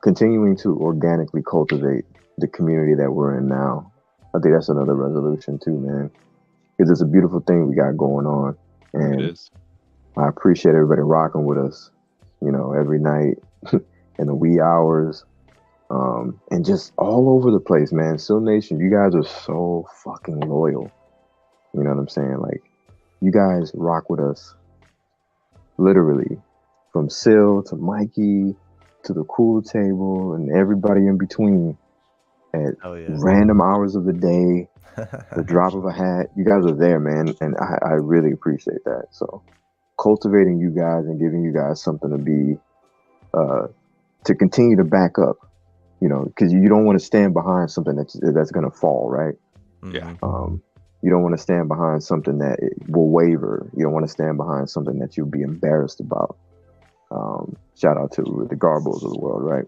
S4: continuing to organically cultivate the community that we're in now. I think that's another resolution too, man, because it's a beautiful thing we got going on. And it is. I appreciate everybody rocking with us, every night in the wee hours, and just all over the place, man. Still Nation, you guys are so fucking loyal. You know what I'm saying? Like, you guys rock with us, literally, from Sil to Mikey to the Cool Table and everybody in between at random hours of the day. The drop of a hat. You guys are there, man, and I really appreciate that. So cultivating you guys and giving you guys something to be to continue to back up, because you don't want to stand behind something that's gonna fall, right?
S1: Yeah.
S4: You don't want to stand behind something that will waver. You don't want to stand behind something that you'll be embarrassed about. Shout out to the Garbles of the world, right?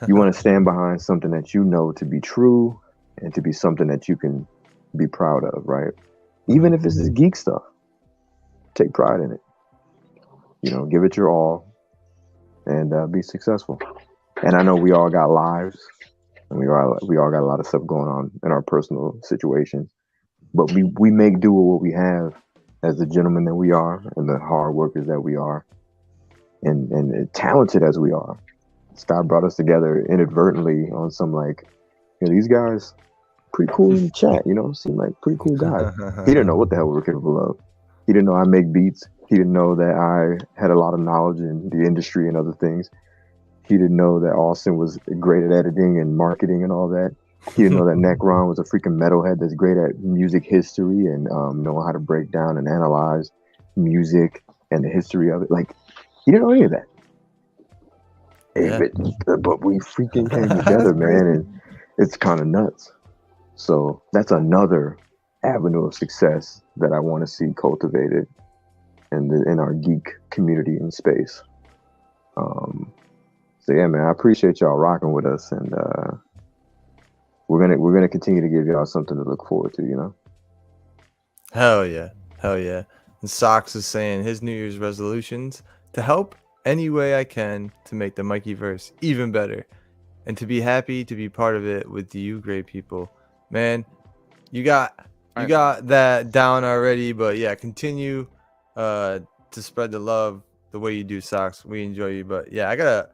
S4: You want to stand behind something that you know to be true and to be something that you can be proud of, right? Even if it's this geek stuff, take pride in it. Give it your all and be successful. And I know we all got lives and we all got a lot of stuff going on in our personal situations, but we make do with what we have as the gentlemen that we are and the hard workers that we are and talented as we are. Scott brought us together inadvertently on some these guys pretty cool in the chat, seem like pretty cool guys. He didn't know what the hell we were capable of. He didn't know I make beats. He didn't know that I had a lot of knowledge in the industry and other things. He didn't know that Austin was great at editing and marketing and all that. He didn't know that Necron was a freaking metalhead that's great at music history and knowing how to break down and analyze music and the history of it. Like, he didn't know any of that. Yeah. But we freaking came together, man, and it's kind of nuts. So that's another avenue of success that I want to see cultivated in our geek community and space. So yeah, man, I appreciate y'all rocking with us, and we're gonna continue to give y'all something to look forward to,
S2: Hell yeah. And Sox is saying his New Year's resolutions to help any way I can to make the Mikey verse even better, and to be happy to be part of it with you great people. Man, you got that down already, but yeah, continue to spread the love the way you do, Sox. We enjoy you. But yeah, I gotta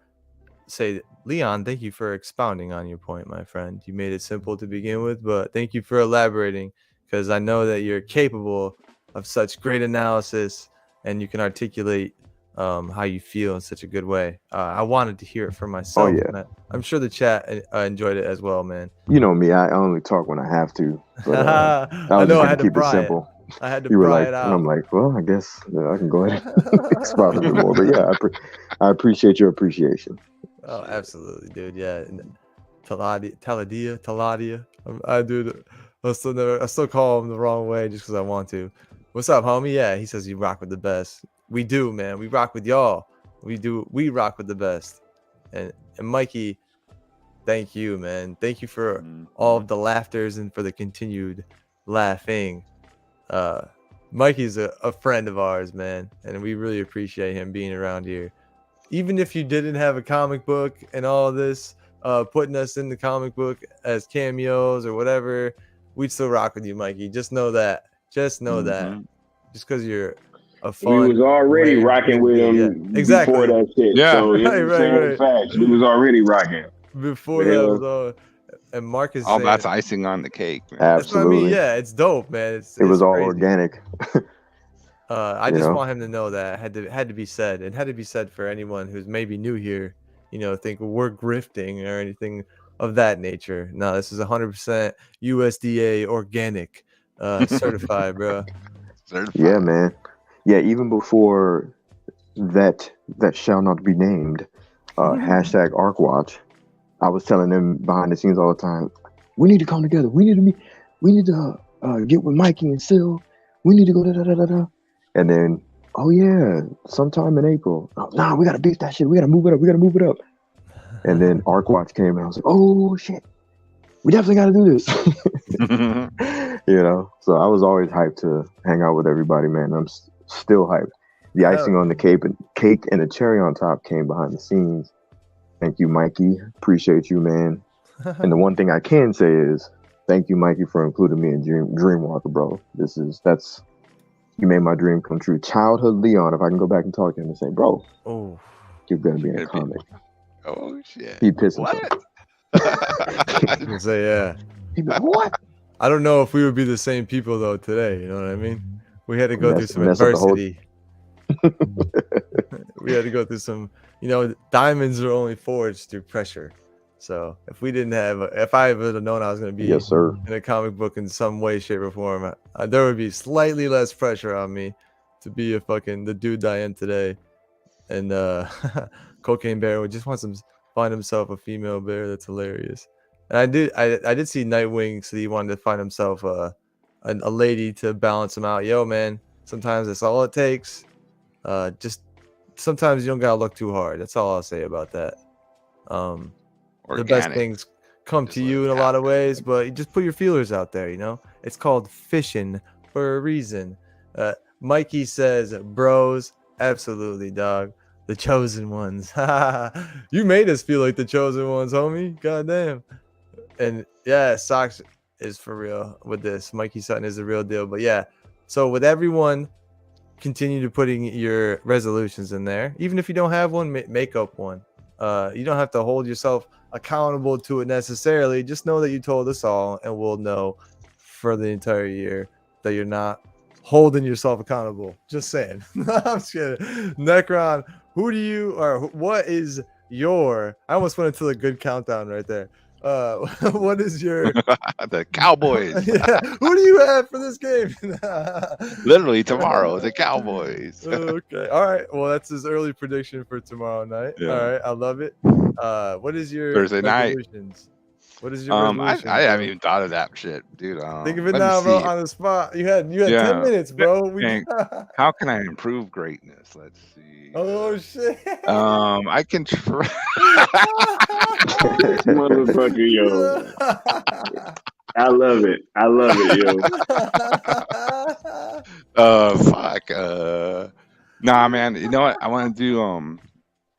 S2: say, Leon, thank you for expounding on your point, my friend. You made it simple to begin with, but thank you for elaborating, because I know that you're capable of such great analysis, and you can articulate how you feel in such a good way. I wanted to hear it for myself.
S4: Oh, yeah.
S2: And I'm sure the chat enjoyed it as well, man.
S4: You know me, I only talk when I have to. But,
S2: I know I had to
S4: keep it
S2: pry
S4: simple.
S2: I had to
S4: You were
S2: pry
S4: like,
S2: it out.
S4: and I'm like, well, I guess I can go ahead and expound a bit more. But yeah, I appreciate your appreciation.
S2: Oh, absolutely, dude. Yeah, Taladia. I do. I still call him the wrong way just because I want to. What's up, homie? Yeah, he says you rock with the best. We do, man. We rock with y'all. We do. We rock with the best. And Mikey, thank you, man. Thank you for all of the laughters and for the continued laughing. Mikey's a friend of ours, man, and we really appreciate him being around here. Even if you didn't have a comic book and all of this, putting us in the comic book as cameos or whatever, we'd still rock with you, Mikey. Just know that. Just know that. Just because you're a fun.
S3: We was already rocking with him before that shit.
S1: Yeah.
S3: So right. Facts. We was already rocking
S2: before that was all. And Marcus,
S1: that's icing on the cake, man.
S4: Absolutely.
S2: That's what I mean. Yeah, it's dope, man.
S4: It was all
S2: crazy.
S4: organic.
S2: I just want him to know that had to be said. It had to be said for anyone who's maybe new here. Think we're grifting or anything of that nature. No, this is 100% USDA organic, certified, bro.
S1: Certified.
S4: Yeah, man. Yeah, even before that shall not be named, hashtag ArcWatch. I was telling them behind the scenes all the time, we need to come together. We need to meet. We need to get with Mikey and Sil. We need to go da. And then, oh yeah, sometime in April. Oh, nah, we gotta beat that shit. We gotta move it up. And then ArcWatch came and I was like, oh shit, we definitely gotta do this. So I was always hyped to hang out with everybody, man. I'm still hyped. The icing on the cake and the cherry on top came behind the scenes. Thank you, Mikey. Appreciate you, man. And the one thing I can say is thank you, Mikey, for including me in Dreamwalker, bro. You made my dream come true. Childhood Leon, if I can go back and talk to him and say, bro, you're gonna be in a comic.
S1: Oh shit.
S4: He pissed
S1: himself.
S2: I can say, yeah.
S4: He'd be like, what?
S2: I don't know if we would be the same people though today. You know what I mean? We had to go through some adversity. We had to go through some, diamonds are only forged through pressure. So if I would have known I was going to be in a comic book in some way, shape, or form, there would be slightly less pressure on me to be the dude I am today. And Cocaine Bear would just find himself a female bear. That's hilarious. And I did see Nightwing, so he wanted to find himself a lady to balance him out. Yo, man, sometimes that's all it takes. Just sometimes you don't gotta look too hard. That's all I'll say about that. The best things come to you in a lot of ways, but you just put your feelers out there. It's called fishing for a reason. Mikey says, "Bros, absolutely, dog. The chosen ones. You made us feel like the chosen ones, homie. Goddamn." And yeah, Socks is for real with this. Mikey Sutton is the real deal. But yeah, so with everyone, continue to putting your resolutions in there. Even if you don't have one, make up one. You don't have to hold yourself accountable to it necessarily. Just know that you told us all, and we'll know for the entire year that you're not holding yourself accountable. Just saying. I'm just kidding. Necron, what is your? I almost went into a good countdown right there. What is your
S1: the Cowboys?
S2: Yeah. Who do you have for this game?
S1: Literally tomorrow, the Cowboys.
S2: Okay. All right. Well, that's his early prediction for tomorrow night. Yeah. All right. I love it. What is your
S1: Thursday night?
S2: What is your resolution?
S1: I haven't even thought of that shit, dude.
S2: Think of it now, bro. On the spot. You had 10 minutes, bro.
S1: How can I improve greatness? Let's see.
S2: Oh shit.
S1: I can try.
S3: Motherfucker, yo. I love it, yo.
S1: Fuck. Nah, man. You know what? I want to do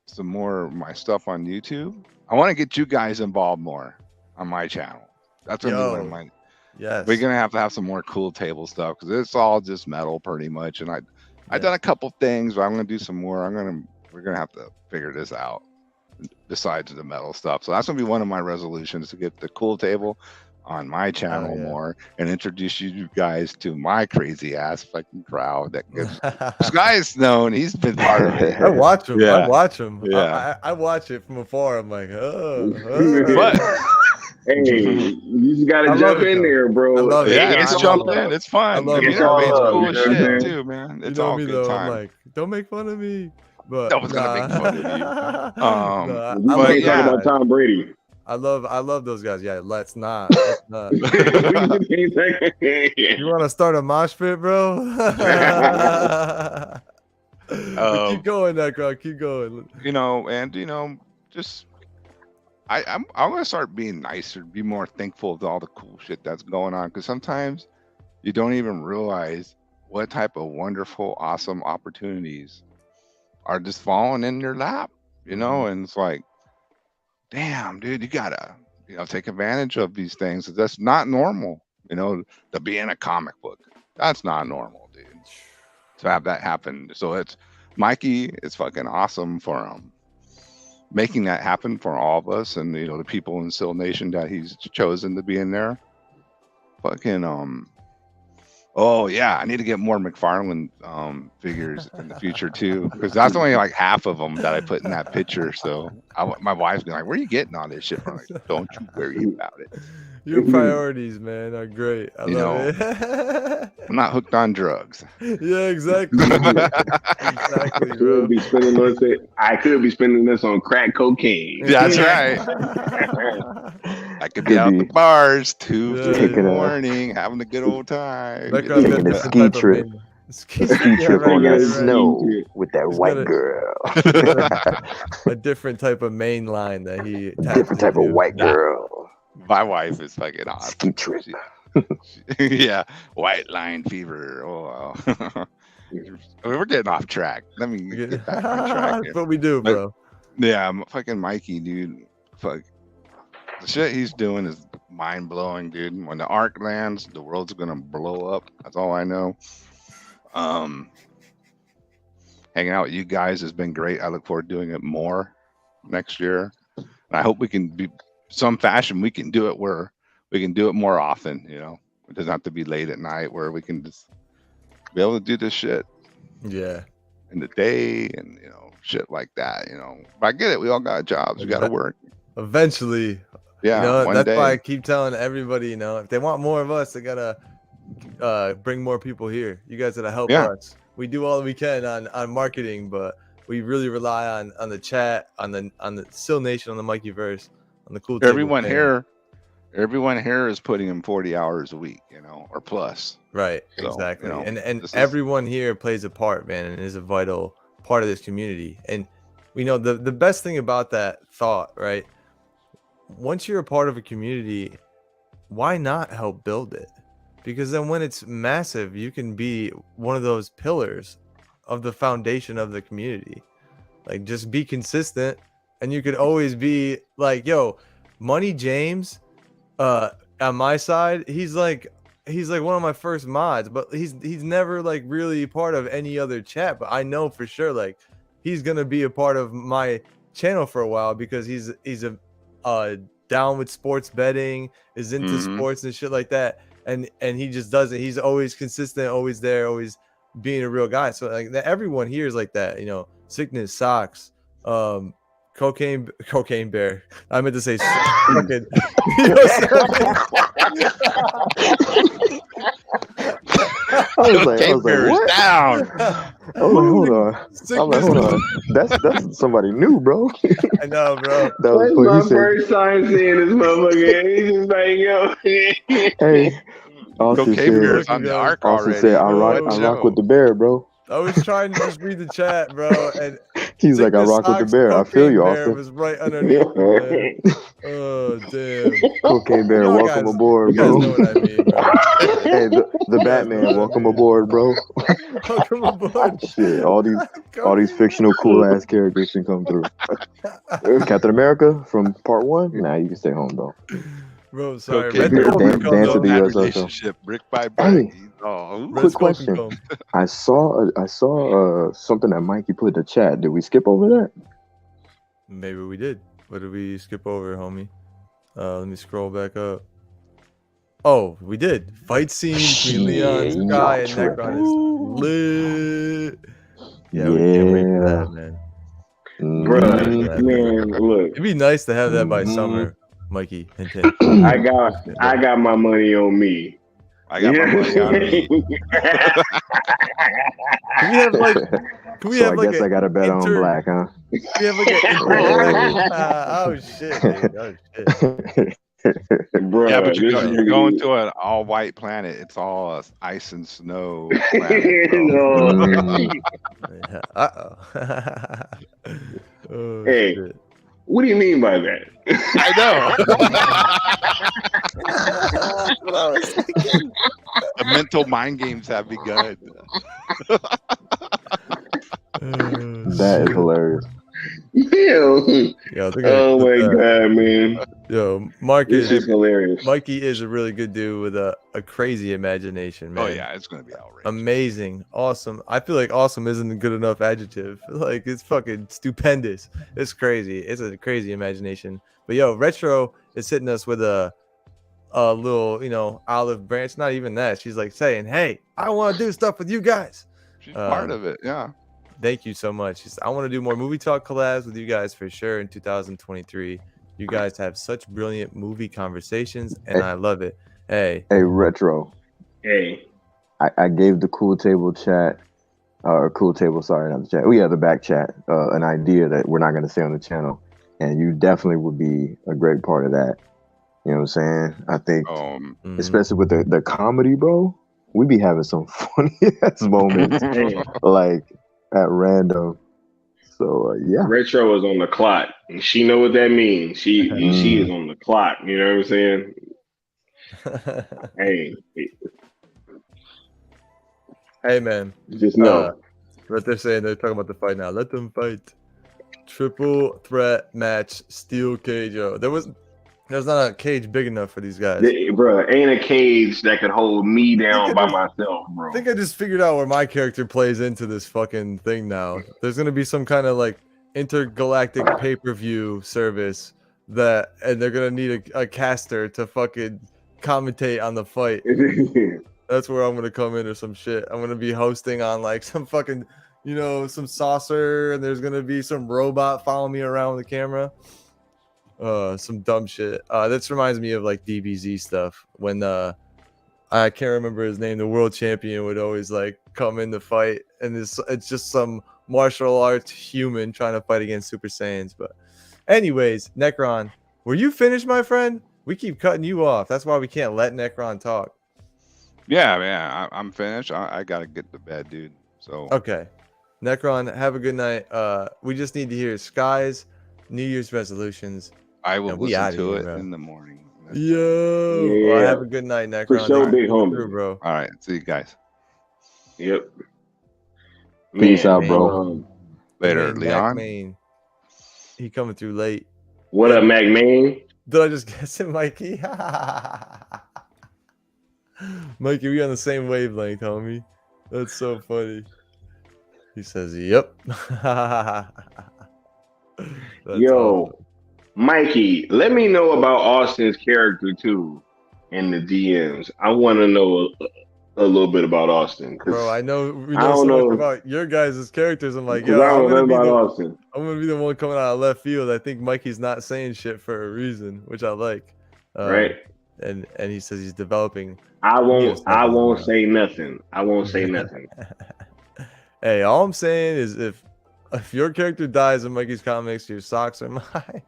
S1: some more of my stuff on YouTube. I want to get you guys involved more on my channel. That's what one of my.
S2: Yes.
S1: We're gonna have to have some more cool table stuff because it's all just metal pretty much. And I've done a couple things, but I'm gonna do some more. We're gonna have to figure this out besides the metal stuff. So that's gonna be one of my resolutions, to get the cool table. on my channel more and introduce you guys to my crazy ass fucking crowd that gives this guy's known. He's been part of it.
S2: I watch him.
S1: Yeah.
S2: I watch him.
S1: Yeah.
S2: I watch it from afar. I'm like,
S1: But
S3: hey, you just gotta jump in there, bro.
S2: I love it.
S1: Yeah, just jump in. It's fun.
S2: I love it.
S1: It's cool as shit too, man. It's all good
S2: though,
S1: time.
S2: I'm like, don't make fun of me. But
S1: no one's gonna make fun of you.
S3: We can't talk about Tom Brady.
S2: I love those guys. Yeah, let's not. You want to start a mosh pit, bro? Keep going, that crowd. Keep going.
S1: Just I'm gonna start being nicer, be more thankful of all the cool shit that's going on. Because sometimes you don't even realize what type of wonderful, awesome opportunities are just falling in your lap. And it's like, damn, dude, you gotta, take advantage of these things. That's not normal, to be in a comic book. That's not normal, dude. To have that happen. So it's Mikey is fucking awesome for making that happen for all of us, and the people in Still Nation that he's chosen to be in there. Fucking oh yeah, I need to get more McFarlane figures in the future too, because that's only like half of them that I put in that picture. So my wife's been like, "Where are you getting all this shit from?" Like, don't you worry about it.
S2: Your priorities, man, are great. I love it.
S1: I'm not hooked on drugs.
S2: Yeah, exactly. Exactly, bro.
S3: I could be spending this on crack cocaine.
S1: That's right. I could be out at the bars 2 in the morning, having a good old time.
S4: Taking a ski trip. Ski trip on the snow with that white girl.
S2: A different type of main line that he.
S4: Different type of white girl.
S1: My wife is fucking awesome.
S4: Ski trip.
S1: Yeah, white line fever. Oh, wow. We're getting off track. Let me get back on track here.
S2: That's what we do, bro.
S1: Yeah, fucking Mikey, dude. Fuck. The shit he's doing is mind blowing, dude. When the arc lands, the world's gonna blow up. That's all I know. Hanging out with you guys has been great. I look forward to doing it more next year. And I hope we can be some fashion. We can do it where we can do it more often. It doesn't have to be late at night, where we can just be able to do this shit.
S2: Yeah.
S1: In the day and shit like that. But I get it. We all got jobs. We got to work.
S2: Eventually.
S1: Yeah.
S2: That's why I keep telling everybody, if they want more of us, they gotta bring more people here. You guys gotta help us. We do all we can on marketing, but we really rely on the chat, on the Still Nation, on the Mikey verse, on the cool.
S1: Everyone here is putting in 40 hours a week, or plus.
S2: Right. So, exactly. And everyone here plays a part, man, and is a vital part of this community. And we know the best thing about that thought, right? Once you're a part of a community, why not help build it? Because then when it's massive, you can be one of those pillars of the foundation of the community. Like, just be consistent, and you could always be like, yo, Money James, on my side, he's like one of my first mods, but he's never like really part of any other chat. But I know for sure, like, he's gonna be a part of my channel for a while, because he's a down with sports betting, is into sports and shit like that. And he just does it. He's always consistent, always there, always being a real guy. So like everyone here is like that, Sickness, Socks, Cocaine Bear. I meant to say fucking.
S1: Cocaine Bear is down.
S4: Hold on. That's somebody new, bro.
S2: I know, bro.
S3: That's my first time seeing this motherfucker. He's just like, yo.
S4: Hey.
S1: Cocaine Bear is on the arc already.
S4: Said, I rock with the bear, bro.
S2: I was trying to just read the chat, bro, and
S4: he's like, I rock with the bear. I feel you, Austin.
S2: It was right underneath. Oh damn!
S4: Cocaine Bear, welcome aboard, bro.
S2: You guys know what I mean, bro.
S4: Hey, the Batman, welcome aboard, bro.
S2: Welcome aboard.
S4: Shit, all these fictional cool ass characters can come through. Captain America from part 1. Nah, you can stay home, bro.
S2: Bro, sorry.
S1: Okay,
S4: dance with the US
S1: relationship brick by brick.
S4: Hey, quick question. I saw something that Mikey put in the chat. Did we skip over that?
S2: Maybe we did. What did we skip over, homie? Let me scroll back up. Oh, we did. Fight scene between Leon, Sky, and Necron is lit. Yeah, we can't wait for that, man.
S3: Bruh, man, look.
S2: It'd be nice to have that by summer, Mikey.
S3: I got my money on me.
S1: I got my money on me.
S2: Can we have like? Can we have like?
S4: I got to bet on black, huh?
S2: Can we have like oh shit! Dude. Oh shit!
S3: Bruh,
S1: yeah, but you're going to an all-white planet. It's all ice and snow. Planet,
S2: Uh-oh. Oh,
S3: hey,
S2: shit.
S3: What do you mean by that?
S1: I know. The mental mind games have begun.
S4: That is hilarious.
S3: Oh my god, man.
S2: Yo, Mark
S3: this is hilarious.
S2: Mikey is a really good dude with a crazy imagination, man.
S1: Oh yeah, it's gonna be outrageous.
S2: Amazing, awesome. I feel like awesome isn't a good enough adjective. Like it's fucking stupendous. It's crazy. It's a crazy imagination. But yo, Retro is hitting us with a little, olive branch. Not even that. She's like saying, "Hey, I want to do stuff with you guys."
S1: She's part of it. Yeah.
S2: Thank you so much. I want to do more movie talk collabs with you guys for sure in 2023. You guys have such brilliant movie conversations, and I love it. Hey,
S4: Retro.
S3: Hey,
S4: I gave the Cool Table chat, Cool Table, sorry, not the chat. Oh yeah, the back chat, an idea that we're not going to say on the channel, and you definitely would be a great part of that. You know what I'm saying? I think, especially with the comedy, bro, we be having some funny ass moments, like at random. So yeah,
S3: Retro is on the clock, and she know what that means. She is on the clock. You know what I'm saying?
S2: Hey man,
S3: just know
S2: what they're saying. They're talking about the fight now. Let them fight. Triple threat match, steel cage. Yo, there's not a cage big enough for these guys.
S3: Bro, ain't a cage that could hold me down by myself, bro.
S2: I think I just figured out where my character plays into this fucking thing now. There's gonna be some kind of like intergalactic pay-per-view service and they're gonna need a caster to fucking commentate on the fight. That's where I'm gonna come in or some shit. I'm gonna be hosting on like some fucking, some saucer, and there's gonna be some robot following me around with the camera. Some dumb shit. This reminds me of like DBZ stuff when I can't remember his name. The world champion would always like come in the fight, and it's just some martial arts human trying to fight against Super Saiyans. But anyways, Necron, were you finished, my friend? We keep cutting you off. That's why we can't let Necron talk.
S1: Yeah, man, I'm finished. I gotta get to bed, dude. So
S2: okay, Necron, have a good night. We just need to hear Sky's New Year's resolutions.
S1: I will listen to it in the morning.
S2: Yo,
S3: yeah.
S2: Well, have a good night, Necron.
S3: For sure, big homie,
S2: bro.
S1: All right, see you guys.
S3: Yep.
S4: Peace out, bro.
S1: Later, Leon.
S2: He coming through late.
S3: What up, Mac Man?
S2: Did I just guess it, Mikey? Mikey, we on the same wavelength, homie. That's so funny. He says, "Yep."
S3: Yo,
S2: awesome.
S3: Mikey, let me know about Austin's character too in the DMs. I want to know a little bit about Austin.
S2: Bro, I know we know so much about your guys' characters. I'm like, yo, I'm gonna be the one coming out of left field. I think Mikey's not saying shit for a reason, which I like.
S3: Right.
S2: And he says he's developing.
S3: I won't say nothing. I won't say nothing.
S2: Hey, all I'm saying is if your character dies in Mikey's comics, your socks are mine.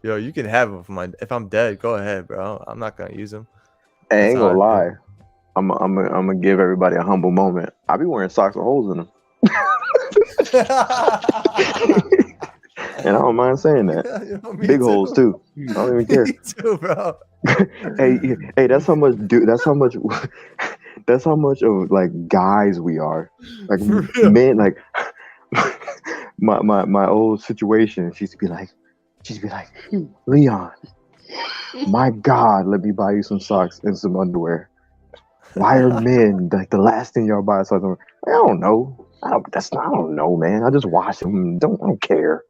S2: Yo, you can have them if I'm dead. Go ahead, bro. I'm not gonna use them.
S4: Hey, I ain't gonna lie. I'm gonna give everybody a humble moment. I be wearing socks with holes in them. And I don't mind saying that. Big too. Holes too. I don't even care.
S2: Me too, bro.
S4: hey, that's how much, dude. That's how much of like guys we are. Like men. Like my old situation. She used to be like, Leon, my God, let me buy you some socks and some underwear. Why are men like the last thing y'all buy socks? I don't know. I don't know, man. I just wash them. I don't care.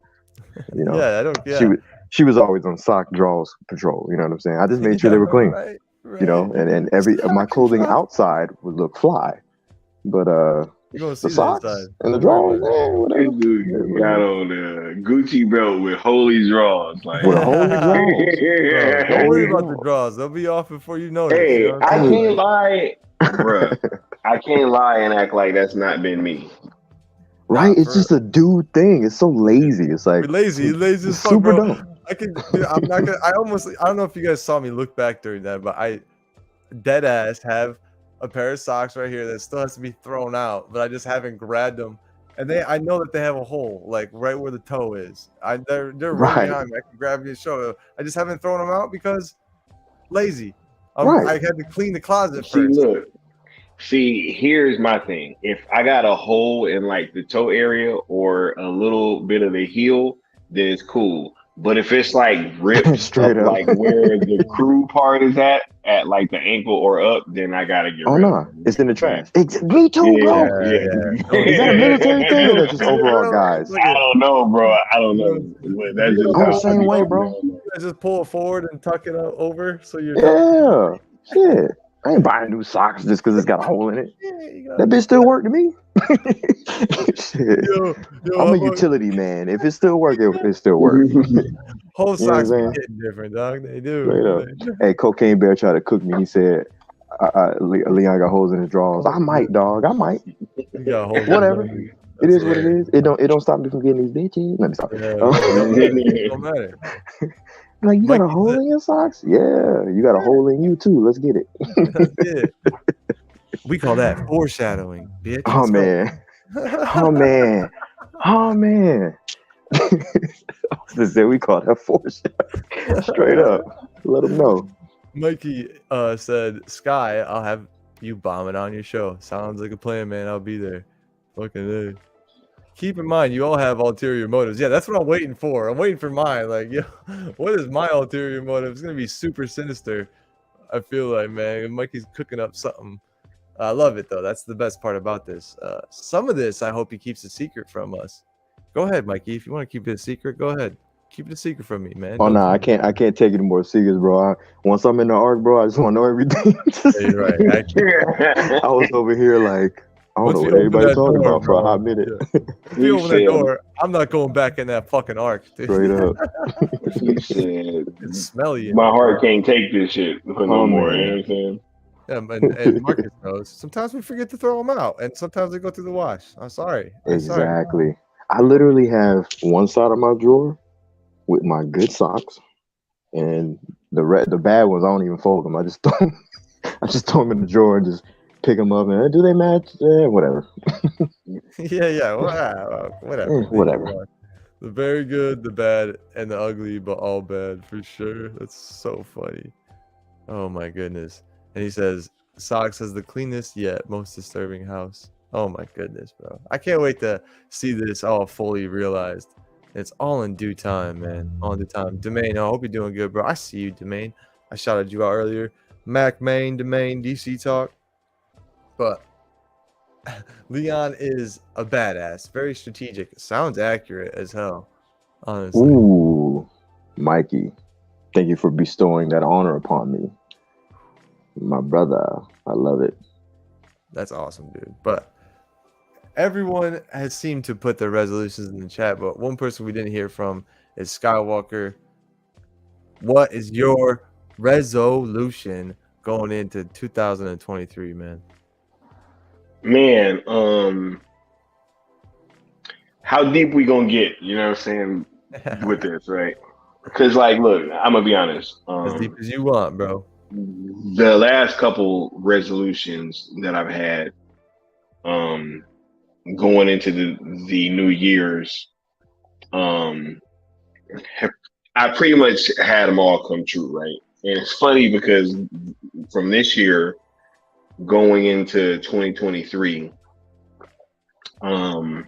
S4: You know.
S2: Yeah, I don't. Yeah.
S4: she was always on sock draws patrol. You know what I'm saying? I just made sure they were clean.
S2: Right.
S4: You know, and every my clothing outside would look fly, but the socks and the drawers, man, whatever.
S3: This dude got on a Gucci belt with holy draws, like
S4: with holy draws.
S2: Don't worry about the draws; they'll be off before you notice.
S3: Hey,
S2: you know
S3: I can't lie, bruh. I can't lie and act like that's not been me.
S4: Right? It's just a dude thing. It's so lazy. It's like
S2: lazy as fuck,
S4: super
S2: bro.
S4: dumb.
S2: I'm not gonna. I don't know if you guys saw me look back during that, but I dead ass have a pair of socks right here that still has to be thrown out, but I just haven't grabbed them. And I know that they have a hole, like right where the toe is. They're right behind me. I can grab you and show you. I just haven't thrown them out because lazy. I had to clean the closet first.
S3: See, here's my thing. If I got a hole in like the toe area or a little bit of the heel, then it's cool. But if it's like ripped straight up, like where the crew part is at like the ankle or up, then I gotta get rid of it.
S4: It's in the trash. Me too, bro. Is that a military thing or just overall, guys?
S3: I don't know, bro. I don't know. That's just
S4: I'm the same way, bro.
S2: I just pull it forward and tuck it over so you're
S4: shit. I ain't buying new socks just because it's got a hole in it. That bitch still work to me. I'm a utility man. If it still work, it still work.
S2: Whole socks are getting different, dog. They do.
S4: Hey, Cocaine Bear tried to cook me. He said, Leon got holes in his drawers. I might, dog. I might. Whatever. It is what it is. It don't stop me from getting these bitches. Let me stop.
S2: It don't matter.
S4: Like, you got a hole in your socks? Yeah, you got a hole in you too. Let's get it.
S2: We call that foreshadowing, bitch.
S4: Oh man. We call that foreshadowing. Straight up. Let them know.
S2: Mikey said, Sky, I'll have you bombing on your show. Sounds like a plan, man. I'll be there. Fucking A. Keep in mind, you all have ulterior motives. Yeah, that's what I'm waiting for. I'm waiting for mine. Like, what is my ulterior motive? It's going to be super sinister. I feel like, man, Mikey's cooking up something. I love it, though. That's the best part about this. Some of this, I hope he keeps a secret from us. Go ahead, Mikey. If you want to keep it a secret, go ahead. Keep it a secret from me, man.
S4: Oh, no, I can't take it more serious, bro. Once I'm in the arc, bro, I just want to know everything.
S2: You're right.
S4: I was over here like, I don't know what everybody's talking about for a hot minute.
S2: Yeah. If you open that door, I'm not going back in that fucking arc. Dude.
S4: Straight up.
S2: It's smelly.
S3: My heart can't take this shit no more. You know what I'm saying?
S2: Yeah, and Marcus knows. Sometimes we forget to throw them out, and sometimes they go through the wash. I'm sorry.
S4: Exactly. I literally have one side of my drawer with my good socks, and the bad ones I don't even fold them. I just throw them in the drawer and just pick them up and do they match? Whatever.
S2: Whatever.
S4: Whatever.
S2: The very good, the bad, and the ugly, but all bad for sure. That's so funny. Oh my goodness. And he says, Socks has the cleanest yet most disturbing house. Oh my goodness, bro. I can't wait to see this all fully realized. It's all in due time, man. All in due time. Domain, I hope you're doing good, bro. I see you, Domain. I shouted you out earlier. Mac Main, Domain, DC Talk. But Leon is a badass, very strategic. Sounds accurate as hell, honestly.
S4: Ooh, Mikey, thank you for bestowing that honor upon me. My brother, I love it.
S2: That's awesome, dude. But everyone has seemed to put their resolutions in the chat, but one person we didn't hear from is Skywalker. What is your resolution going into 2023, man?
S3: Man, how deep we gonna get? You know what I'm saying with this, right? Because, like, look, I'm gonna be honest.
S2: As deep as you want, bro.
S3: The last couple resolutions that I've had, going into the new years, I pretty much had them all come true, right? And it's funny because from this year going into 2023, a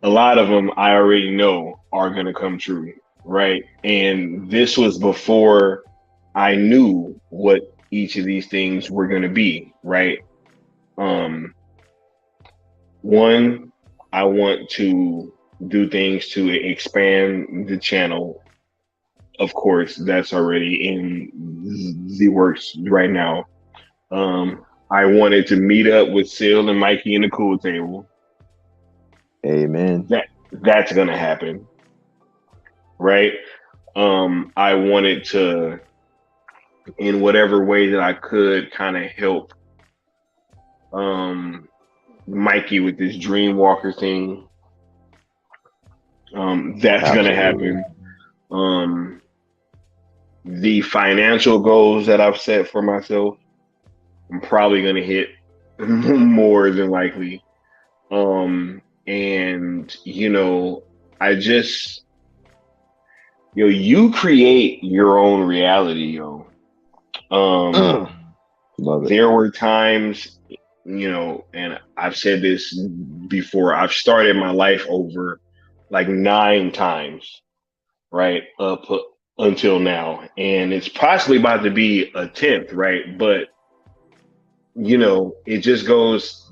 S3: lot of them I already know are going to come true, right? And this was before I knew what each of these things were going to be, right? One, I want to do things to expand the channel of course, that's already in the works right now. I wanted to meet up with Sil and Mikey in the cool table.
S4: Amen.
S3: That's gonna happen, right? I wanted to, in whatever way that I could, kind of help Mikey with this Dreamwalker thing. That's gonna happen. The financial goals that I've set for myself, I'm probably gonna hit more than likely. And I just, you create your own reality, There were times, and I've said this before, I've started my life over like 9 times, right? Up until now. And it's possibly about to be a 10th, right? But, it just goes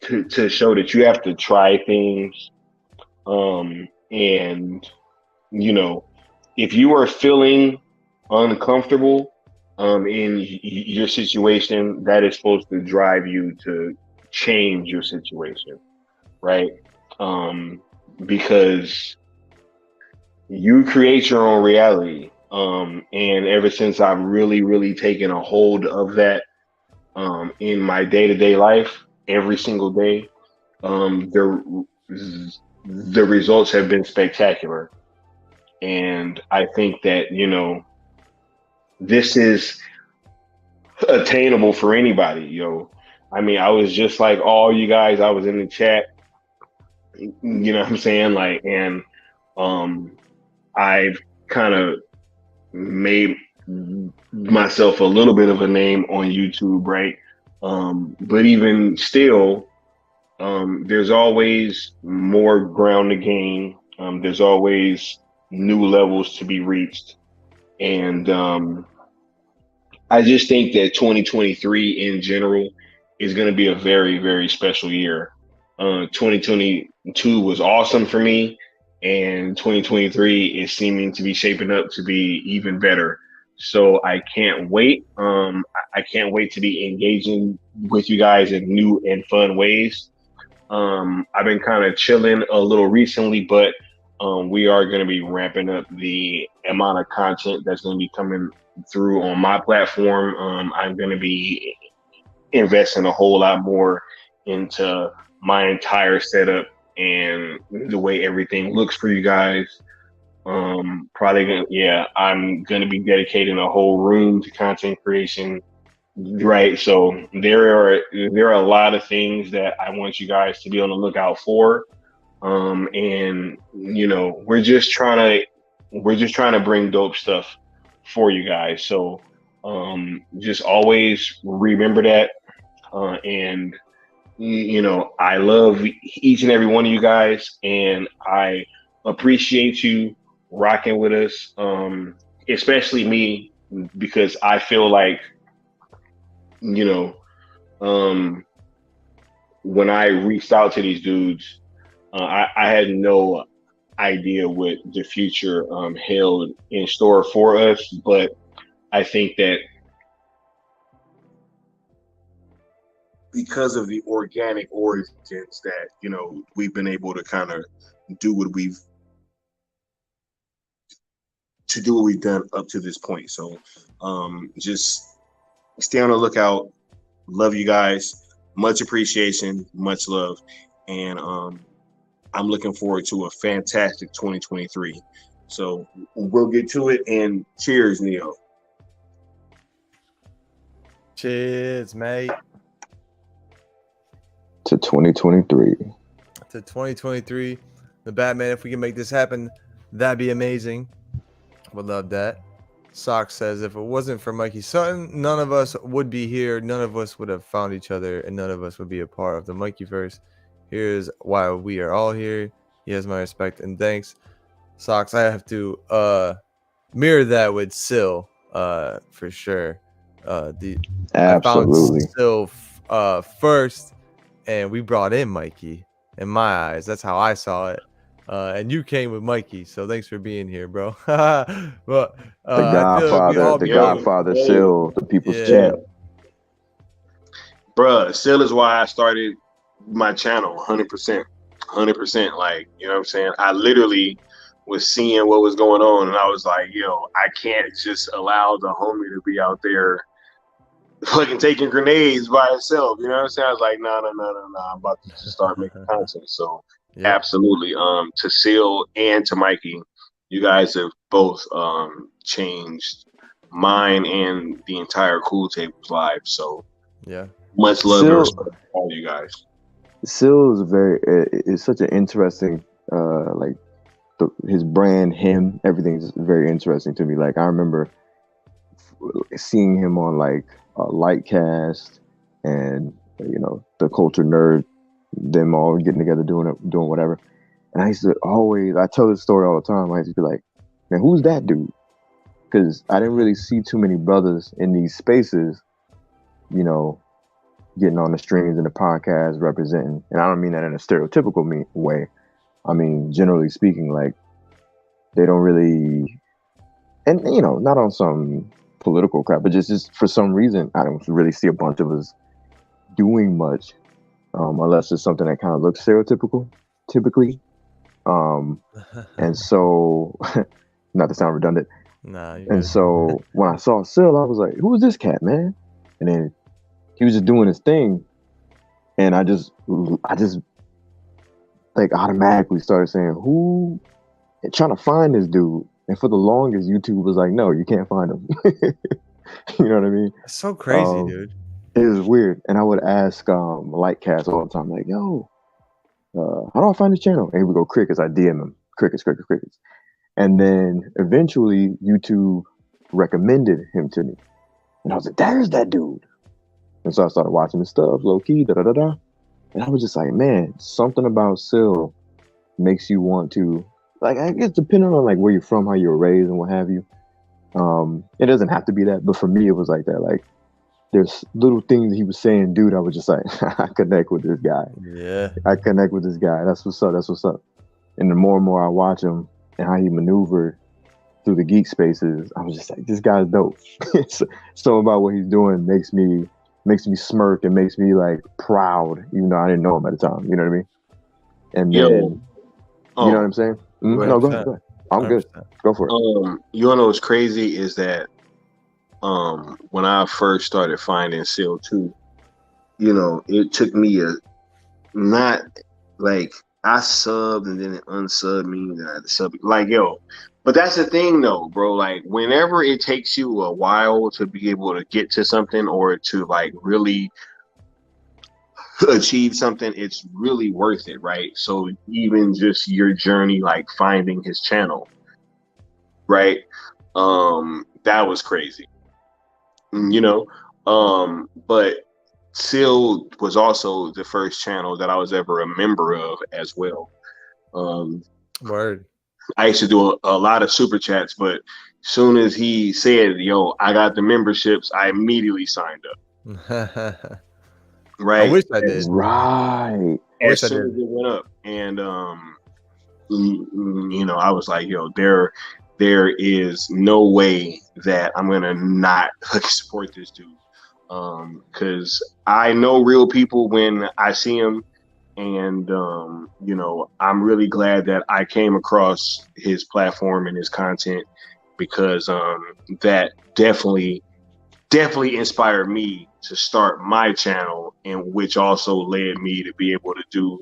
S3: to show that you have to try things. And, if you are feeling uncomfortable in your situation, that is supposed to drive you to change your situation, right? Because you create your own reality. And ever since I've really, really taken a hold of that in my day-to-day life, every single day, the results have been spectacular. And I think that, this is attainable for anybody, I mean, I was just like all you guys, I was in the chat, you know what I'm saying? Like, and I've kind of made myself a little bit of a name on YouTube, right? But even still, there's always more ground to gain. There's always new levels to be reached. And I just think that 2023 in general is going to be a very, very special year. 2022 was awesome for me, and 2023 is seeming to be shaping up to be even better. So I can't wait. I can't wait to be engaging with you guys in new and fun ways. I've been kind of chilling a little recently, but we are going to be ramping up the amount of content that's going to be coming through on my platform. I'm going to be investing a whole lot more into my entire setup and the way everything looks for you guys. I'm going to be dedicating a whole room to content creation. Right. So there are a lot of things that I want you guys to be on the lookout for. And we're just trying to bring dope stuff for you guys. So just always remember that. And I love each and every one of you guys, and I appreciate you rocking with us. Especially me, because I feel like, when I reached out to these dudes, I had no idea what the future held in store for us, but I think that because of the organic origins that we've been able to kind of do what we've done up to this point. So just stay on the lookout. Love you guys. Much appreciation, much love, and I'm looking forward to a fantastic 2023. So we'll get to it, and cheers, Neo.
S2: Cheers, mate.
S4: To 2023.
S2: To 2023. The Batman, if we can make this happen, that'd be amazing. Would love that. Sock says, if it wasn't for Mikey Sutton, none of us would be here. None of us would have found each other, and none of us would be a part of the Mikeyverse. Here's why we are all here. He has my respect and thanks. Socks, I have to mirror that with Sil, for sure.
S4: Absolutely.
S2: I found Sil first, and we brought in Mikey. In my eyes, that's how I saw it. And you came with Mikey, so thanks for being here, bro. But
S4: the Godfather, Sil, the people's champ.
S3: Bruh, Sil is why I started my channel 100%. 100%. Like, you know what I'm saying? I literally was seeing what was going on, and I was like, yo, I can't just allow the homie to be out there fucking taking grenades by himself. You know what I'm saying? I was like, no. I'm about to just start making content. So absolutely. To Sil and to Mikey, you guys have both changed mine and the entire Cool Tables live. So much love and respect to all you guys.
S4: Sil is such an interesting his brand, everything's very interesting to me. Like, I remember seeing him on like Lightcast and the Culture Nerd, them all getting together doing whatever. And I used to I tell this story all the time. I used to be like, man, who's that dude? Because I didn't really see too many brothers in these spaces, getting on the streams and the podcast representing. And I don't mean that in a stereotypical way. I mean, generally speaking, like, they don't really, and not on some political crap, but just for some reason, I don't really see a bunch of us doing much, unless it's something that kind of looks stereotypical, typically. And so, not to sound redundant. So when I saw Sil, I was like, "Who is this cat, man?" And then he was just doing his thing, and I just like automatically started saying, "Who?" And trying to find this dude. And for the longest, YouTube was like, "No, you can't find him." You know what I mean?
S2: It's so crazy, dude.
S4: It was weird. And I would ask Lightcast all the time, like, "Yo, how do I find this channel?" And he would go crickets. I DM him, crickets. And then eventually YouTube recommended him to me. And I was like, "There's that dude." And so I started watching his stuff, low key, da-da-da-da. And I was just like, man, something about Sil makes you want to, like, I guess depending on like where you're from, how you were raised and what have you. It doesn't have to be that, but for me, it was like that. Like, there's little things he was saying, dude, I was just like, I connect with this guy.
S2: Yeah.
S4: I connect with this guy. That's what's up. And the more and more I watch him and how he maneuvered through the geek spaces, I was just like, this guy's dope. So about what he's doing makes me smirk and makes me like proud, even though I didn't know him at the time. You know what I mean? And then, you know what I'm saying? No, go ahead. I'm good. Go for it.
S3: You wanna know what's crazy is that when I first started finding Sil too, it took me not like I subbed and then it unsubbed me and then I had to sub. Like, yo, but that's the thing though, bro. Like, whenever it takes you a while to be able to get to something or to like really achieve something, it's really worth it, right? So even just your journey, like finding his channel, right? That was crazy, but Sil was also the first channel that I was ever a member of as well.
S2: Word.
S3: I used to do a lot of super chats, but soon as he said, "Yo, I got the memberships," I immedially signed up. Right.
S2: I wish I did.
S4: Right.
S3: As soon as it went up, and I was like, "Yo, there is no way that I'm gonna not support this dude," because I know real people when I see them. And, I'm really glad that I came across his platform and his content because that definitely inspired me to start my channel, and which also led me to be able to do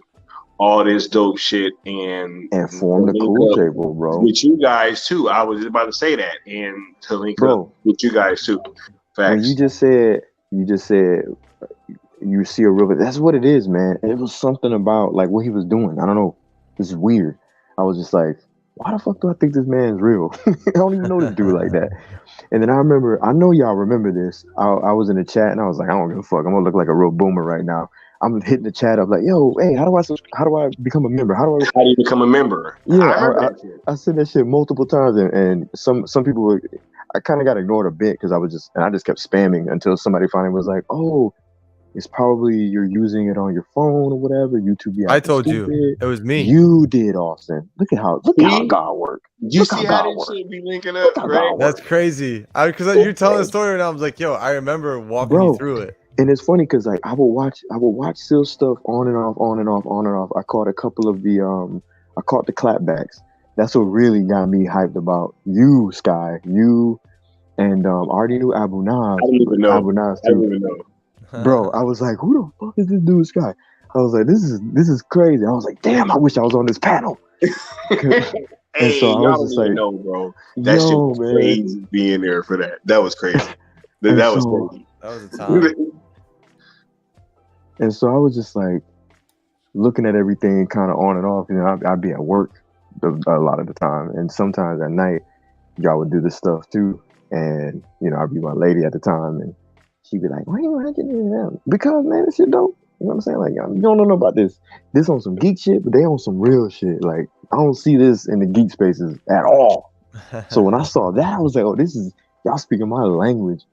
S3: all this dope shit and
S4: form the Cool Table, bro.
S3: With you guys too. I was about to say that, and to link up with you guys too. Facts.
S4: When you just said you see a real, that's what it is, man. It was something about like what he was doing. I don't know. This is weird. I was just like, why the fuck do I think this man's real? I don't even know this dude like that. And then I know y'all remember this. I was in the chat and I was like, I don't give a fuck. I'm gonna look like a real boomer right now. I'm hitting the chat up like, yo, hey, how do I become a member? How do you become a member? Yeah, I said that shit multiple times, and some people I kind of got ignored a bit because I just kept spamming until somebody finally was like, oh, it's probably you're using it on your phone or whatever. YouTube be
S2: I
S4: acting
S2: told
S4: stupid.
S2: you it was me.
S4: You did, Austin. Look at how God works.
S3: You see how this shit be linking up, right?
S2: That's crazy. Because you're telling the story, and I was like, yo, I remember walking you through it.
S4: And it's funny because like I would watch Sil stuff on and off, on and off, on and off. I caught a couple of the clapbacks. That's what really got me hyped about you, Sky. You and I already knew Abu Nas.
S3: I didn't even know.
S4: Abu Nas too.
S3: I didn't even know.
S4: Bro, I was like, who the fuck is this dude, Sky? I was like, this is crazy. I was like, damn, I wish I was on this panel.
S3: Hey, so y'all don't even know, bro. That shit was crazy being there for that. That was crazy. That was crazy.
S2: That was a time.
S4: And so I was just like looking at everything kind of on and off. You know, I'd be at work a lot of the time, and sometimes at night, y'all would do this stuff too. And you know, I'd be my lady at the time, and she'd be like, "Why you watching this?" Because man, this shit dope. You know what I'm saying? Like, you don't know about this. This on some geek shit, but they on some real shit. Like, I don't see this in the geek spaces at all. So when I saw that, I was like, oh, this is y'all speaking my language.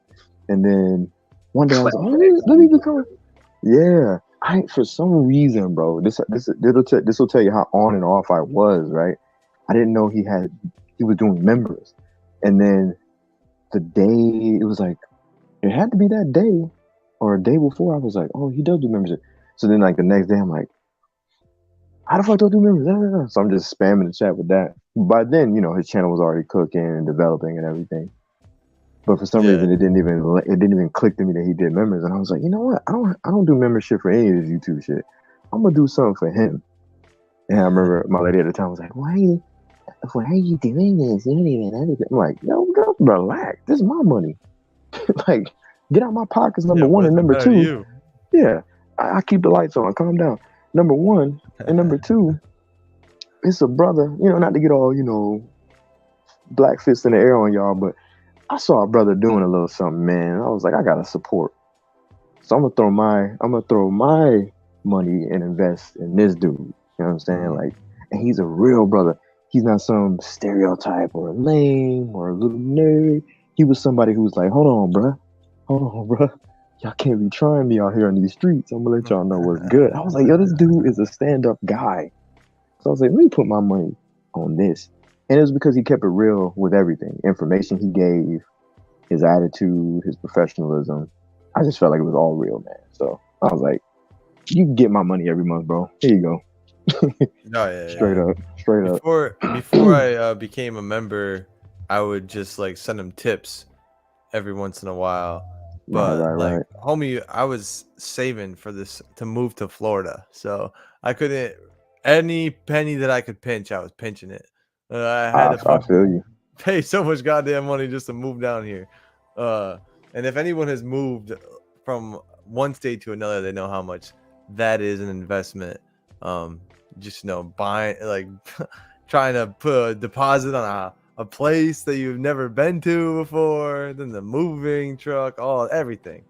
S4: And then one day I was like, oh, let me become. Yeah, for some reason, bro. This will tell you how on and off I was. Right? I didn't know he was doing members, and then the day it was like, it had to be that day. Or a day before, I was like, oh, he does do membership. So then, like, the next day, I'm like, how the fuck do I do members? So I'm just spamming the chat with that. By then, you know, his channel was already cooking and developing and everything. But for some reason, it didn't even click to me that he did members. And I was like, you know what? I don't do membership for any of this YouTube shit. I'm gonna do something for him. And I remember my lady at the time was like, why are you doing this? You don't even understand. I'm like, yo, girl, relax. This is my money. Like, get out my pockets, number one, and number two. Yeah, I keep the lights on. Calm down. Number one, and number two, it's a brother. You know, not to get all, you know, black fists in the air on y'all, but I saw a brother doing a little something, man. And I was like, I gotta support. So I'm gonna throw my money and invest in this dude. You know what I'm saying? Like, and he's a real brother. He's not some stereotype or a lame or a little nerd. He was somebody who was like, hold on, bro. Y'all can't be trying me out here on these streets. I'm gonna let y'all know what's good. I was like, yo, this dude is a stand-up guy. So I was like, let me put my money on this. And it was because he kept it real with everything. Information he gave, his attitude, his professionalism. I just felt like it was all real, man. So I was like, you can get my money every month, bro. Here you go. Straight up.
S2: Before I became a member, I would just like send him tips every once in a while. But right. Homie, I was saving for this to move to Florida, so I couldn't. Any penny that I could pinch, I was pinching it. I had to
S4: feel you.
S2: Pay so much goddamn money just to move down here. And if anyone has moved from one state to another, they know how much that is an investment. Just buying, like trying to put a deposit on a place that you've never been to before, then the moving truck, everything.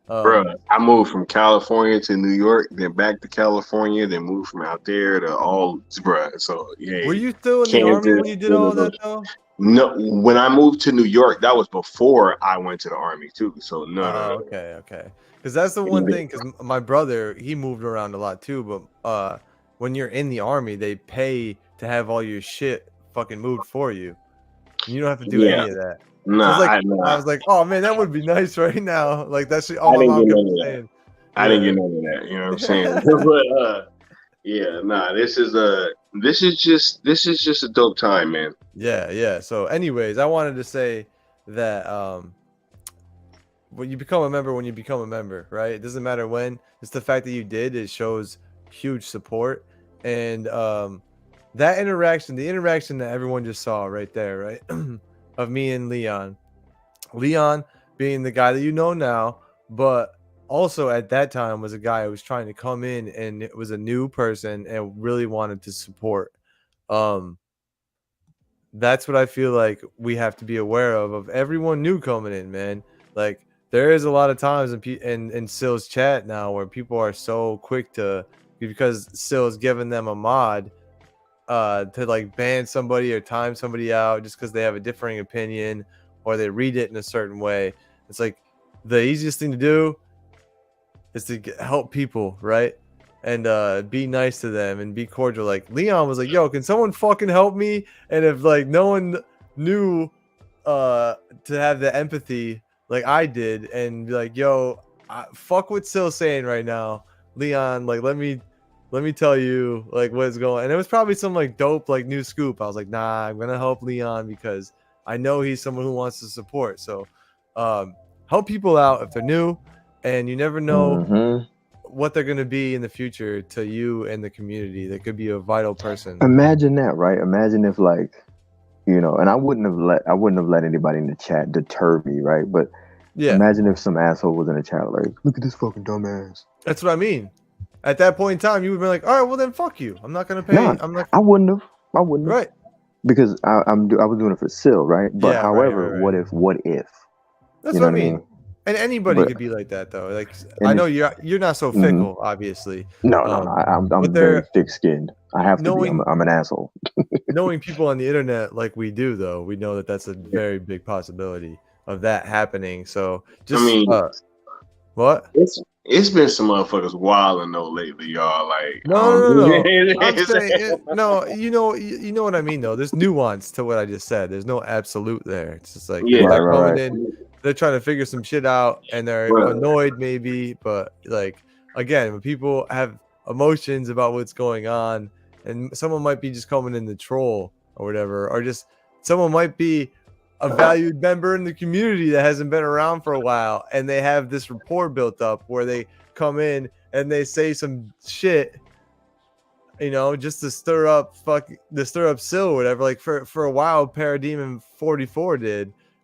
S3: Bro, I moved from California to New York, then back to California, then moved from out there to bro. So yeah.
S2: Were you still in the Army when you did all that though?
S3: No, when I moved to New York, that was before I went to the Army too. So no.
S2: Okay. Because that's the one thing. Because my brother, he moved around a lot too. But when you're in the Army, they pay to have all your shit fucking moved for you. And you don't have to do any of that.
S3: No,
S2: so I was like, oh man, that would be nice right now. Like that's all my mom kept saying.
S3: I didn't get none of that. You know what I'm saying? But this is just a dope time, man.
S2: Yeah. So, anyways, I wanted to say that when you become a member, right? It doesn't matter when. It's the fact that you did. It shows huge support, and that interaction, the interaction that everyone just saw right there, right, of me and Leon being the guy that you know now, but also at that time was a guy who was trying to come in and it was a new person and really wanted to support. That's what I feel like we have to be aware of everyone new coming in, man. Like there is a lot of times in Sil's chat now where people are so quick to, because Sil's giving them a mod to like ban somebody or time somebody out just because they have a differing opinion or they read it in a certain way. It's like the easiest thing to do, is to help people, right? And be nice to them and be cordial. Like Leon was like, yo, can someone fucking help me? And if like no one knew to have the empathy like I did and be like, yo, fuck what Sil's saying right now, Leon, like let me tell you like what's going. And it was probably some like dope like new scoop. I was like, nah, I'm gonna help Leon because I know he's someone who wants to support. So help people out if they're new, and you never know what they're going to be in the future to you and the community. They could be a vital person.
S4: Imagine that, right? Imagine if like, you know, and I wouldn't have let anybody in the chat deter me, right? But yeah, imagine if some asshole was in the chat like, look at this fucking dumbass.
S2: That's what I mean. At that point in time, you would be like, all right, well then fuck you. I'm not going to pay.
S4: Nah, I wouldn't have.
S2: Right.
S4: Because I was doing it for Sil, right? But yeah, however, right. What if?
S2: That's what I mean. And anybody could be like that, though. Like I know you're not so fickle, obviously.
S4: No, I'm very thick-skinned. I have to be. I'm an asshole.
S2: Knowing people on the internet like we do, though, we know that that's a very big possibility of that happening. So just what?
S3: It's been some motherfuckers wilding though lately, y'all. Like
S2: no. I'm saying, no, you know what I mean though. There's nuance to what I just said. There's no absolute there. It's just like they're coming in. They're trying to figure some shit out and they're annoyed maybe, but like again, when people have emotions about what's going on and someone might be just coming in the troll or whatever, or just someone might be a valued member in the community that hasn't been around for a while and they have this rapport built up where they come in and they say some shit, you know, just to stir up Sil or whatever. Like for a while, Parademon 44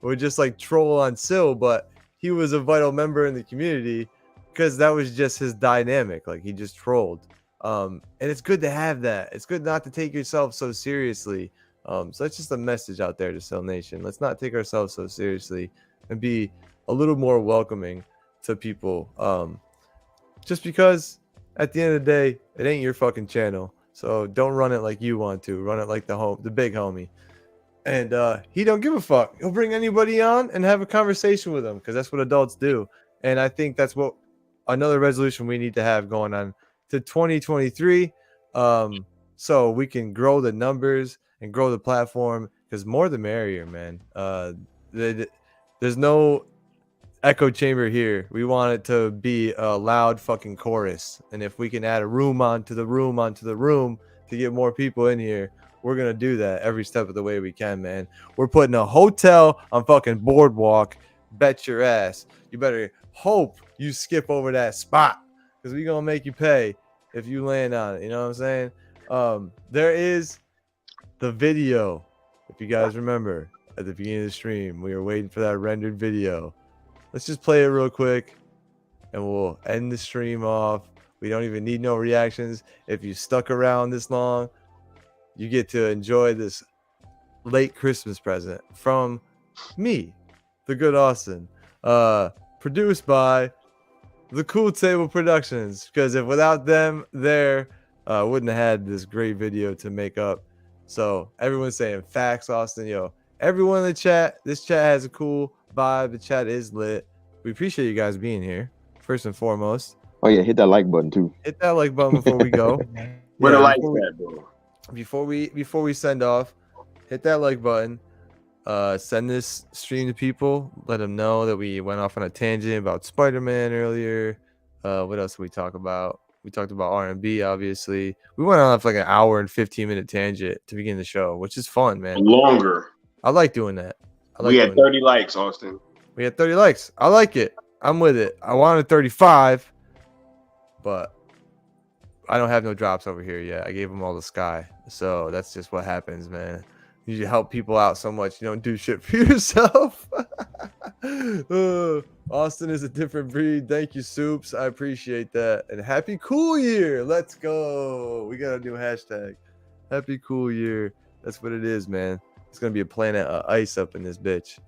S2: would just like troll on Sil, but he was a vital member in the community because that was just his dynamic. Like he just trolled. And it's good to have that. It's good not to take yourself so seriously. So that's just a message out there to Sil Nation. Let's not take ourselves so seriously and be a little more welcoming to people. Just because at the end of the day, it ain't your fucking channel. So don't run it like you want to. Run it like the big homie. And he don't give a fuck. He'll bring anybody on and have a conversation with them because that's what adults do. And I think that's what another resolution we need to have going on to 2023. So we can grow the numbers and grow the platform because more the merrier, man. There's no echo chamber here. We want it to be a loud fucking chorus. And if we can add a room onto the room to get more people in here, we're going to do that every step of the way we can, man. We're putting a hotel on fucking Boardwalk. Bet your ass. You better hope you skip over that spot because we're going to make you pay if you land on it. You know what I'm saying? There is the video. If you guys remember at the beginning of the stream, we were waiting for that rendered video. Let's just play it real quick and we'll end the stream off. We don't even need no reactions. If you stuck around this long, you get to enjoy this late Christmas present from me, the good Austin, produced by the Cool Table Productions. Because if without them there, wouldn't have had this great video to make up. So everyone's saying facts, Austin. Yo, everyone in the chat, this chat has a cool vibe. The chat is lit. We appreciate you guys being here, first and foremost.
S4: Oh yeah, hit that like button too.
S2: Hit that like button before we go.
S3: Where the likes at, bro?
S2: Before we send off, hit that like button. Send this stream to people. Let them know that we went off on a tangent about Spider-Man earlier. What else did we talk about? We talked about RMB, obviously. We went on like an hour and 15-minute tangent to begin the show, which is fun, man.
S3: Longer.
S2: I like doing that.
S3: We had 30 likes, Austin.
S2: We had 30 likes. I like it. I'm with it. I wanted 35, but I don't have no drops over here yet. I gave them all the sky. So that's just what happens, man. You help people out so much. You don't do shit for yourself. Austin is a different breed. Thank you, Soups. I appreciate that. And happy cool year. Let's go. We got a new hashtag. Happy cool year. That's what it is, man. It's going to be a planet of ice up in this bitch.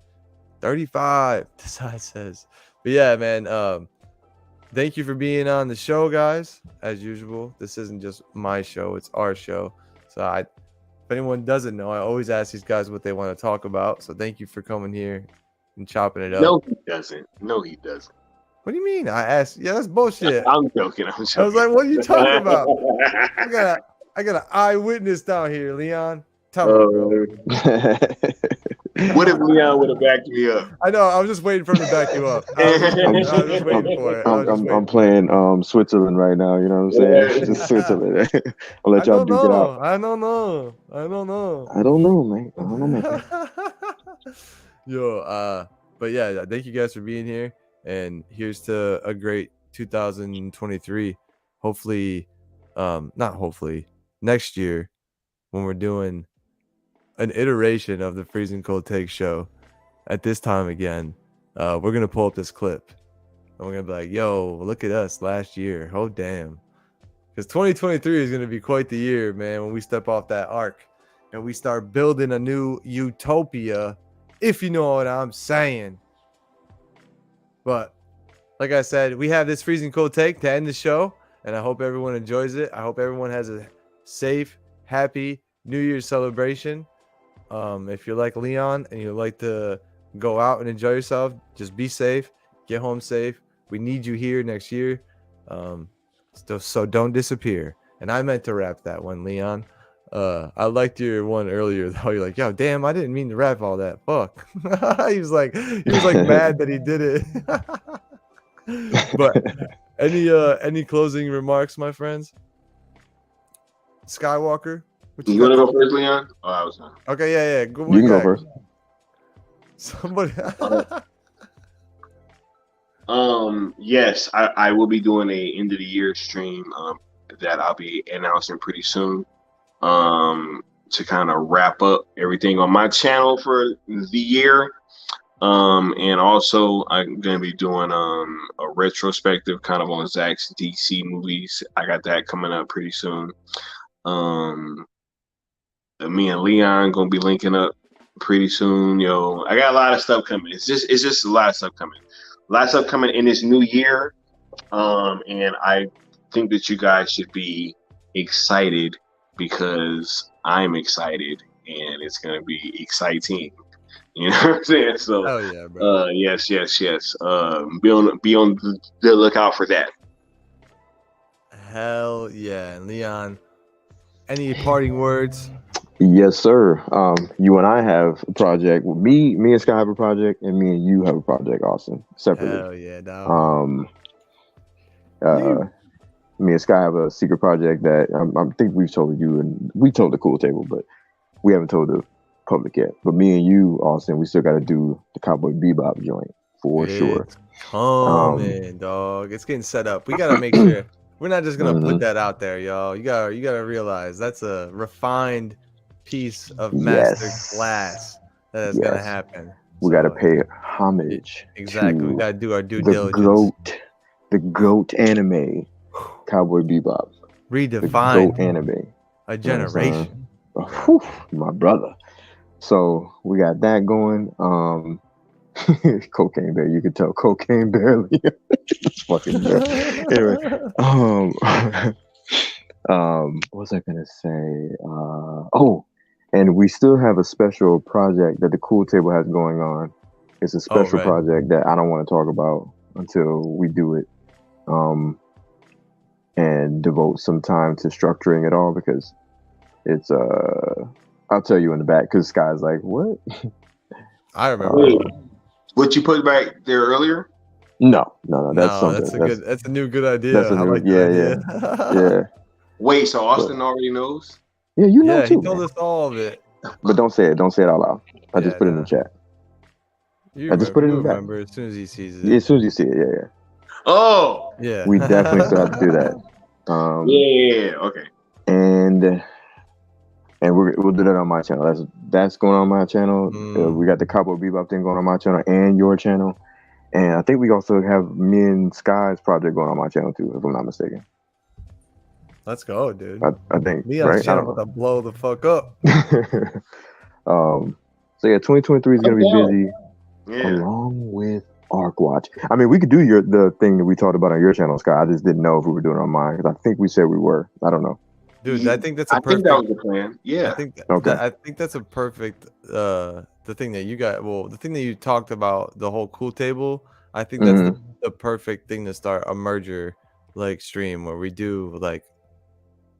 S2: 35. That's how it says. But yeah, man. Thank you for being on the show, guys. As usual, this isn't just my show. It's our show. So if anyone doesn't know, I always ask these guys what they want to talk about. So thank you for coming here and chopping it up.
S3: No, he doesn't.
S2: What do you mean? I asked. Yeah, that's bullshit.
S3: I'm joking.
S2: I was like, what are you talking about? I got an eyewitness down here, Leon. Tell me, bro.
S3: What if Leon would have backed me up?
S2: I know. I was just waiting for him to back you up. I was just waiting for it.
S4: I'm playing Switzerland right now. You know what I'm saying? Just Switzerland. I'll let y'all duke it out.
S2: I don't know.
S4: I don't know, man. I don't know, man.
S2: Yo, but yeah, thank you guys for being here. And here's to a great 2023. Hopefully, not hopefully, next year when we're doing an iteration of the Freezing Cold Take show at this time again, we're going to pull up this clip and we're going to be like, yo, look at us last year. Oh, damn. Because 2023 is going to be quite the year, man, when we step off that arc and we start building a new utopia, if you know what I'm saying. But like I said, we have this Freezing Cold Take to end the show, and I hope everyone enjoys it. I hope everyone has a safe, happy New Year's celebration. If you're like Leon and you like to go out and enjoy yourself, just be safe, get home safe. We need you here next year. So don't disappear. And I meant to rap that one, Leon. I liked your one earlier though. You're like, yo, damn, I didn't mean to rap all that. Fuck. he was like mad that he did it. But any closing remarks, my friends? Skywalker,
S3: you want to go first, Leon? Oh, I was not.
S2: Okay, yeah.
S4: You can go first.
S2: Somebody.
S3: Yes, I will be doing a end of the year stream that I'll be announcing pretty soon. To kind of wrap up everything on my channel for the year. And also I'm going to be doing a retrospective kind of on Zach's DC movies. I got that coming up pretty soon. Me and Leon going to be linking up pretty soon. Yo, I got a lot of stuff coming. It's just a lot of stuff coming. A lot of stuff coming in this new year. And I think that you guys should be excited because I'm excited and it's going to be exciting. You know what I'm saying? So,
S2: hell yeah, bro.
S3: Yes. Be on the lookout for that.
S2: Hell yeah. And Leon, any parting words?
S4: Yes, sir. You and I have a project. Me and Sky have a project, and me and you have a project, Austin, separately.
S2: Hell yeah, dog.
S4: Me and Sky have a secret project that I think we've told you, and we told the Cool Table, but we haven't told the public yet. But me and you, Austin, we still got to do the Cowboy Bebop joint for sure.
S2: Coming, dog. It's getting set up. We gotta make sure we're not just gonna put that out there, y'all. You gotta realize that's a refined piece of master class that is gonna happen.
S4: We gotta pay homage.
S2: Exactly. We gotta do our due diligence.
S4: The GOAT anime, Cowboy Bebop.
S2: Redefined.
S4: The GOAT anime.
S2: A generation.
S4: Whew, my brother. So we got that going. Cocaine Bear, you could tell Cocaine Barely. Fucking bear. Anyway, what was I gonna say? And we still have a special project that the Cool Table has going on. It's a special project that I don't want to talk about until we do it, and devote some time to structuring it all, because it's I'll tell you in the back, because Sky's like, what?
S2: I remember.
S3: What you put back there earlier?
S4: No. That's something.
S2: That's a new good idea.
S4: Yeah.
S3: Wait, so Austin already knows?
S4: Yeah, you know too.
S2: He told us all of it.
S4: But don't say it. Don't say it out loud. I just put it in the chat. I just put it in the back.
S2: As soon as he sees it.
S4: Yeah, as soon as you see it, yeah.
S3: Oh!
S2: Yeah.
S4: We definitely still have to do that.
S3: Okay.
S4: And we'll do that on my channel. That's going on my channel. We got the Cowboy Bebop thing going on my channel and your channel. And I think we also have me and Sky's project going on my channel too, if I'm not mistaken.
S2: Let's go, dude.
S4: I think.
S2: Leon's channel about to blow the fuck up.
S4: So yeah, 2023 is gonna be busy. Yeah. Along with Arc Watch. I mean, we could do the thing that we talked about on your channel, Sky. I just didn't know if we were doing it on mine, because I think we said we were. I don't know.
S2: Dude, I think that's
S3: I think that was the plan. Yeah.
S2: I think that's a perfect the thing that you got. Well, the thing that you talked about, the whole Cool Table. I think that's the perfect thing to start a merger like stream where we do like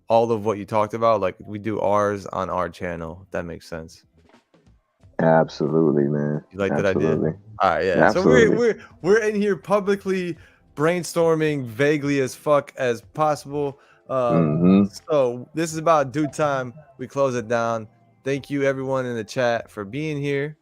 S2: all of what you talked about. Like we do ours on our channel. If that makes sense.
S4: Absolutely, man.
S2: You like
S4: Absolutely.
S2: that I did? All right, yeah.
S4: Absolutely.
S2: So we're in here publicly brainstorming vaguely as fuck as possible. So this is about due time. We close it down. Thank you everyone in the chat for being here.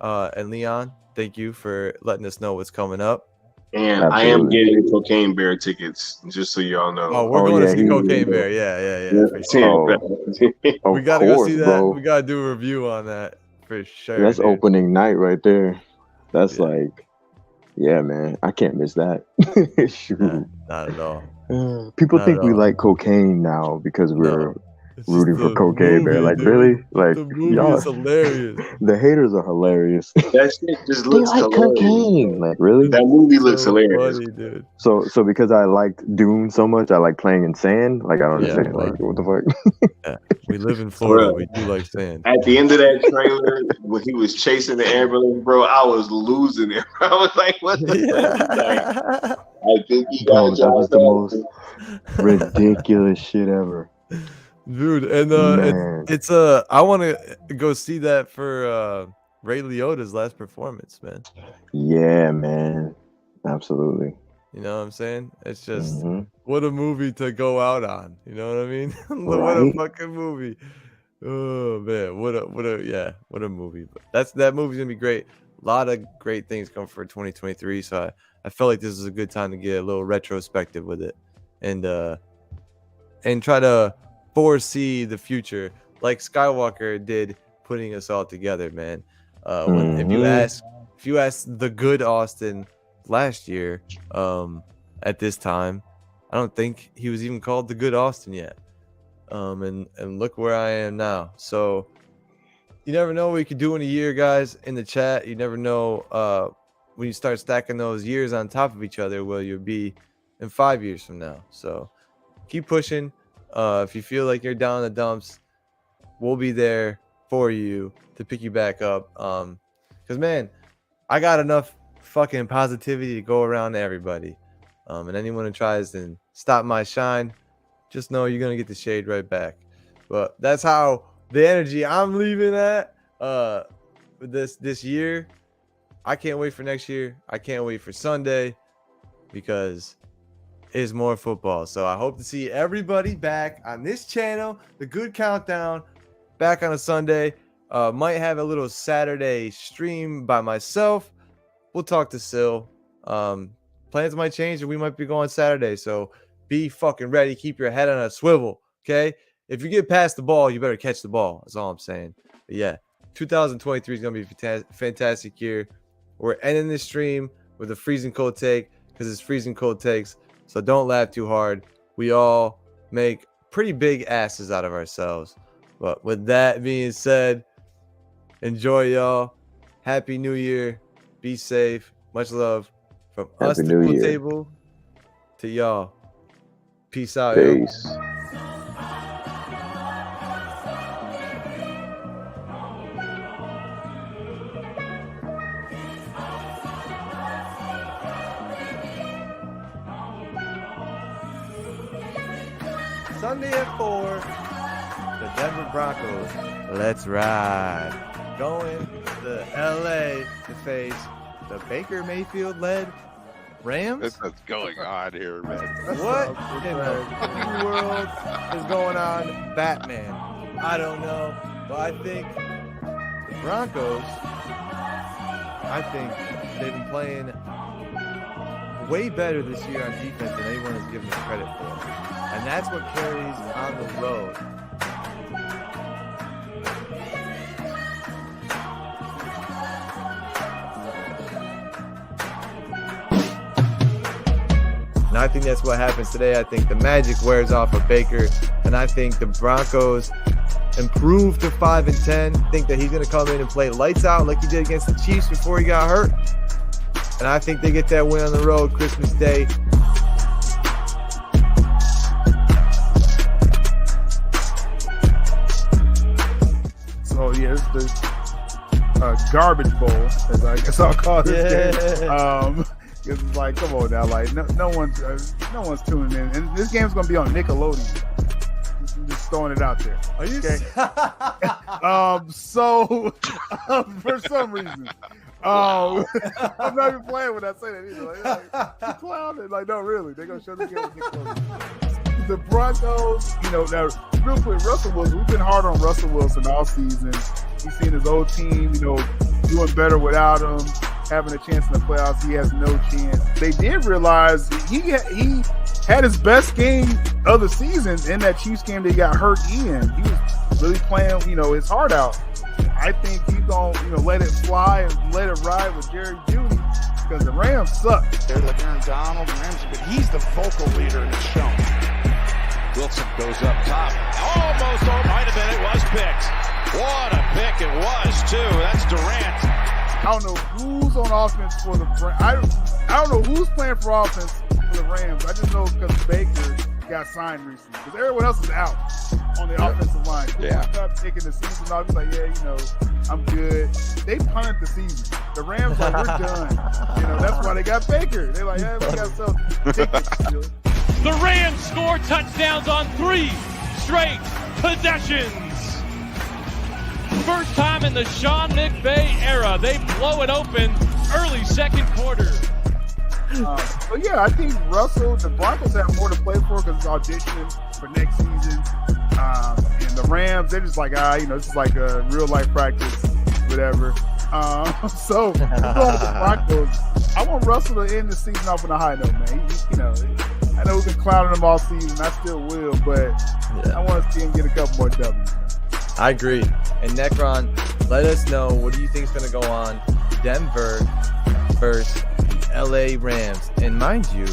S2: And Leon, thank you for letting us know what's coming up.
S3: And absolutely. I am getting Cocaine Bear tickets, just so y'all know.
S2: Oh, we're going to see Cocaine Bear. Yeah. For sure. We gotta go see that. Bro. We gotta do a review on that for sure.
S4: That's opening night right there. That's like, yeah, man. I can't miss that.
S2: Shoot. Not at all.
S4: People think we like cocaine now because we're rooting for Cocaine Bear. Like, dude. Really? Like,
S2: y'all, is hilarious.
S4: The haters are hilarious.
S3: That shit just looks
S4: like
S3: hilarious.
S4: Cocaine. Like, really?
S3: That movie looks hilarious.
S2: Funny, dude.
S4: So because I liked Dune so much, I like playing in sand. Like, I don't understand. Like, what the fuck?
S2: Yeah. We live in Florida. We do like sand.
S3: At the end of that trailer, when he was chasing the ambulance, bro, I was losing it. I was like, what the fuck? I think he got
S4: that was the most ridiculous shit ever.
S2: Dude, and it's I want to go see that for Ray Liotta's last performance, man.
S4: Yeah, man, absolutely.
S2: You know what I'm saying? It's just what a movie to go out on. You know what I mean? What a fucking movie. Oh man, what a movie. But that movie's gonna be great. A lot of great things come for 2023. So I felt like this is a good time to get a little retrospective with it, and try to foresee the future like Skywalker did, putting us all together, man. If you ask the good Austin last year, at this time, I don't think he was even called the good Austin yet. And look where I am now. So you never know what you could do in a year, guys. In the chat, you never know when you start stacking those years on top of each other, where you'll be in 5 years from now. So keep pushing. If you feel like you're down in the dumps, we'll be there for you to pick you back up. Because, man, I got enough fucking positivity to go around to everybody. And anyone who tries to stop my shine, just know you're going to get the shade right back. But that's how the energy I'm leaving at this year. I can't wait for next year. I can't wait for Sunday because is more football. So I hope to see everybody back on this channel, the Good Countdown, back on a Sunday. Might have a little Saturday stream by myself. We'll talk to Sil. Plans might change and we might be going Saturday. So be fucking ready. Keep your head on a swivel. Okay. If you get past the ball, you better catch the ball. That's all I'm saying. But yeah, 2023 is going to be a fantastic year. We're ending this stream with a freezing cold take because it's freezing cold takes. So don't laugh too hard. We all make pretty big asses out of ourselves. But with that being said, enjoy, y'all. Happy New Year. Be safe. Much love from us, the Pool Table, to y'all. Peace out.
S4: Peace. Yo.
S2: Sunday at 4, the Denver Broncos. Let's ride. Going to LA to face the Baker Mayfield-led Rams.
S1: That's what's going on here, man.
S2: What in the world is going on, Batman? I don't know, but I think the Broncos, they've been playing way better this year on defense than anyone has given them credit for. And that's what carries on the road. And I think that's what happens today. I think the magic wears off of Baker. And I think the Broncos improve to 5-10. I think that he's going to come in and play lights out like he did against the Chiefs before he got hurt. And I think they get that win on the road Christmas Day.
S5: So, yeah, this is the garbage bowl, as I guess I'll call this game. It's like, come on now, like no one's tuning in, and this game's gonna be on Nickelodeon. Just throwing it out there.
S2: Are you?
S5: Okay? So for some reason, I'm not even playing when I say that either. Like clown, like no, really, they're gonna show the game on Nickelodeon. The Broncos, now real quick, Russell Wilson. We've been hard on Russell Wilson all season. He's seen his old team, doing better without him, having a chance in the playoffs. He has no chance. They did realize he had his best game of the season in that Chiefs game that he got hurt in. He was really playing, his heart out. I think he's gonna, let it fly and let it ride with Jerry Jeudy because the Rams suck.
S6: They're like Aaron Donald, Ramsey, but he's the vocal leader and it's shown. Wilson goes up top. Almost, might have been. It was picked. What a pick it was, too. That's Durant.
S5: I don't know who's on offense for the Rams. I don't know who's playing for offense for the Rams. I just know because Baker got signed recently. Because everyone else is out on the offensive line.
S1: Yeah.
S5: Up taking the season off. He's like, I'm good. They punted the season. The Rams like, we're done. That's why they got Baker. They're like, we got some tickets.
S7: The Rams score touchdowns on 3 straight possessions. First time in the Sean McVay era, they blow it open early second quarter.
S5: But yeah, I think the Broncos have more to play for because it's auditioning for next season. And the Rams, they're just like, this is like a real life practice, whatever. So going with the Broncos, I want Russell to end the season off on a high note, man. I know we've been clowning him all season. I still will, but I want to see him get a couple more W's.
S2: I agree. And Necron, let us know, what do you think is going to go on Denver versus the LA Rams? And mind you,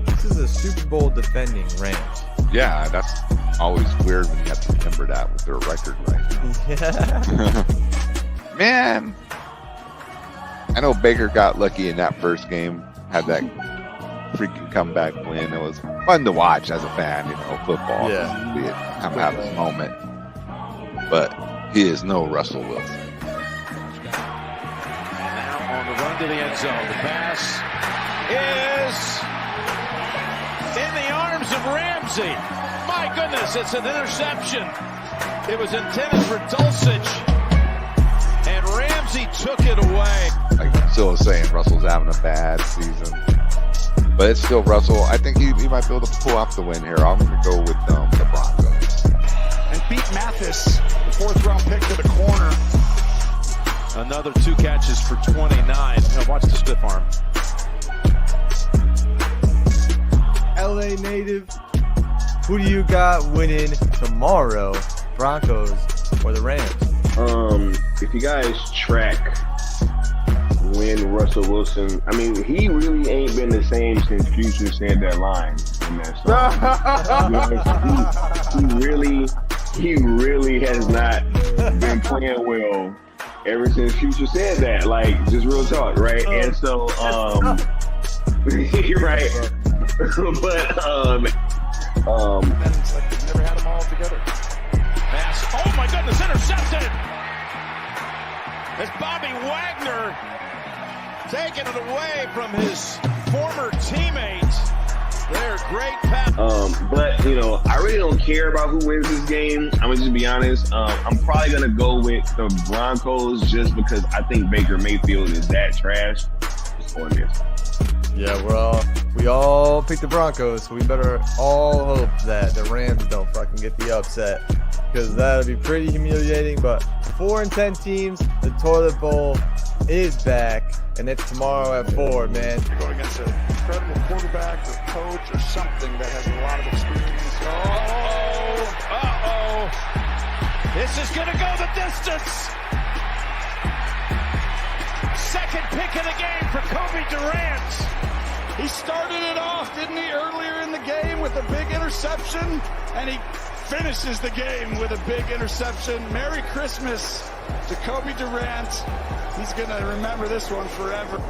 S2: this is a Super Bowl defending Rams.
S1: Yeah, that's always weird when you have to remember that with their record right now.
S2: Yeah.
S1: Man, I know Baker got lucky in that first game, had that freaking comeback win. It was fun to watch as a fan, football.
S2: Yeah.
S1: See it come out of his moment. But he is no Russell Wilson.
S6: And now on the run to the end zone. The pass is in the arms of Ramsey. My goodness, it's an interception. It was intended for Dulcich. And Ramsey took it away.
S1: Like I'm still saying, Russell's having a bad season. But it's still Russell. I think he might be able to pull off the win here. I'm going to go with the Broncos.
S6: And beat Mathis, the 4th round pick, to the corner. Another 2 catches for 29. Now watch the stiff arm.
S2: LA native, who do you got winning tomorrow? Broncos or the Rams?
S3: If you guys track when Russell Wilson, he really ain't been the same since Future said that line in that song. He really has not been playing well ever since Future said that. Like, just real talk, right? And so, you're right. But
S6: and it's like they've never had them all together. Pass. Oh my goodness, intercepted! It's Bobby Wagner taking it away from his former teammate. They're great pass.
S3: But I really don't care about who wins this game. I'm gonna just be honest. I'm probably gonna go with the Broncos just because I think Baker Mayfield is that trash. Just on this.
S2: Yeah, we all picked the Broncos, so we better all hope that the Rams don't fucking get the upset, because that would be pretty humiliating. But 4-10 teams, the Toilet Bowl is back, and it's tomorrow at 4, man.
S6: You're going against an incredible quarterback or coach or something that has a lot of experience. This is going to go the distance. Second pick of the game for Kobe Durant. He started it off, didn't he, earlier in the game with a big interception, and he finishes the game with a big interception. Merry Christmas to Kobe Durant. He's going to remember this one forever.